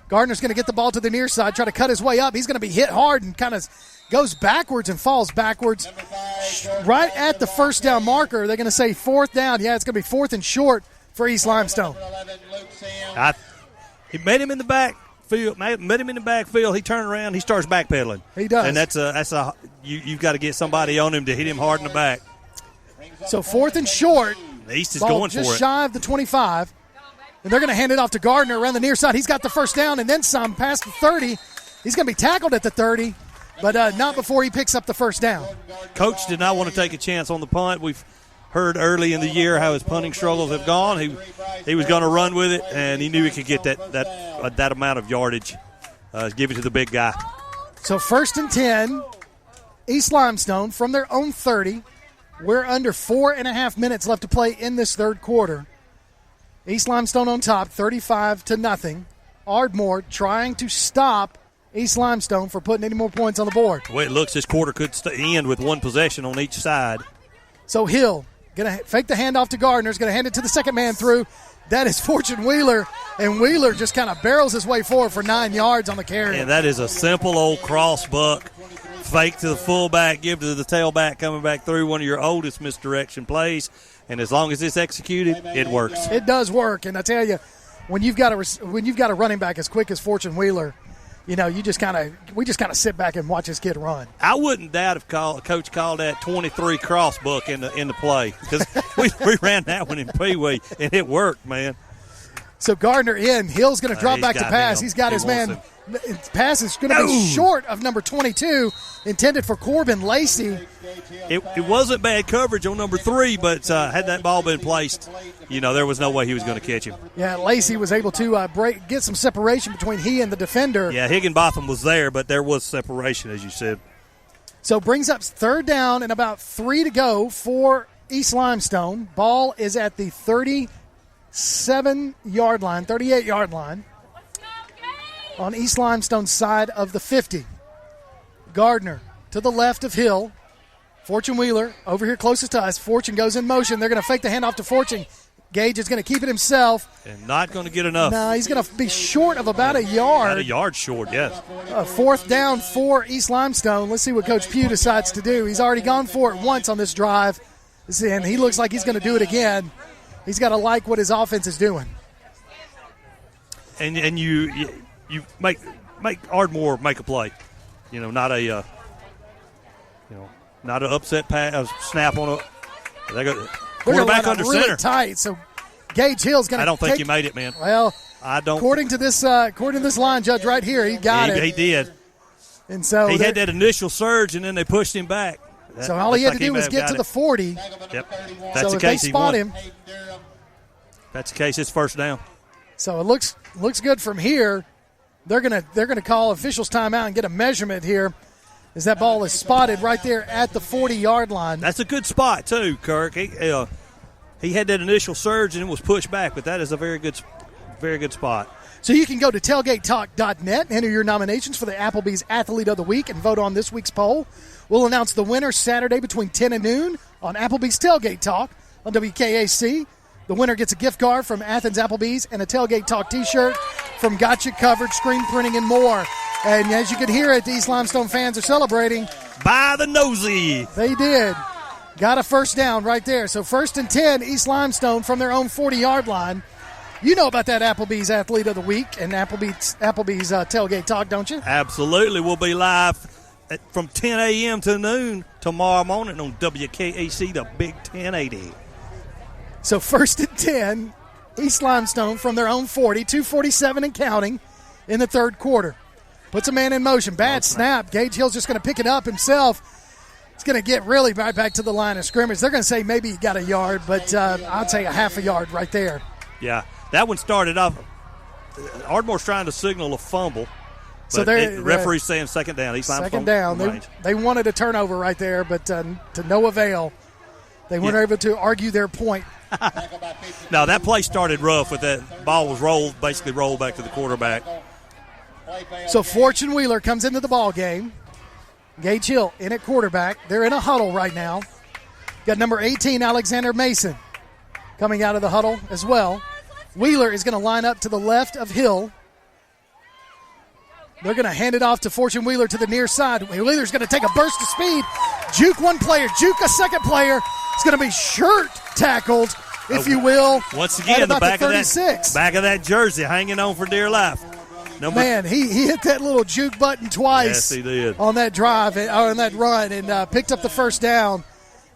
Gardner's going to get the ball to the near side, try to cut his way up. He's going to be hit hard and kind of goes backwards and falls backwards. Right at the first down marker, they're going to say 4th down. Yeah, it's going to be 4th and short for East Limestone. He met him in the backfield. He turned around. He starts backpedaling. He does. And you've got to get somebody on him to hit him hard in the back. So 4th and short. The East is going for it. Just shy of the 25. And they're going to hand it off to Gardner around the near side. He's got the first down and then some past the 30. He's going to be tackled at the 30, but not before he picks up the first down. Coach did not want to take a chance on the punt. We've heard early in the year how his punting struggles have gone. He was going to run with it, and he knew he could get that amount of yardage. Give it to the big guy. So 1st and 10, East Limestone from their own 30. We're under 4.5 minutes left to play in this third quarter. East Limestone on top, 35-0. Ardmore trying to stop East Limestone for putting any more points on the board. The way it looks, this quarter could end with one possession on each side. So Hill going to fake the handoff to Gardner. Is going to hand it to the second man through. That is Fortune Wheeler, and Wheeler just kind of barrels his way forward for 9 yards on the carry. And that is a simple old cross buck. Fake to the fullback, give to the tailback coming back through, one of your oldest misdirection plays. And as long as it's executed, it works. It does work. And I tell you, when you've got a running back as quick as Fortune Wheeler, we just kind of sit back and watch this kid run. I wouldn't doubt if Coach called that 23 cross buck in the play, because we ran that one in Pee Wee, and it worked, man. So Gardner in. Hill's going to drop back to pass. Him. He's got his man. Pass is going to be short of number 22, intended for Corbin Lacey. It wasn't bad coverage on number 3, but had that ball been placed, there was no way he was going to catch him. Yeah, Lacey was able to get some separation between he and the defender. Yeah, Higginbotham was there, but there was separation, as you said. So brings up 3rd down and about 3 to go for East Limestone. Ball is at the 38-yard line. On East Limestone's side of the 50. Gardner to the left of Hill. Fortune Wheeler over here closest to us. Fortune goes in motion. They're going to fake the handoff to Fortune. Gage is going to keep it himself. And not going to get enough. No, he's going to be short of about a yard. About a yard short, yes. 4th down for East Limestone. Let's see what Coach Pugh decides to do. He's already gone for it once on this drive, and he looks like he's going to do it again. He's got to like what his offense is doing. And you make Ardmore make a play, not a not an upset pass, snap on a. They go quarterback under really center. Tight. So Gage Hill's going to. I don't think he made it, man. Well, I don't. According to this line judge right here, he got it. He did. And so he had that initial surge, and then they pushed him back. So all he had to do was get to the 40. Yep. That's so if they spot him. That's the case. It's 1st down. So it looks good from here. They're gonna call officials timeout and get a measurement here, as that ball is spotted right there at the 40-yard line. That's a good spot too, Kirk. He had that initial surge and it was pushed back, but that is a very good spot. So you can go to tailgatetalk.net and enter your nominations for the Applebee's Athlete of the Week and vote on this week's poll. We'll announce the winner Saturday between 10 and noon on Applebee's Tailgate Talk on WKAC. The winner gets a gift card from Athens Applebee's and a Tailgate Talk T-shirt from Gotcha Coverage, Screen Printing, and more. And as you can hear it, the East Limestone fans are celebrating. By the nosy. They did. Got a 1st down right there. So 1st and 10, East Limestone from their own 40-yard line. You know about that Applebee's Athlete of the Week and Applebee's Tailgate Talk, don't you? Absolutely. We'll be live from 10 a.m. to noon tomorrow morning on WKAC, the Big 1080. So 1st and 10, East Limestone from their own 40, 2:47 and counting in the 3rd quarter. Puts a man in motion. Bad snap. Gage Hill's just going to pick it up himself. It's going to get really right back to the line of scrimmage. They're going to say maybe he got a yard, but I'd say a half a yard right there. Yeah, that one started off. Ardmore's trying to signal a fumble. So the referee's saying 2nd down. East Limestone. 2nd down. They wanted a turnover right there, but to no avail. They weren't able to argue their point. No, that play started rough with that ball was basically rolled back to the quarterback. So Fortune Wheeler comes into the ball game. Gage Hill in at quarterback. They're in a huddle right now. Got number 18, Alexander Mason, coming out of the huddle as well. Wheeler is going to line up to the left of Hill. They're going to hand it off to Fortune Wheeler to the near side. Wheeler's going to take a burst of speed. Juke one player, juke a second player. It's going to be shirt tackled, if you will. Once again, the back of that jersey hanging on for dear life. Man, he hit that little juke button twice. Yes, he did. On that drive, on that run, and picked up the 1st down.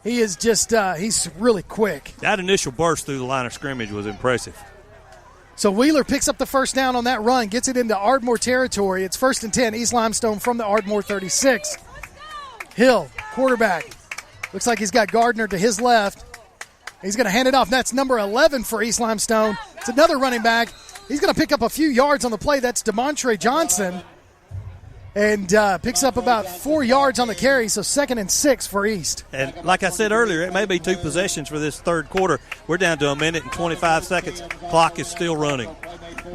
He is just he's really quick. That initial burst through the line of scrimmage was impressive. So Wheeler picks up the 1st down on that run, gets it into Ardmore territory. It's 1st and 10, East Limestone from the Ardmore 36. Hill, quarterback. Looks like he's got Gardner to his left. He's going to hand it off. That's number 11 for East Limestone. It's another running back. He's going to pick up a few yards on the play. That's DeMontre Johnson. And picks up about 4 yards on the carry, so 2nd and 6 for East. And like I said earlier, it may be 2 possessions for this 3rd quarter. We're down to 1 minute and 25 seconds. Clock is still running.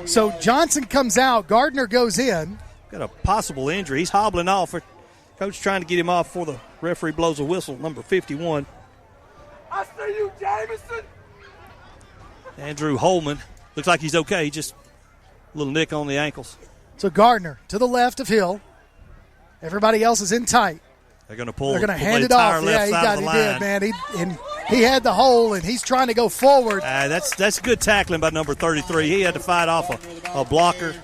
So Johnson comes out. Gardner goes in. Got a possible injury. He's hobbling off. Coach trying to get him off before the referee blows a whistle, number 51. I see you, Jameson. Andrew Holman. Looks like he's okay. Just a little nick on the ankles. So Gardner to the left of Hill. Everybody else is in tight. They're going to pull. They're going to hand it off. Yeah, he did, man. He had the hole, and he's trying to go forward. That's good tackling by number 33. He had to fight off a blocker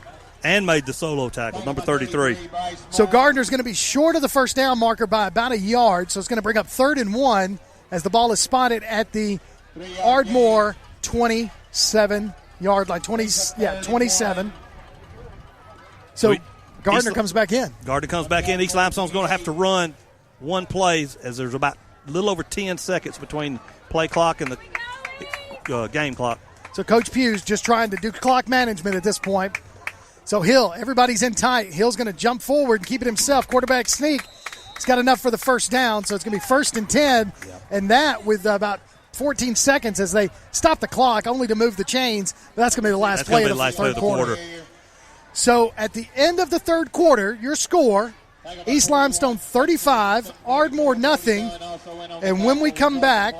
and made the solo tackle, number 33. So Gardner's going to be short of the first down marker by about a yard, so it's going to bring up 3rd and 1 as the ball is spotted at the Ardmore 27-yard line. 27. So Gardner comes back in. Gardner comes back in. East Limestone's going to have to run one play as there's about a little over 10 seconds between play clock and the game clock. So Coach Pugh's just trying to do clock management at this point. So Hill, everybody's in tight. Hill's going to jump forward and keep it himself. Quarterback sneak. He's got enough for the first down, so it's going to be 1st and 10. Yep. And that with about 14 seconds as they stop the clock, only to move the chains. But that's going to be the last play of the third quarter. So at the end of the third quarter, your score, East Limestone 35, Ardmore nothing. And when we come back,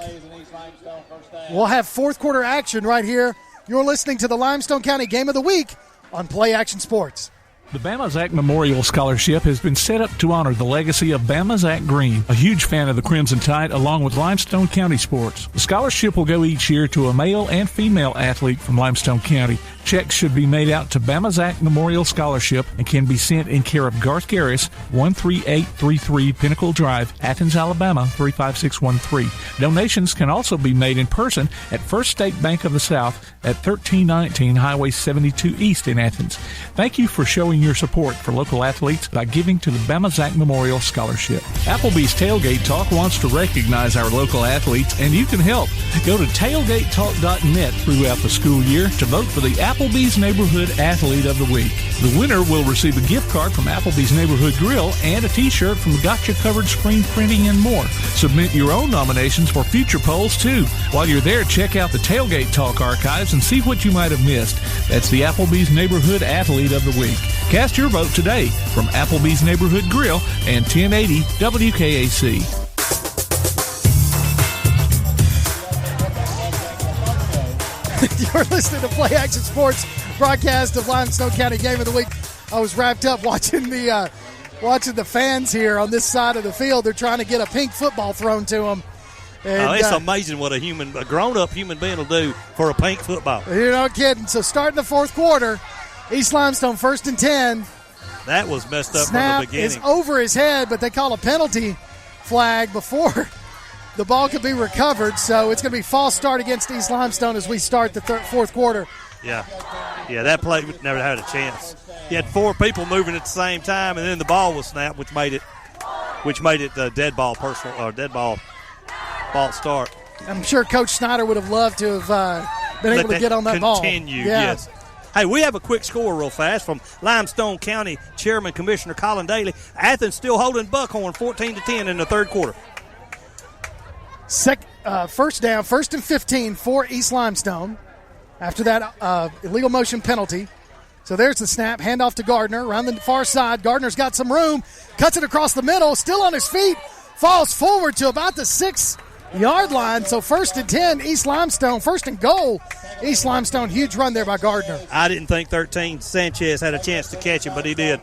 we'll have fourth quarter action right here. You're listening to the Limestone County Game of the Week on Play Action Sports. The Bama Zach Memorial Scholarship has been set up to honor the legacy of Bama Zach Green, a huge fan of the Crimson Tide, along with Limestone County sports. The scholarship will go each year to a male and female athlete from Limestone County. Checks should be made out to Bama Zach Memorial Scholarship and can be sent in care of Garth Garris, 13833 Pinnacle Drive, Athens, Alabama, 35613. Donations can also be made in person at First State Bank of the South at 1319 Highway 72 East in Athens. Thank you for showing your support for local athletes by giving to the Bama Zach Memorial Scholarship. Applebee's Tailgate Talk wants to recognize our local athletes, and you can help. Go to tailgatetalk.net throughout the school year to vote for the Applebee's Neighborhood Athlete of the Week. The winner will receive a gift card from Applebee's Neighborhood Grill and a t-shirt from Gotcha Covered Screen Printing and more. Submit your own nominations for future polls, too. While you're there, check out the Tailgate Talk archives and see what you might have missed. That's the Applebee's Neighborhood Athlete of the Week. Cast your vote today from Applebee's Neighborhood Grill and 1080 WKAC. You're listening to Play Action Sports broadcast of Limestone County Game of the Week. I was wrapped up watching the fans here on this side of the field. They're trying to get a pink football thrown to them. And, it's amazing what a grown-up human being will do for a pink football. You're not kidding. So starting the fourth quarter, East Limestone 1st and 10. That was messed up Snap from the beginning. is over his head, but they call a penalty flag before the ball could be recovered. So it's going to be false start against East Limestone as we start the fourth quarter. Yeah, that play never had a chance. You had four people moving at the same time, and then the ball was snapped, which made it a dead ball false start. I'm sure Coach Snyder would have loved to have been able to get on that ball. Continue, yes. Hey, we have a quick score real fast from Limestone County Chairman Commissioner Colin Daly. Athens still holding Buckhorn 14-10 in the third quarter. First down, 1st and 15 for East Limestone after that illegal motion penalty. So there's the snap, handoff to Gardner around the far side. Gardner's got some room, cuts it across the middle, still on his feet, falls forward to about the 6-yard line. So 1st and 10, East Limestone, 1st and goal. East Limestone, huge run there by Gardner. I didn't think 13 Sanchez had a chance to catch him, but he did.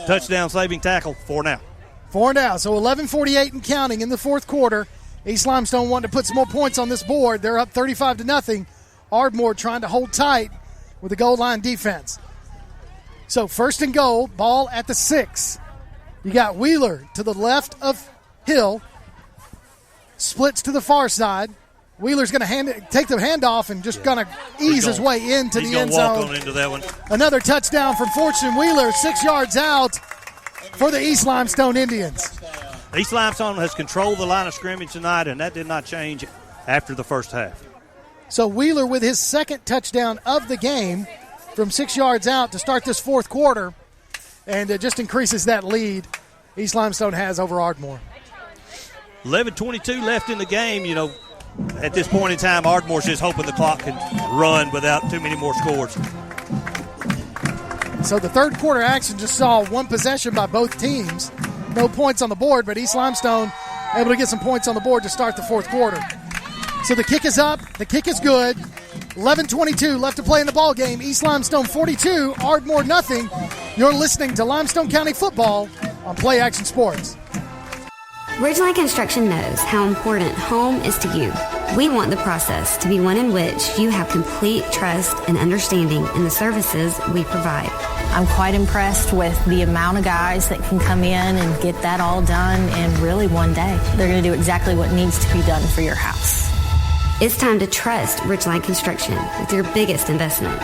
Touchdown saving tackle, 4 now. 4 now, so 11:48 and counting in the fourth quarter. East Limestone wanting to put some more points on this board. They're up 35-0. Ardmore trying to hold tight with the goal line defense. So 1st and goal, ball at the 6. You got Wheeler to the left of Hill. Splits to the far side. Wheeler's going to take the handoff and just going to ease his way into the end zone. Walk on into that one. Another touchdown from Fortune Wheeler, 6 yards out for the East Limestone Indians. East Limestone has controlled the line of scrimmage tonight, and that did not change after the first half. So Wheeler with his second touchdown of the game from 6 yards out to start this fourth quarter, and it just increases that lead East Limestone has over Ardmore. 11:22 left in the game. You know, at this point in time, Ardmore's just hoping the clock can run without too many more scores. So the third quarter action just saw one possession by both teams. No points on the board, but East Limestone able to get some points on the board to start the fourth quarter. So the kick is up. The kick is good. 11:22 left to play in the ball game. East Limestone 42, Ardmore nothing. You're listening to Limestone County Football on Play Action Sports. Ridgeline Construction knows how important home is to you. We want the process to be one in which you have complete trust and understanding in the services we provide. I'm quite impressed with the amount of guys that can come in and get that all done in really one day. They're going to do exactly what needs to be done for your house. It's time to trust Ridgeline Construction with your biggest investment.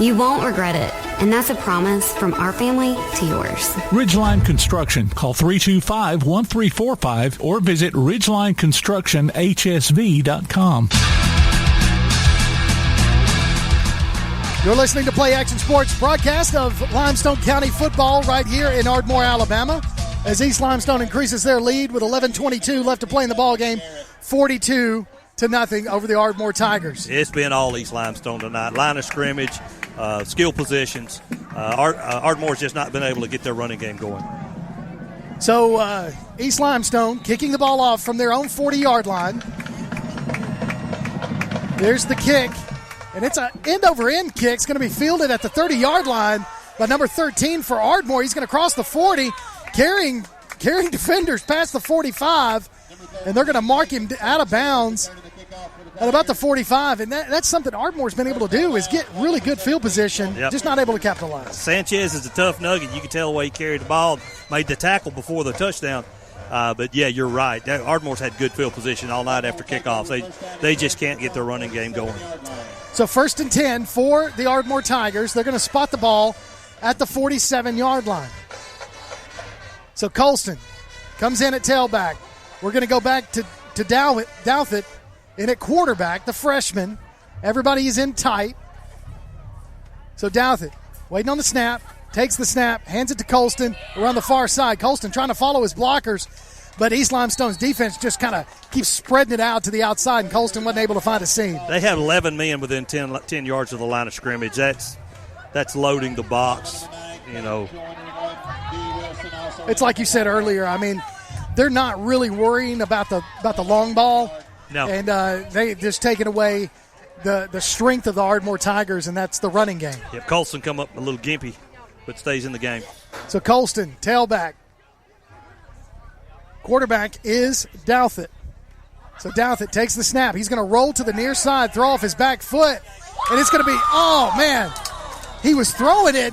You won't regret it, and that's a promise from our family to yours. Ridgeline Construction. Call 325-1345 or visit ridgelineconstructionhsv.com. You're listening to Play Action Sports, broadcast of Limestone County football right here in Ardmore, Alabama, as East Limestone increases their lead with 11:22 left to play in the ball game, 42-0 over the Ardmore Tigers. It's been all East Limestone tonight. Line of scrimmage, skill positions. Ardmore's just not been able to get their running game going. So East Limestone kicking the ball off from their own 40-yard line. There's the kick, and it's an end-over-end kick. It's going to be fielded at the 30-yard line by number 13 for Ardmore. He's going to cross the 40, carrying defenders past the 45, and they're going to mark him out of bounds at about the 45, and that's something Ardmore's been able to do is get really good field position, just not able to capitalize. Sanchez is a tough nugget. You can tell the way he carried the ball, made the tackle before the touchdown. But, yeah, you're right. Ardmore's had good field position all night after kickoffs. They just can't get their running game going. So 1st and 10 for the Ardmore Tigers. They're going to spot the ball at the 47-yard line. So Colston comes in at tailback. We're going to go back to Douthit in at quarterback, the freshman. Everybody is in tight. So Douthit waiting on the snap, takes the snap, hands it to Colston around the far side. Colston trying to follow his blockers, but East Limestone's defense just kind of keeps spreading it out to the outside, and Colston wasn't able to find a seam. They have 11 men within 10 yards of the line of scrimmage. That's loading the box, you know. It's like you said earlier. I mean, they're not really worrying about the long ball. No. And they just taking away the strength of the Ardmore Tigers, and that's the running game. Yep, Colston come up a little gimpy, but stays in the game. So Colston, tailback. Quarterback is Douthit. So Douthit takes the snap. He's going to roll to the near side, throw off his back foot, and it's going to be, oh, man. He was throwing it.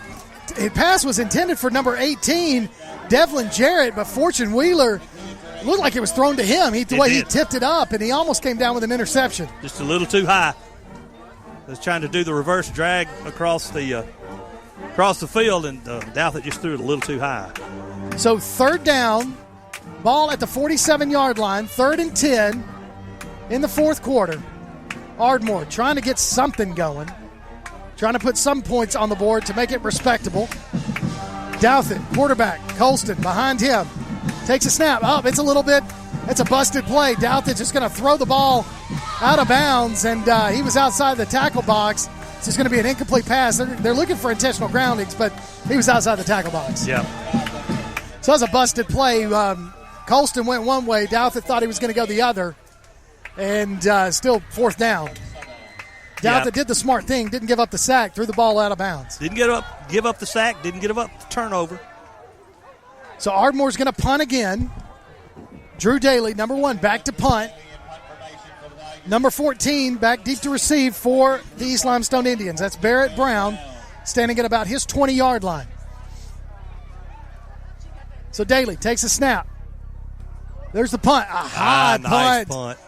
The pass was intended for number 18, Devlin Jarrett, but Fortune Wheeler looked like it was thrown to him. He tipped it up, and he almost came down with an interception. Just a little too high. He was trying to do the reverse drag across the field, and Douthit just threw it a little too high. So 3rd down, ball at the 47-yard line, 3rd and 10 in the 4th quarter. Ardmore trying to get something going, trying to put some points on the board to make it respectable. Douthit, quarterback, Colston behind him. Takes a snap. It's a busted play. Douthit just going to throw the ball out of bounds, and he was outside the tackle box. It's just going to be an incomplete pass. They're looking for intentional groundings, but he was outside the tackle box. Yeah. So that was a busted play. Colston went one way. Douthit thought he was going to go the other, and still 4th down. Douthit did the smart thing, didn't give up the sack, threw the ball out of bounds. Didn't give up the sack, didn't give up the turnover. So Ardmore's going to punt again. Drew Daly, number 1, back to punt. Number 14, back deep to receive for the East Limestone Indians. That's Barrett Brown, standing at about his 20-yard line. So Daly takes a snap. There's the punt. Nice punt.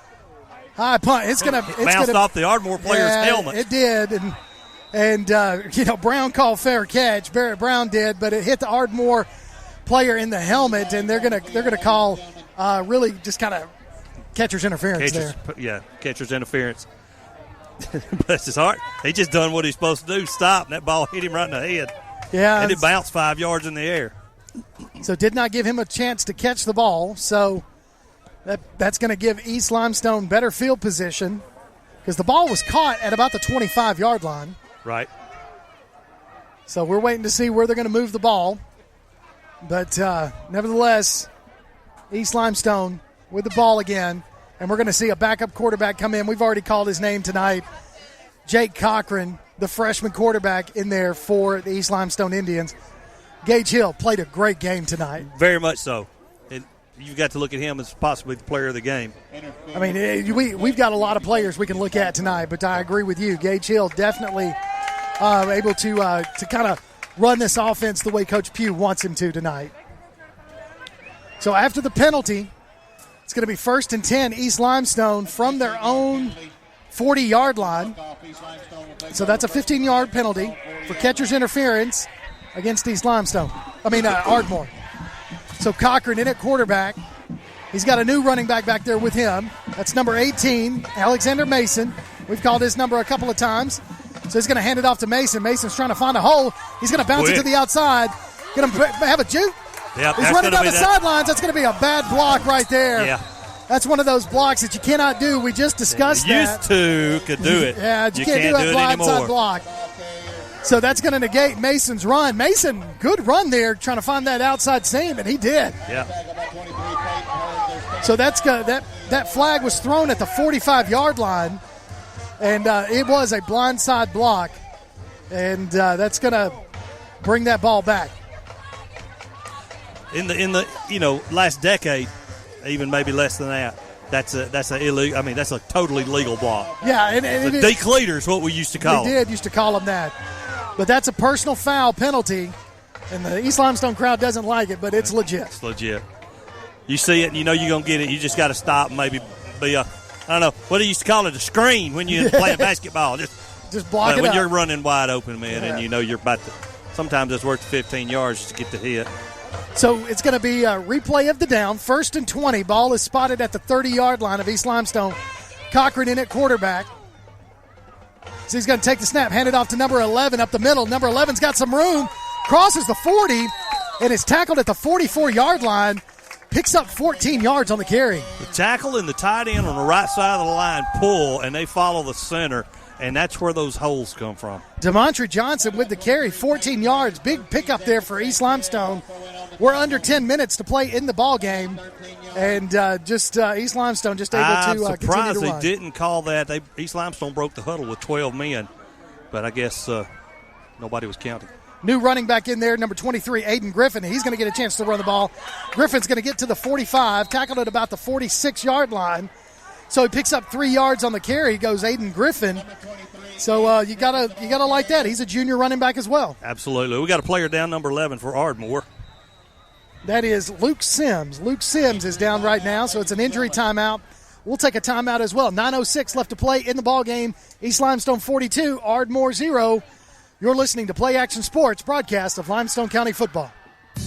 High punt. It's bounced off the Ardmore player's helmet. It did, and Brown called fair catch. Barrett Brown did, but it hit the Ardmore player in the helmet, and they're gonna call really just kind of catcher's interference there. Yeah, catcher's interference. Bless his heart. He just done what he's supposed to do. Stop, and that ball hit him right in the head. Yeah, and it bounced 5 yards in the air. So did not give him a chance to catch the ball. So that's going to give East Limestone better field position because the ball was caught at about the 25-yard line. Right. So we're waiting to see where they're going to move the ball. But nevertheless, East Limestone with the ball again, and we're going to see a backup quarterback come in. We've already called his name tonight. Jake Cochran, the freshman quarterback, in there for the East Limestone Indians. Gage Hill played a great game tonight. Very much so. You've got to look at him as possibly the player of the game. I mean, we've got a lot of players we can look at tonight, but I agree with you. Gage Hill definitely able to kind of run this offense the way Coach Pugh wants him to tonight. So after the penalty, it's going to be 1st and 10, East Limestone from their own 40-yard line. So that's a 15-yard penalty for catcher's interference against East Limestone. Ardmore. So Cochran in at quarterback. He's got a new running back there with him. That's number 18, Alexander Mason. We've called his number a couple of times. So he's going to hand it off to Mason. Mason's trying to find a hole. He's going to bounce it to the outside. Going to have a juke. Yep, he's running down the sidelines. That's going to be a bad block right there. Yeah. That's one of those blocks that you cannot do. We just discussed that. Could do it. Yeah, you can't do a blindside block. So that's going to negate Mason's run. Mason, good run there, trying to find that outside seam, and he did. Yeah. So that flag was thrown at the 45-yard line, and it was a blindside block, and that's going to bring that ball back. In the last decade, even maybe less than that, that's a illegal. I mean, that's a totally legal block. Yeah, the decleater is what we used to call. We used to call them that. But that's a personal foul penalty, and the East Limestone crowd doesn't like it, but it's legit. It's legit. You see it, and you know you're going to get it. You just got to stop and maybe be I don't know, what do you used to call it, a screen when you're playing basketball. Just block it up. When you're running wide open, man, and you know you're about to – sometimes it's worth 15 yards just to get the hit. So it's going to be a replay of the down. 1st and 20. Ball is spotted at the 30-yard line of East Limestone. Cochran in at quarterback. So he's going to take the snap, hand it off to number 11 up the middle. Number 11's got some room, crosses the 40, and is tackled at the 44-yard line. Picks up 14 yards on the carry. The tackle and the tight end on the right side of the line pull, and they follow the center, and that's where those holes come from. DeMontre Johnson with the carry, 14 yards. Big pickup there for East Limestone. We're under 10 minutes to play in the ball game, and East Limestone just able to I'm continue to surprised run. they didn't call that. East Limestone broke the huddle with 12 men, but I guess nobody was counting. New running back in there, number 23, Aiden Griffin. He's going to get a chance to run the ball. Griffin's going to get to the 45, tackled at about the 46-yard line. So he picks up 3 yards on the carry. Goes Aiden Griffin. So you gotta like that. He's a junior running back as well. Absolutely. We got a player down, number 11 for Ardmore. That is Luke Sims. Luke Sims is down right now, so it's an injury timeout. We'll take a timeout as well. 9:06 left to play in the ball game. East Limestone 42, Ardmore 0. You're listening to Play Action Sports, broadcast of Limestone County football.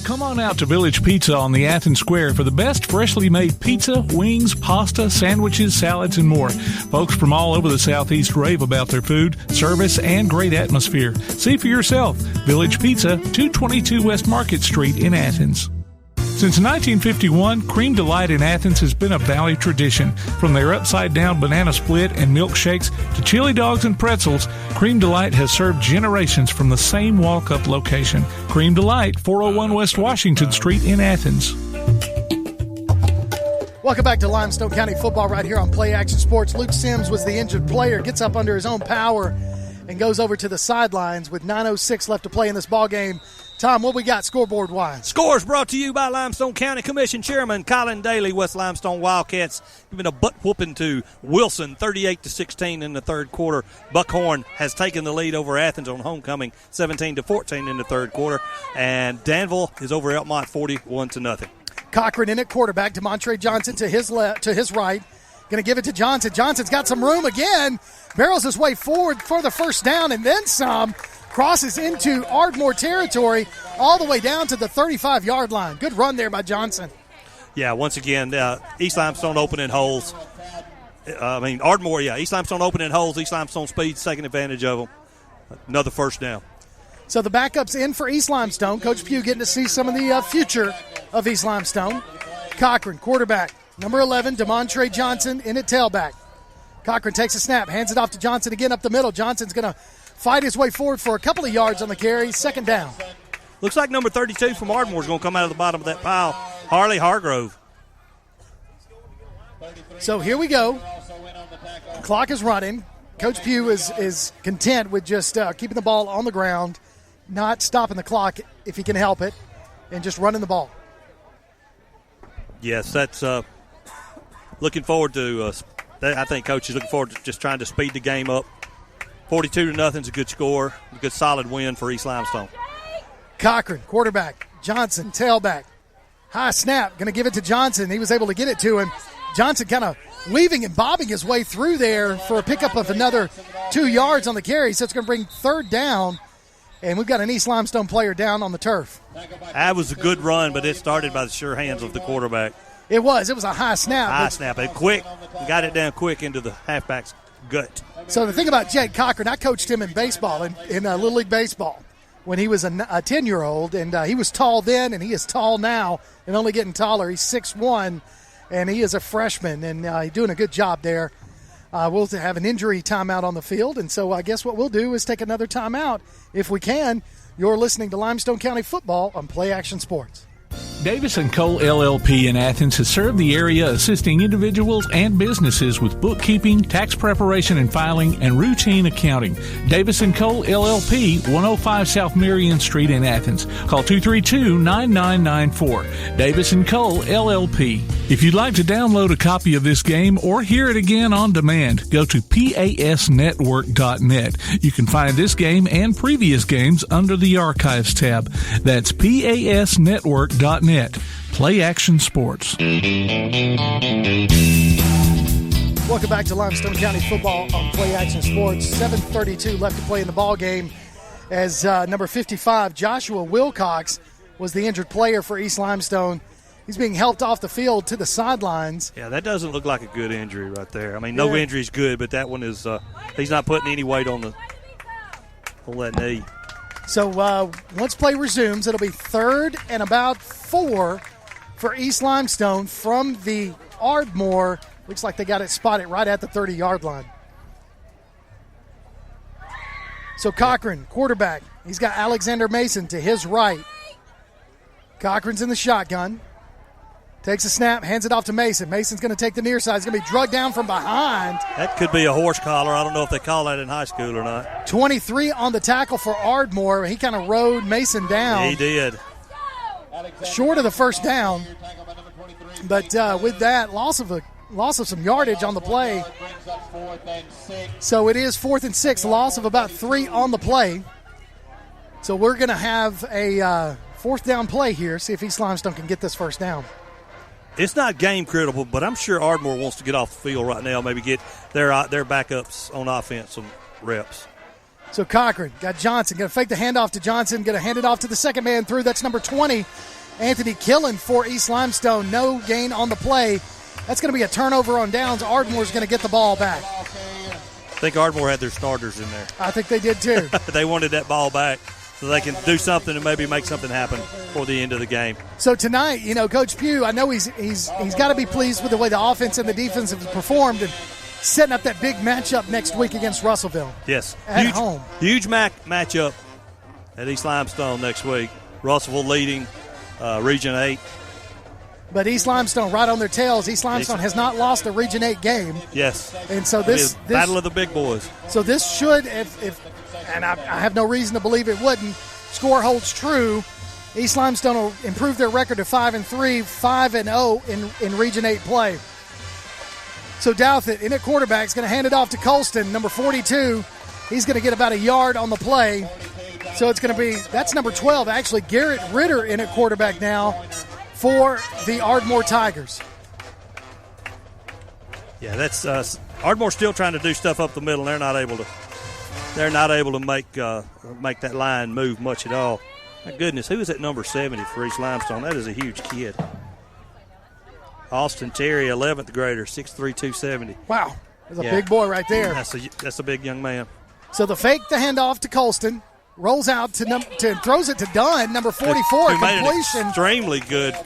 Come on out to Village Pizza on the Athens Square for the best freshly made pizza, wings, pasta, sandwiches, salads, and more. Folks from all over the Southeast rave about their food, service, and great atmosphere. See for yourself. Village Pizza, 222 West Market Street in Athens. Since 1951, Cream Delight in Athens has been a Valley tradition. From their upside-down banana split and milkshakes to chili dogs and pretzels, Cream Delight has served generations from the same walk-up location. Cream Delight, 401 West Washington Street in Athens. Welcome back to Limestone County football right here on Play Action Sports. Luke Sims was the injured player, gets up under his own power, and goes over to the sidelines with 9:06 left to play in this ball game. Tom, what we got scoreboard-wise? Scores brought to you by Limestone County Commission Chairman Colin Daly. West Limestone Wildcats giving a butt-whooping to Wilson, 38-16 in the third quarter. Buckhorn has taken the lead over Athens on homecoming, 17-14 in the third quarter. And Danville is over Elmont, 41-0. Cochran in at quarterback. DeMontre Johnson to his right. Going to give it to Johnson. Johnson's got some room again. Barrels his way forward for the first down and then some. Crosses into Ardmore territory all the way down to the 35-yard line. Good run there by Johnson. Yeah, once again, East Limestone opening holes. Ardmore, East Limestone opening holes. East Limestone Speed's taking advantage of them. Another first down. So the backup's in for East Limestone. Coach Pugh getting to see some of the future of East Limestone. Cochran, quarterback. Number 11, DeMontre Johnson in at tailback. Cochran takes a snap, hands it off to Johnson again up the middle. Johnson's going to fight his way forward for a couple of yards on the carry. Second down. Looks like number 32 from Ardmore is going to come out of the bottom of that pile. Harley Hargrove. So here we go. Clock is running. Coach Pugh is content with just keeping the ball on the ground, not stopping the clock if he can help it, and just running the ball. Yes, that's looking forward to I think Coach is looking forward to just trying to speed the game up. 42-0 is a good score, a good solid win for East Limestone. Cochran, quarterback. Johnson, tailback. High snap, going to give it to Johnson. He was able to get it to him. Johnson kind of weaving and bobbing his way through there for a pickup of another 2 yards on the carry. So it's going to bring third down, and we've got an East Limestone player down on the turf. That was a good run, but it started by the sure hands of the quarterback. It was a high snap. High snap. And quick. Got it down quick into the halfback's gut. So the thing about Jed Cochran, I coached him in baseball, in Little League Baseball, when he was a 10-year-old, and he was tall then, and he is tall now and only getting taller. He's 6'1", and he is a freshman, and he's doing a good job there. We'll have an injury timeout on the field, and so I guess what we'll do is take another timeout if we can. You're listening to Limestone County Football on Play Action Sports. Davis & Cole LLP in Athens has served the area assisting individuals and businesses with bookkeeping, tax preparation and filing, and routine accounting. Davis & Cole LLP, 105 South Marion Street in Athens. Call 232-9994. Davis & Cole LLP. If you'd like to download a copy of this game or hear it again on demand, go to pasnetwork.net. You can find this game and previous games under the Archives tab. That's pasnetwork.net. Play Action Sports. Welcome back to Limestone County Football on Play Action Sports. 7:32 left to play in the ball game as number 55, Joshua Wilcox, was the injured player for East Limestone. He's being helped off the field to the sidelines. Yeah, that doesn't look like a good injury right there. I mean, no injury is good, but that one is he's not putting any weight on that knee. So once play resumes, it'll be 3rd and about 4 for East Limestone from the Ardmore. Looks like they got it spotted right at the 30-yard line. So Cochran, quarterback. He's got Alexander Mason to his right. Cochran's in the shotgun. Takes a snap, hands it off to Mason. Mason's going to take the near side. He's going to be drugged down from behind. That could be a horse collar. I don't know if they call that in high school or not. 23 on the tackle for Ardmore. He kind of rode Mason down. He did. Short of the first down. But with that, loss of some yardage on the play. So it is 4th and 6, loss of about 3 on the play. So we're going to have a 4th down play here, see if East Limestone can get this first down. It's not game critical, but I'm sure Ardmore wants to get off the field right now, maybe get their backups on offense some reps. So Cochran got Johnson, going to fake the handoff to Johnson, going to hand it off to the second man through. That's number 20, Anthony Killen for East Limestone. No gain on the play. That's going to be a turnover on downs. Ardmore's going to get the ball back. I think Ardmore had their starters in there. I think they did too. They wanted that ball back so they can do something and maybe make something happen for the end of the game. So tonight, Coach Pugh, I know he's got to be pleased with the way the offense and the defense have performed and setting up that big matchup next week against Russellville. Yes. At home. Huge matchup at East Limestone next week. Russellville leading Region 8. But East Limestone right on their tails. East Limestone has not lost a Region 8 game. Yes. And so this battle of the big boys. So this should, if and I have no reason to believe it wouldn't, score holds true, East Limestone will improve their record to 5-3, 5-0 in Region 8 play. So Douthit in at quarterback is going to hand it off to Colston, number 42. He's going to get about a yard on the play. So it's going to be, that's number 12, actually, Garrett Ritter in at quarterback now for the Ardmore Tigers. Yeah, that's Ardmore still trying to do stuff up the middle. They're not able to make that line move much at all. My goodness, who is at number 70 for East Limestone? That is a huge kid. Austin Terry, 11th grader, 6'3", 270. Wow, that's a big boy right there. That's a big young man. So the fake, the handoff to Colston. Rolls out to throws it to Dunn, number 44, who made completion. An extremely good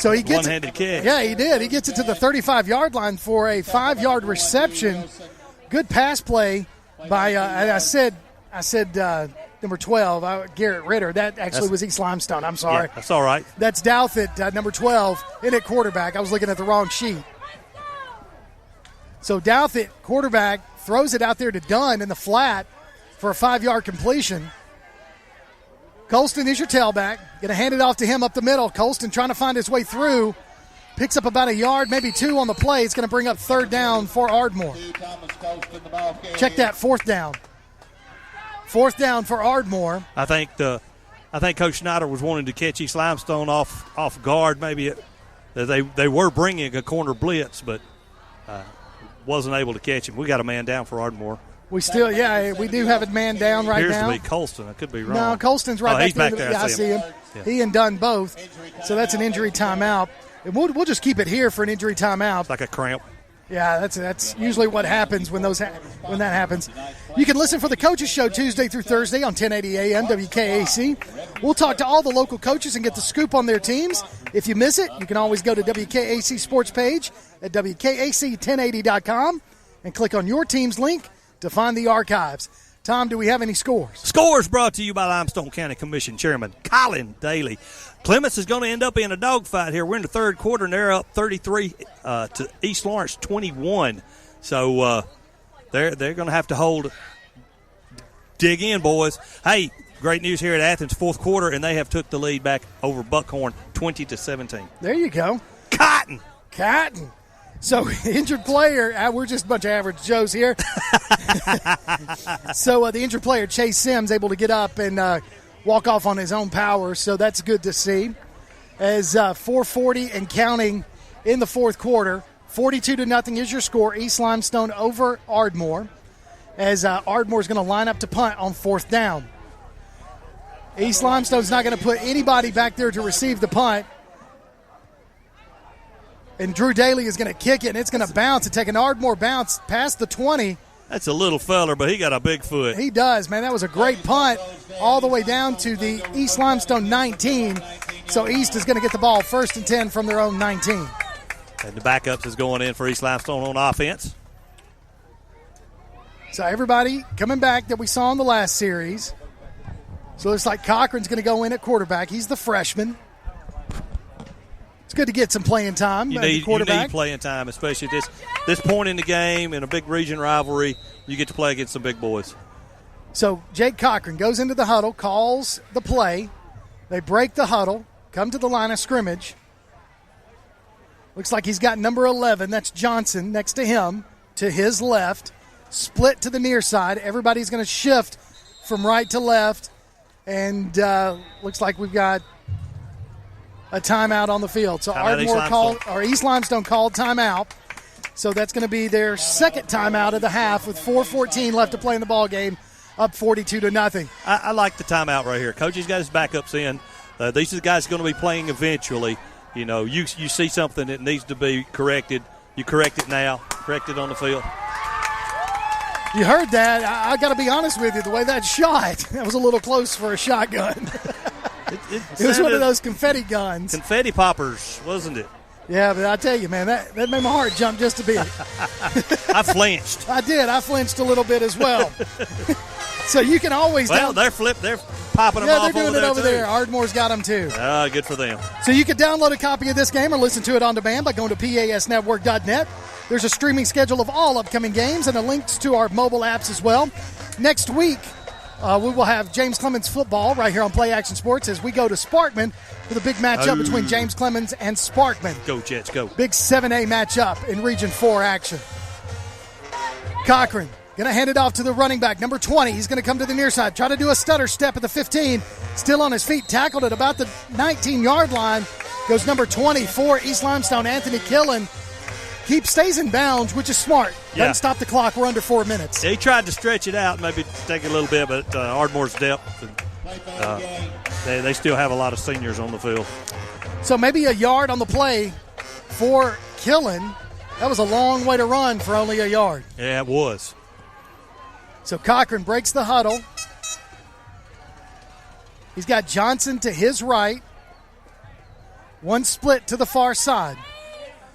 so he gets one-handed catch. Yeah, he did. He gets it to the 35-yard line for a 5-yard reception. Good pass play by, I said number 12, Garrett Ritter. That actually was East Limestone. I'm sorry. Yeah, that's all right. That's Douthit, number 12, in at quarterback. I was looking at the wrong sheet. So Douthit, quarterback throws it out there to Dunn in the flat for a 5-yard completion. Colston is your tailback. Going to hand it off to him up the middle. Colston trying to find his way through. Picks up about a yard, maybe 2 on the play. It's going to bring up 3rd down for Ardmore. Check that, 4th down. 4th down for Ardmore. I think Coach Schneider was wanting to catch East Limestone off guard. Maybe they were bringing a corner blitz, but wasn't able to catch him. We got a man down for Ardmore. We do have a man down right now. Appears to be Colston. I could be wrong. No, Colston's right he's back there. I see him. Yeah. He and Dunn both. So that's an injury timeout. And we'll just keep it here for an injury timeout. It's like a cramp. Yeah, that's usually what happens when that happens. You can listen for the Coaches Show Tuesday through Thursday on 1080 AM WKAC. We'll talk to all the local coaches and get the scoop on their teams. If you miss it, you can always go to WKAC Sports page at WKAC1080.com and click on your team's link to find the archives. Tom, do we have any scores? Scores brought to you by Limestone County Commission Chairman Colin Daly. Clements is going to end up in a dogfight here. We're in the 3rd quarter, and they're up 33 to East Lawrence 21. So they're going to have to dig in, boys. Hey, great news here at Athens, 4th quarter, and they have took the lead back over Buckhorn 20-17. There you go. Cotton. So, injured player, we're just a bunch of average Joes here. So, the injured player, Chase Sims, able to get up and walk off on his own power, so that's good to see. As 4:40 and counting in the 4th quarter, 42-0 is your score. East Limestone over Ardmore, as Ardmore's going to line up to punt on 4th down. East Limestone's not going to put anybody back there to receive the punt. And Drew Daly is going to kick it, and it's going to bounce and take an Ardmore bounce past the 20. That's a little feller, but he got a big foot. He does, man. That was a great punt all the way down to the East Limestone 19. So East is going to get the ball 1st and 10 from their own 19. And the backups is going in for East Limestone on offense. So everybody coming back that we saw in the last series. So it looks like Cochran's going to go in at quarterback. He's the freshman. It's good to get some playing time. You need playing time, especially at this point in the game in a big region rivalry. You get to play against some big boys. So Jake Cochran goes into the huddle, calls the play. They break the huddle, come to the line of scrimmage. Looks like he's got number 11. That's Johnson next to him to his left. Split to the near side. Everybody's going to shift from right to left. And looks like we've got a timeout on the field. So East Limestone called timeout. So that's going to be their 2nd timeout of the half with 4:14 left to play in the ball game, up 42-0. I like the timeout right here. Coach has got his backups in. These are the guys going to be playing eventually. You know, you see something that needs to be corrected. You correct it now. Correct it on the field. You heard that. I got to be honest with you. The way that shot, that was a little close for a shotgun. It was one of those confetti guns. Confetti poppers, wasn't it? Yeah, but I tell you, man, that made my heart jump just a bit. I flinched. I did. I flinched a little bit as well. So you can always. Well, they're popping them off. Yeah, they're doing it over there. Ardmore's got them too. Good for them. So you can download a copy of this game or listen to it on demand by going to pasnetwork.net. There's a streaming schedule of all upcoming games and a link to our mobile apps as well. Next week, we will have James Clemens football right here on Play Action Sports as we go to Sparkman for the big matchup between James Clemens and Sparkman. Go, Jets, go. Big 7A matchup in Region 4 action. Cochran going to hand it off to the running back, number 20. He's going to come to the near side, try to do a stutter step at the 15. Still on his feet, tackled at about the 19-yard line. Goes number 20 for East Limestone, Anthony Killen. Stays in bounds, which is smart. Doesn't stop the clock. We're under 4 minutes. He tried to stretch it out, maybe take a little bit, but Ardmore's depth. They still have a lot of seniors on the field. So maybe a yard on the play for Killen. That was a long way to run for only a yard. Yeah, it was. So Cochran breaks the huddle. He's got Johnson to his right. One split to the far side.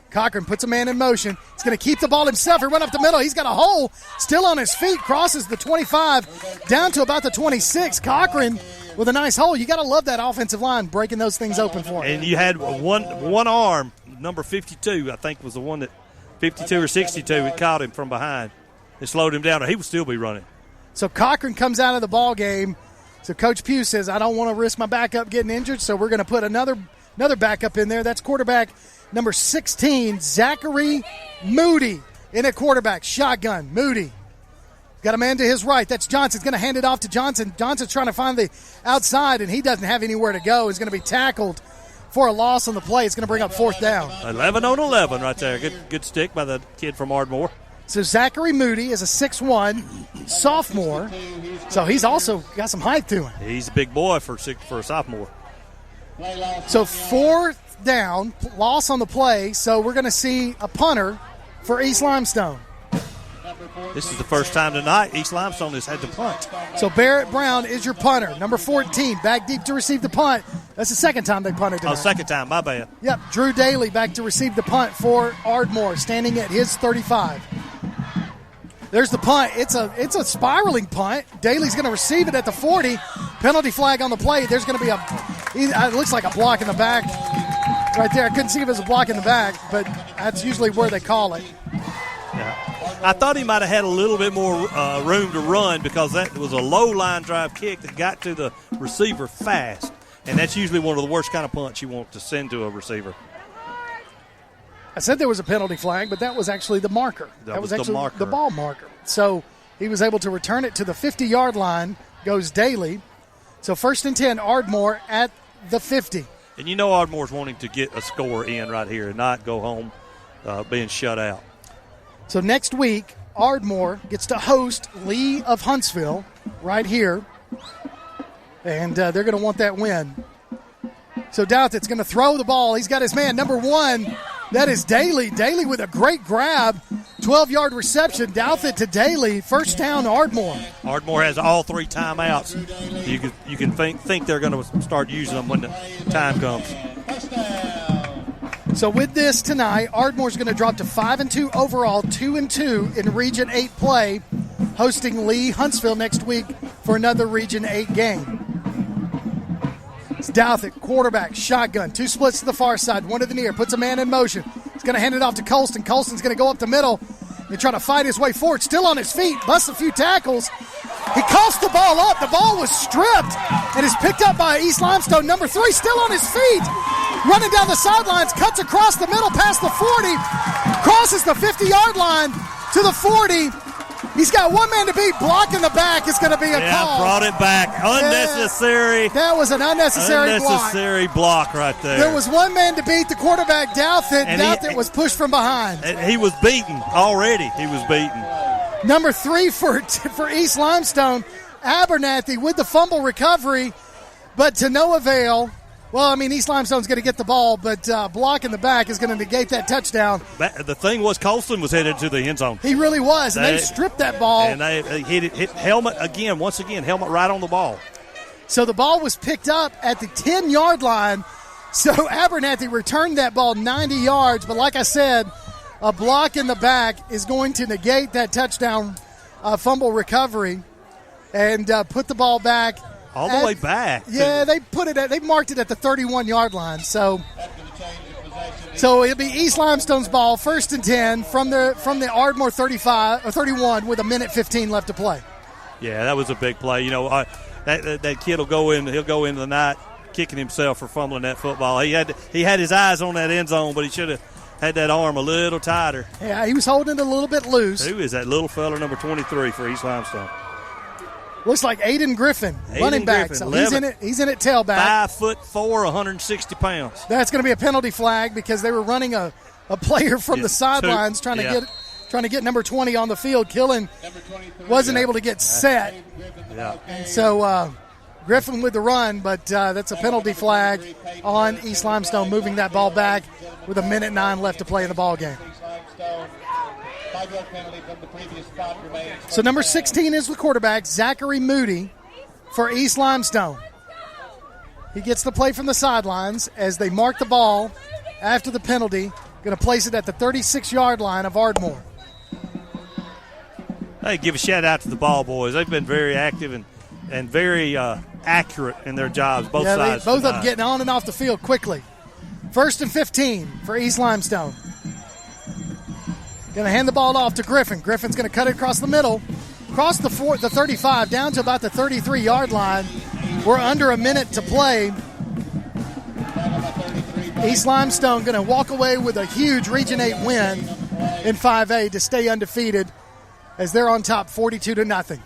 Cochran puts a man in motion. He's going to keep the ball himself. He run up the middle. He's got a hole. Still on his feet. Crosses the 25 down to about the 26. Cochran with a nice hole. You got to love that offensive line breaking those things open for him. And you had one arm, number 52, I think was the one that 52 or 62 that caught him from behind. it slowed him down, or he would still be running. So Cochran comes out of the ball game. So Coach Pugh says, I don't want to risk my backup getting injured, so we're going to put another backup in there. That's quarterback number 16, Zachary Moody, in at quarterback. Shotgun, Moody. Got a man to his right. That's Johnson's going to hand it off to Johnson. Johnson's trying to find the outside, and he doesn't have anywhere to go. He's going to be tackled for a loss on the play. It's going to bring up fourth down. 11 on 11 right there. Good stick by the kid from Ardmore. So Zachary Moody is a 6'1", sophomore. So he's also got some height to him. He's a big boy for a sophomore. So fourth down, loss on the play. So we're going to see a punter for East Limestone. This is the first time tonight East Limestone has had to punt. So Barrett Brown is your punter. Number 14, back deep to receive the punt. That's the second time they punted tonight. Oh, second time, my bad. Yep, Drew Daly back to receive the punt for Ardmore, standing at his 35. There's the punt. It's a spiraling punt. Daly's going to receive it at the 40. Penalty flag on the play. There's going to be it looks like a block in the back right there. I couldn't see if it was a block in the back, but that's usually where they call it. Yeah. I thought he might have had a little bit more room to run because that was a low line drive kick that got to the receiver fast, and that's usually one of the worst kind of punts you want to send to a receiver. I said there was a penalty flag, but that was actually the marker. That was actually the ball marker. So he was able to return it to the 50-yard line, goes Daly. So 1st and 10, Ardmore at the 50. And you know Ardmore's wanting to get a score in right here and not go home being shut out. So next week, Ardmore gets to host Lee of Huntsville right here, and they're going to want that win. So Douthat's going to throw the ball. He's got his man, number 1. That is Daly. Daly with a great grab, 12-yard reception. Douthat to Daly, first down Ardmore. Ardmore has all 3 timeouts. You can think they're going to start using them when the time comes. So with this tonight, Ardmore's going to drop to 5-2 overall, 2-2 in Region 8 play, hosting Lee Huntsville next week for another Region 8 game. It's Douthat, quarterback, shotgun, 2 splits to the far side, 1 to the near, puts a man in motion. He's going to hand it off to Colston. Colston's going to go up the middle and try to fight his way forward. Still on his feet, busts a few tackles. He coughs the ball up. The ball was stripped and is picked up by East Limestone. Number 3 still on his feet. Running down the sidelines, cuts across the middle past the 40, crosses the 50-yard line to the 40. He's got one man to beat. Block in the back is going to be a call. Brought it back. Unnecessary. Yeah, that was an unnecessary block right there. There was one man to beat the quarterback, Douthat. Douthat was pushed from behind. And he was beaten already. He was beaten. Number 3 for East Limestone, Abernathy with the fumble recovery, but to no avail. Well, I mean, East Limestone's going to get the ball, but block in the back is going to negate that touchdown. The thing was, Colston was headed to the end zone. He really was, and they stripped that ball. And they hit helmet again, helmet right on the ball. So the ball was picked up at the 10-yard line. So Abernathy returned that ball 90 yards, but like I said, a block in the back is going to negate that touchdown fumble recovery and put the ball back. All the way back. Yeah, they marked it at the 31-yard line. So it'll be East Limestone's ball, 1st and 10 from the Ardmore 35 or 31 with 1:15 left to play. Yeah, that was a big play. You know, that kid will go in. He'll go into the night kicking himself for fumbling that football. He had his eyes on that end zone, but he should have had that arm a little tighter. Yeah, he was holding it a little bit loose. Who is that little fella, number 23 for East Limestone? Looks like Aiden Griffin, running back. So he's in it tailback. 5'4", 160 pounds. That's going to be a penalty flag because they were running a player from the sidelines trying to get number 20 on the field. Killen wasn't able to get set. Yeah. And so Griffin with the run, but that's a penalty flag on East Limestone, moving that ball back with 1:09 left to play in the ball game. So number 16 is the quarterback, Zachary Moody, for East Limestone. He gets the play from the sidelines as they mark the ball after the penalty. Going to place it at the 36-yard line of Ardmore. Hey, give a shout-out to the ball boys. They've been very active and very accurate in their jobs, both sides. Both of them getting on and off the field quickly. 1st and 15 for East Limestone. Going to hand the ball off to Griffin. Griffin's going to cut it across the middle, across the 35, down to about the 33-yard line. We're under a minute to play. East Limestone going to walk away with a huge Region 8 win in 5A to stay undefeated as they're on top 42-0.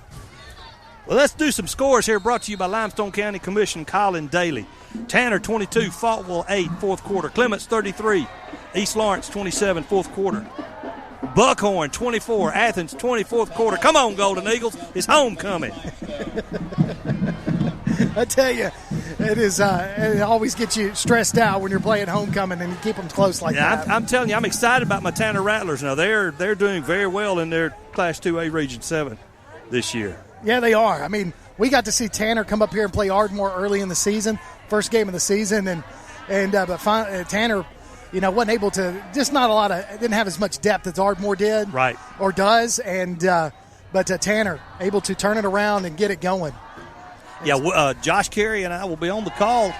Well, let's do some scores here, brought to you by Limestone County Commissioner Colin Daly. Tanner, 22, Faultville, 8, fourth quarter. Clements, 33, East Lawrence, 27, fourth quarter. Buckhorn, 24, Athens, 24th quarter. Come on, Golden Eagles, it's homecoming. I tell you, it always gets you stressed out when you're playing homecoming and you keep them close like that. I'm telling you, I'm excited about my Tanner Rattlers. Now, they're doing very well in their Class 2A Region 7 this year. Yeah, they are. I mean, we got to see Tanner come up here and play Ardmore early in the season, first game of the season, but Tanner, wasn't able to. Just not a lot of. Didn't have as much depth as Ardmore did, right, or does, but Tanner able to turn it around and get it going. Yeah, Josh Carey and I will be on the call.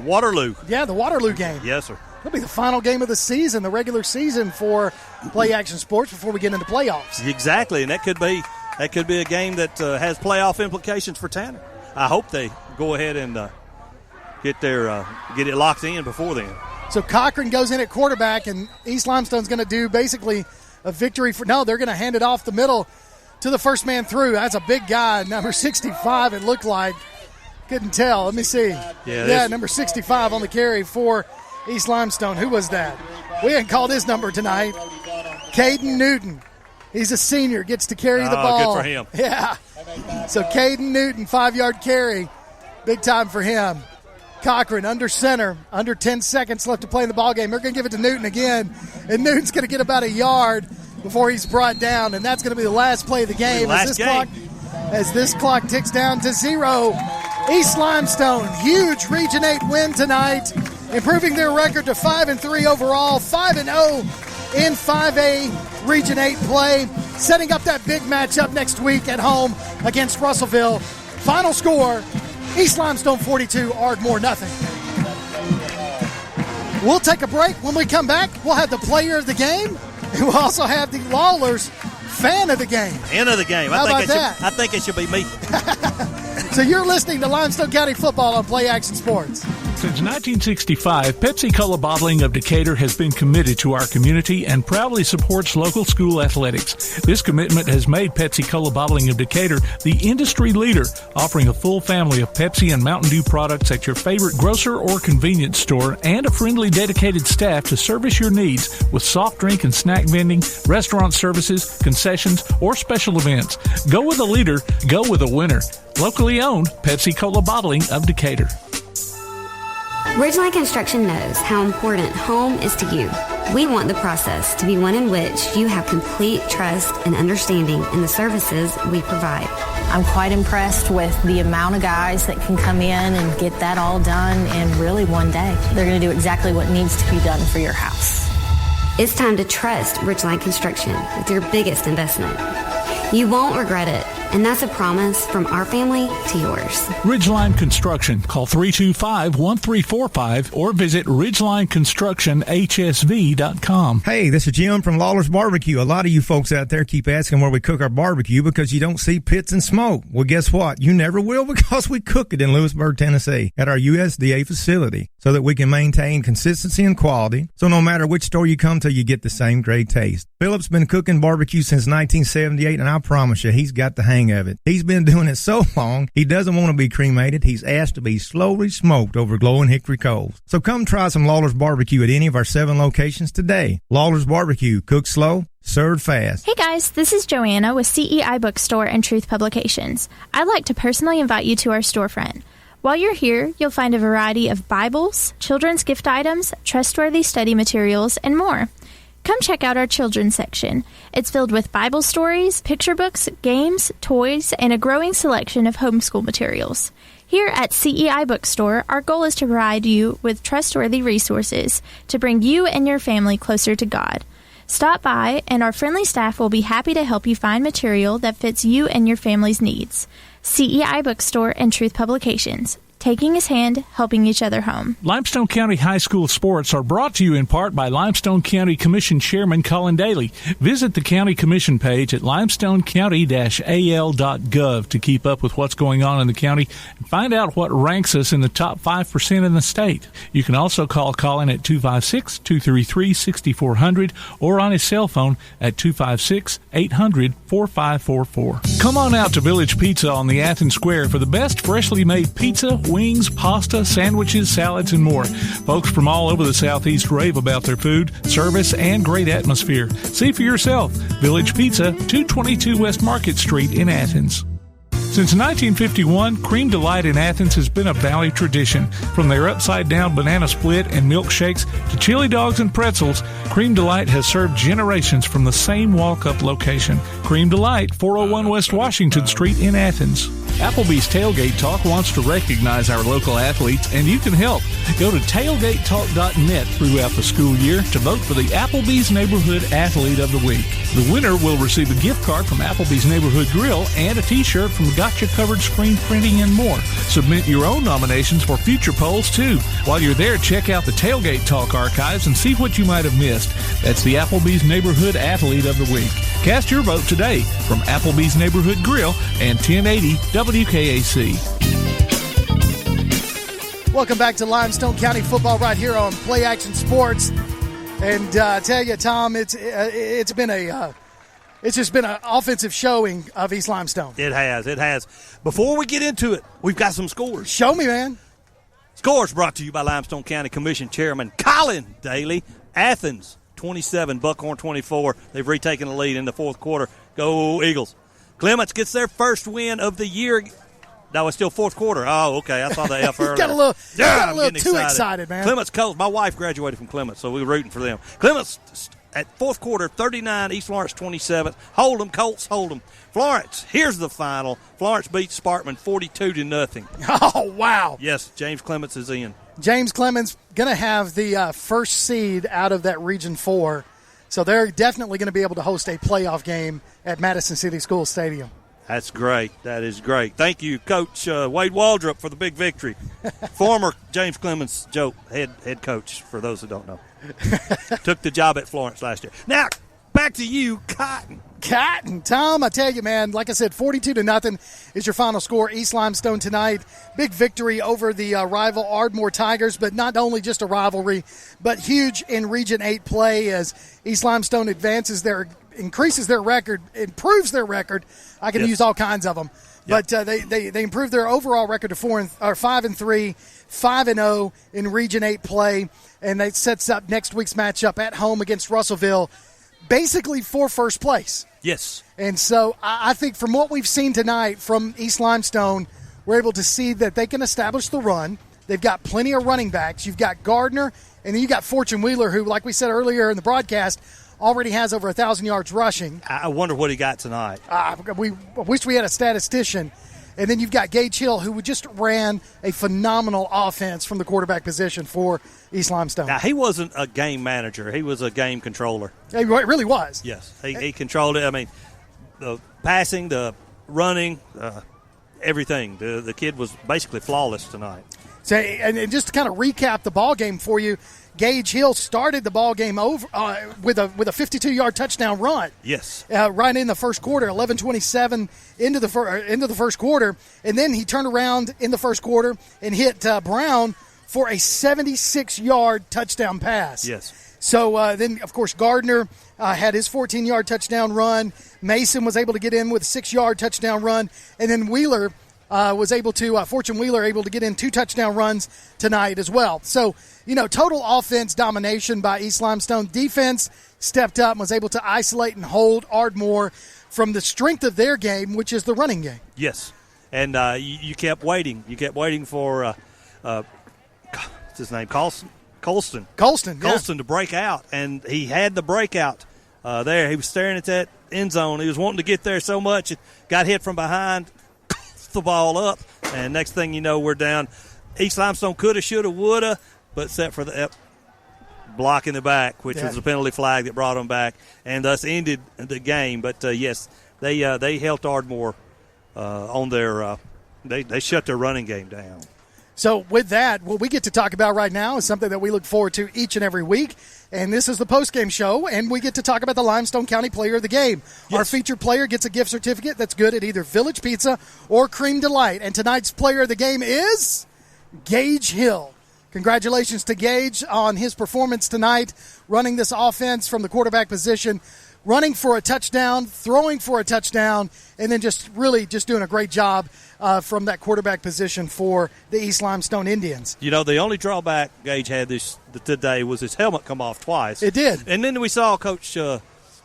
Waterloo. Yeah, the Waterloo game. Yes, sir. It'll be the final game of the season, the regular season for Play Action Sports before we get into playoffs. Exactly, and that could be a game that has playoff implications for Tanner. I hope they go ahead and get it locked in before then. So Cochran goes in at quarterback, and East Limestone's going to do basically a victory they're going to hand it off the middle to the first man through. That's a big guy, number 65 it looked like. Couldn't tell. Let me see. Yeah, number 65 on the carry for East Limestone. Who was that? We hadn't called his number tonight. Caden Newton. He's a senior, gets to carry the ball. Good for him. Yeah. So Caden Newton, 5-yard carry. Big time for him. Cochran under center, under 10 seconds left to play in the ballgame. They're going to give it to Newton again, and Newton's going to get about a yard before he's brought down, and that's going to be the last play of the game. As this clock ticks down to 0. East Limestone, huge Region 8 win tonight, improving their record to 5-3 overall, 5-0 in 5A Region 8 play, setting up that big matchup next week at home against Russellville. Final score, East Limestone 42, Ardmore nothing. We'll take a break. When we come back, we'll have the player of the game, and we'll also have the Lawlers fan of the game. Fan of the game. How about that? I think it should be me. So you're listening to Limestone County Football on Play Action Sports. Since 1965, Pepsi-Cola Bottling of Decatur has been committed to our community and proudly supports local school athletics. This commitment has made Pepsi-Cola Bottling of Decatur the industry leader, offering a full family of Pepsi and Mountain Dew products at your favorite grocer or convenience store, and a friendly, dedicated staff to service your needs with soft drink and snack vending, restaurant services, concessions, or special events. Go with a leader, go with a winner. Locally owned, Pepsi-Cola Bottling of Decatur. Ridgeline Construction knows how important home is to you. We want the process to be one in which you have complete trust and understanding in the services we provide. I'm quite impressed with the amount of guys that can come in and get that all done in really one day. They're going to do exactly what needs to be done for your house. It's time to trust Ridgeline Construction with your biggest investment. You won't regret it, and that's a promise from our family to yours. Ridgeline Construction. Call 325-1345 or visit ridgelineconstructionhsv.com. Hey, this is Jim from Lawler's Barbecue. A lot of you folks out there keep asking where we cook our barbecue because you don't see pits and smoke. Well, guess what? You never will because we cook it in Lewisburg, Tennessee at our USDA facility so that we can maintain consistency and quality. So no matter which store you come to, you get the same great taste. Philip's been cooking barbecue since 1978, and I promise you, he's got the hang of it. He's been doing it so long, he doesn't want to be cremated. He's asked to be slowly smoked over glowing hickory coals. So come try some Lawler's Barbecue at any of our 7 locations today. Lawler's Barbecue, cooked slow, served fast. Hey guys, this is Joanna with CEI Bookstore and Truth Publications. I'd like to personally invite you to our storefront. While you're here, you'll find a variety of Bibles, children's gift items, trustworthy study materials, and more. Come check out our children's section. It's filled with Bible stories, picture books, games, toys, and a growing selection of homeschool materials. Here at CEI Bookstore, our goal is to provide you with trustworthy resources to bring you and your family closer to God. Stop by, and our friendly staff will be happy to help you find material that fits you and your family's needs. CEI Bookstore and Truth Publications, taking his hand, helping each other home. Limestone County High School sports are brought to you in part by Limestone County Commission Chairman Colin Daly. Visit the County Commission page at limestonecounty-al.gov to keep up with what's going on in the county and find out what ranks us in the top 5% in the state. You can also call Colin at 256-233-6400 or on his cell phone at 256-800-4544. Come on out to Village Pizza on the Athens Square for the best freshly made pizza, wings, pasta, sandwiches, salads, and more. Folks from all over the Southeast rave about their food, service, and great atmosphere. See for yourself. Village Pizza, 222 West Market Street in Athens. Since 1951, Cream Delight in Athens has been a Valley tradition. From their upside-down banana split and milkshakes to chili dogs and pretzels, Cream Delight has served generations from the same walk-up location. Cream Delight, 401 West Washington Street in Athens. Applebee's Tailgate Talk wants to recognize our local athletes, and you can help. Go to tailgatetalk.net throughout the school year to vote for the Applebee's Neighborhood Athlete of the Week. The winner will receive a gift card from Applebee's Neighborhood Grill and a t-shirt from Gotcha Covered Screen Printing and more. Submit your own nominations for future polls, too. While you're there, check out the Tailgate Talk archives and see what you might have missed. That's the Applebee's Neighborhood Athlete of the Week. Cast your vote today from Applebee's Neighborhood Grill and 1080 WKAC. Welcome back to Limestone County football right here on Play Action Sports. And I tell you, Tom, it's just been an offensive showing of East Limestone. It has. Before we get into it, we've got some scores. Show me, man. Scores brought to you by Limestone County Commission Chairman Colin Daly. Athens 27, Buckhorn 24. They've retaken the lead in the fourth quarter. Go Eagles. Clements gets their first win of the year. No, it's still fourth quarter. Oh, okay. I saw the F earlier. got a little too excited, man. Clements Colts. My wife graduated from Clements, so we were rooting for them. Clements at fourth quarter, 39, East Florence 27. Hold'em, Colts, Hold'em. Florence, here's the final. Florence beats Sparkman 42-0. Oh, wow. Yes, James Clements is in. James Clements going to have the first seed out of that Region 4. So they're definitely going to be able to host a playoff game at Madison City School Stadium. That's great. That is great. Thank you, Coach Wade Waldrop, for the big victory. Former James Clements head coach, for those who don't know. Took the job at Florence last year. Now, back to you, Cotton. Tom, I tell you, man, like I said, 42-0 is your final score. East Limestone tonight, big victory over the rival Ardmore Tigers, but not only just a rivalry, but huge in Region 8 play as East Limestone increases their record, improves their record. I can use all kinds of them, but they improved their overall record to 5-3, 5-0 in Region 8 play, and that sets up next week's matchup at home against Russellville, basically for first place. Yes. And so I think from what we've seen tonight from East Limestone, we're able to see that they can establish the run. They've got plenty of running backs. You've got Gardner, and then you've got Fortune Wheeler, who, like we said earlier in the broadcast, already has over 1,000 yards rushing. I wonder what he got tonight. We wish we had a statistician. And then you've got Gage Hill, who just ran a phenomenal offense from the quarterback position for East Limestone. Now, he wasn't a game manager. He was a game controller. He really was. Yes, he controlled it. I mean, the passing, the running, everything. The kid was basically flawless tonight. So, and just to kind of recap the ball game for you, Gage Hill started the ball game over with a 52-yard touchdown run. Yes, right in the first quarter, 11:27 into the first quarter, and then he turned around in the first quarter and hit Brown for a 76-yard touchdown pass. Yes. So then, of course, Gardner had his 14-yard touchdown run. Mason was able to get in with a 6-yard touchdown run, and then Wheeler Fortune Wheeler able to get in 2 touchdown runs tonight as well. So, total offense domination by East Limestone. Defense stepped up and was able to isolate and hold Ardmore from the strength of their game, which is the running game. Yes. And you kept waiting. You kept waiting for, what's his name, Colston, to break out. And he had the breakout there. He was staring at that end zone. He was wanting to get there so much. It got hit from behind, the ball up, and next thing you know, we're down. East Limestone coulda, shoulda, woulda, but except for the block in the back, which was a penalty flag that brought them back, and thus ended the game. But, yes, they helped Ardmore on their they shut their running game down. So with that, what we get to talk about right now is something that we look forward to each and every week. And this is the postgame show, and we get to talk about the Limestone County Player of the Game. Yes. Our featured player gets a gift certificate that's good at either Village Pizza or Cream Delight. And tonight's player of the game is Gage Hill. Congratulations to Gage on his performance tonight, running this offense from the quarterback position, running for a touchdown, throwing for a touchdown, and then just doing a great job from that quarterback position for the East Limestone Indians. You know, the only drawback Gage had today was his helmet come off twice. It did. And then we saw Coach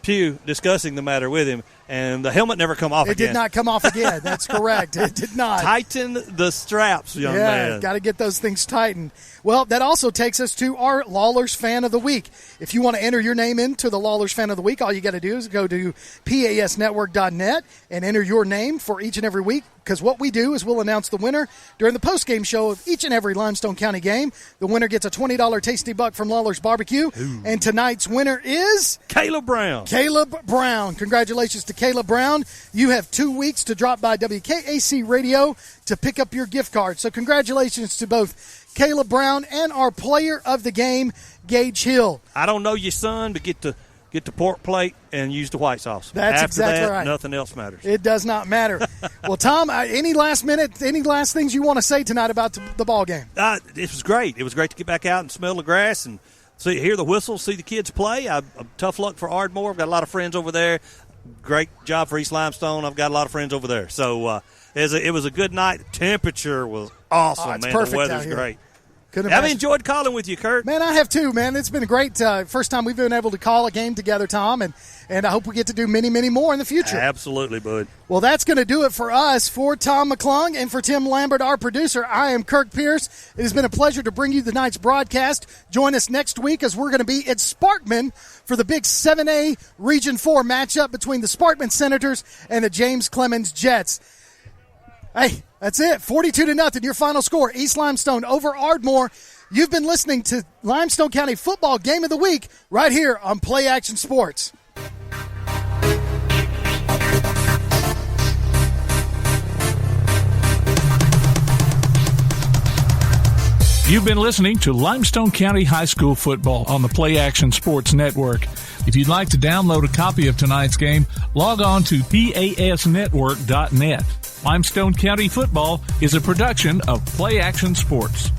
Pugh discussing the matter with him, and the helmet never come off again. It did not come off again. That's correct. It did not. Tighten the straps, young man. Yeah, got to get those things tightened. Well, that also takes us to our Lawlers Fan of the Week. If you want to enter your name into the Lawlers Fan of the Week, all you got to do is go to pasnetwork.net and enter your name for each and every week, because what we do is we'll announce the winner during the postgame show of each and every Limestone County game. The winner gets a $20 Tasty Buck from Lawler's Barbecue. Ooh. And tonight's winner is Caleb Brown. Caleb Brown. Congratulations to Caleb Brown. You have 2 weeks to drop by WKAC Radio to pick up your gift card. So congratulations to both Caleb Brown and our player of the game, Gage Hill. I don't know your son, but get the pork plate and use the white sauce. That's After exactly that, right. Nothing else matters. It does not matter. Well, Tom, any last things you want to say tonight about the ball game? It was great. It was great to get back out and smell the grass and hear the whistles, see the kids play. Tough luck for Ardmore. I've got a lot of friends over there. Great job for East Limestone. I've got a lot of friends over there. So it was a good night. The temperature was awesome, it's man. Perfect. The weather's great. I've enjoyed calling with you, Kurt. Man, I have too, man. It's been a great first time we've been able to call a game together, Tom, and I hope we get to do many, many more in the future. Absolutely, bud. Well, that's going to do it for us. For Tom McClung and for Tim Lambert, our producer, I am Kirk Pierce. It has been a pleasure to bring you tonight's broadcast. Join us next week as we're going to be at Sparkman for the big 7A Region 4 matchup between the Sparkman Senators and the James Clemens Jets. Hey, that's it. 42-0, your final score. East Limestone over Ardmore. You've been listening to Limestone County Football Game of the Week right here on Play Action Sports. You've been listening to Limestone County High School football on the Play Action Sports Network. If you'd like to download a copy of tonight's game, log on to pasnetwork.net. Limestone County Football is a production of Play Action Sports.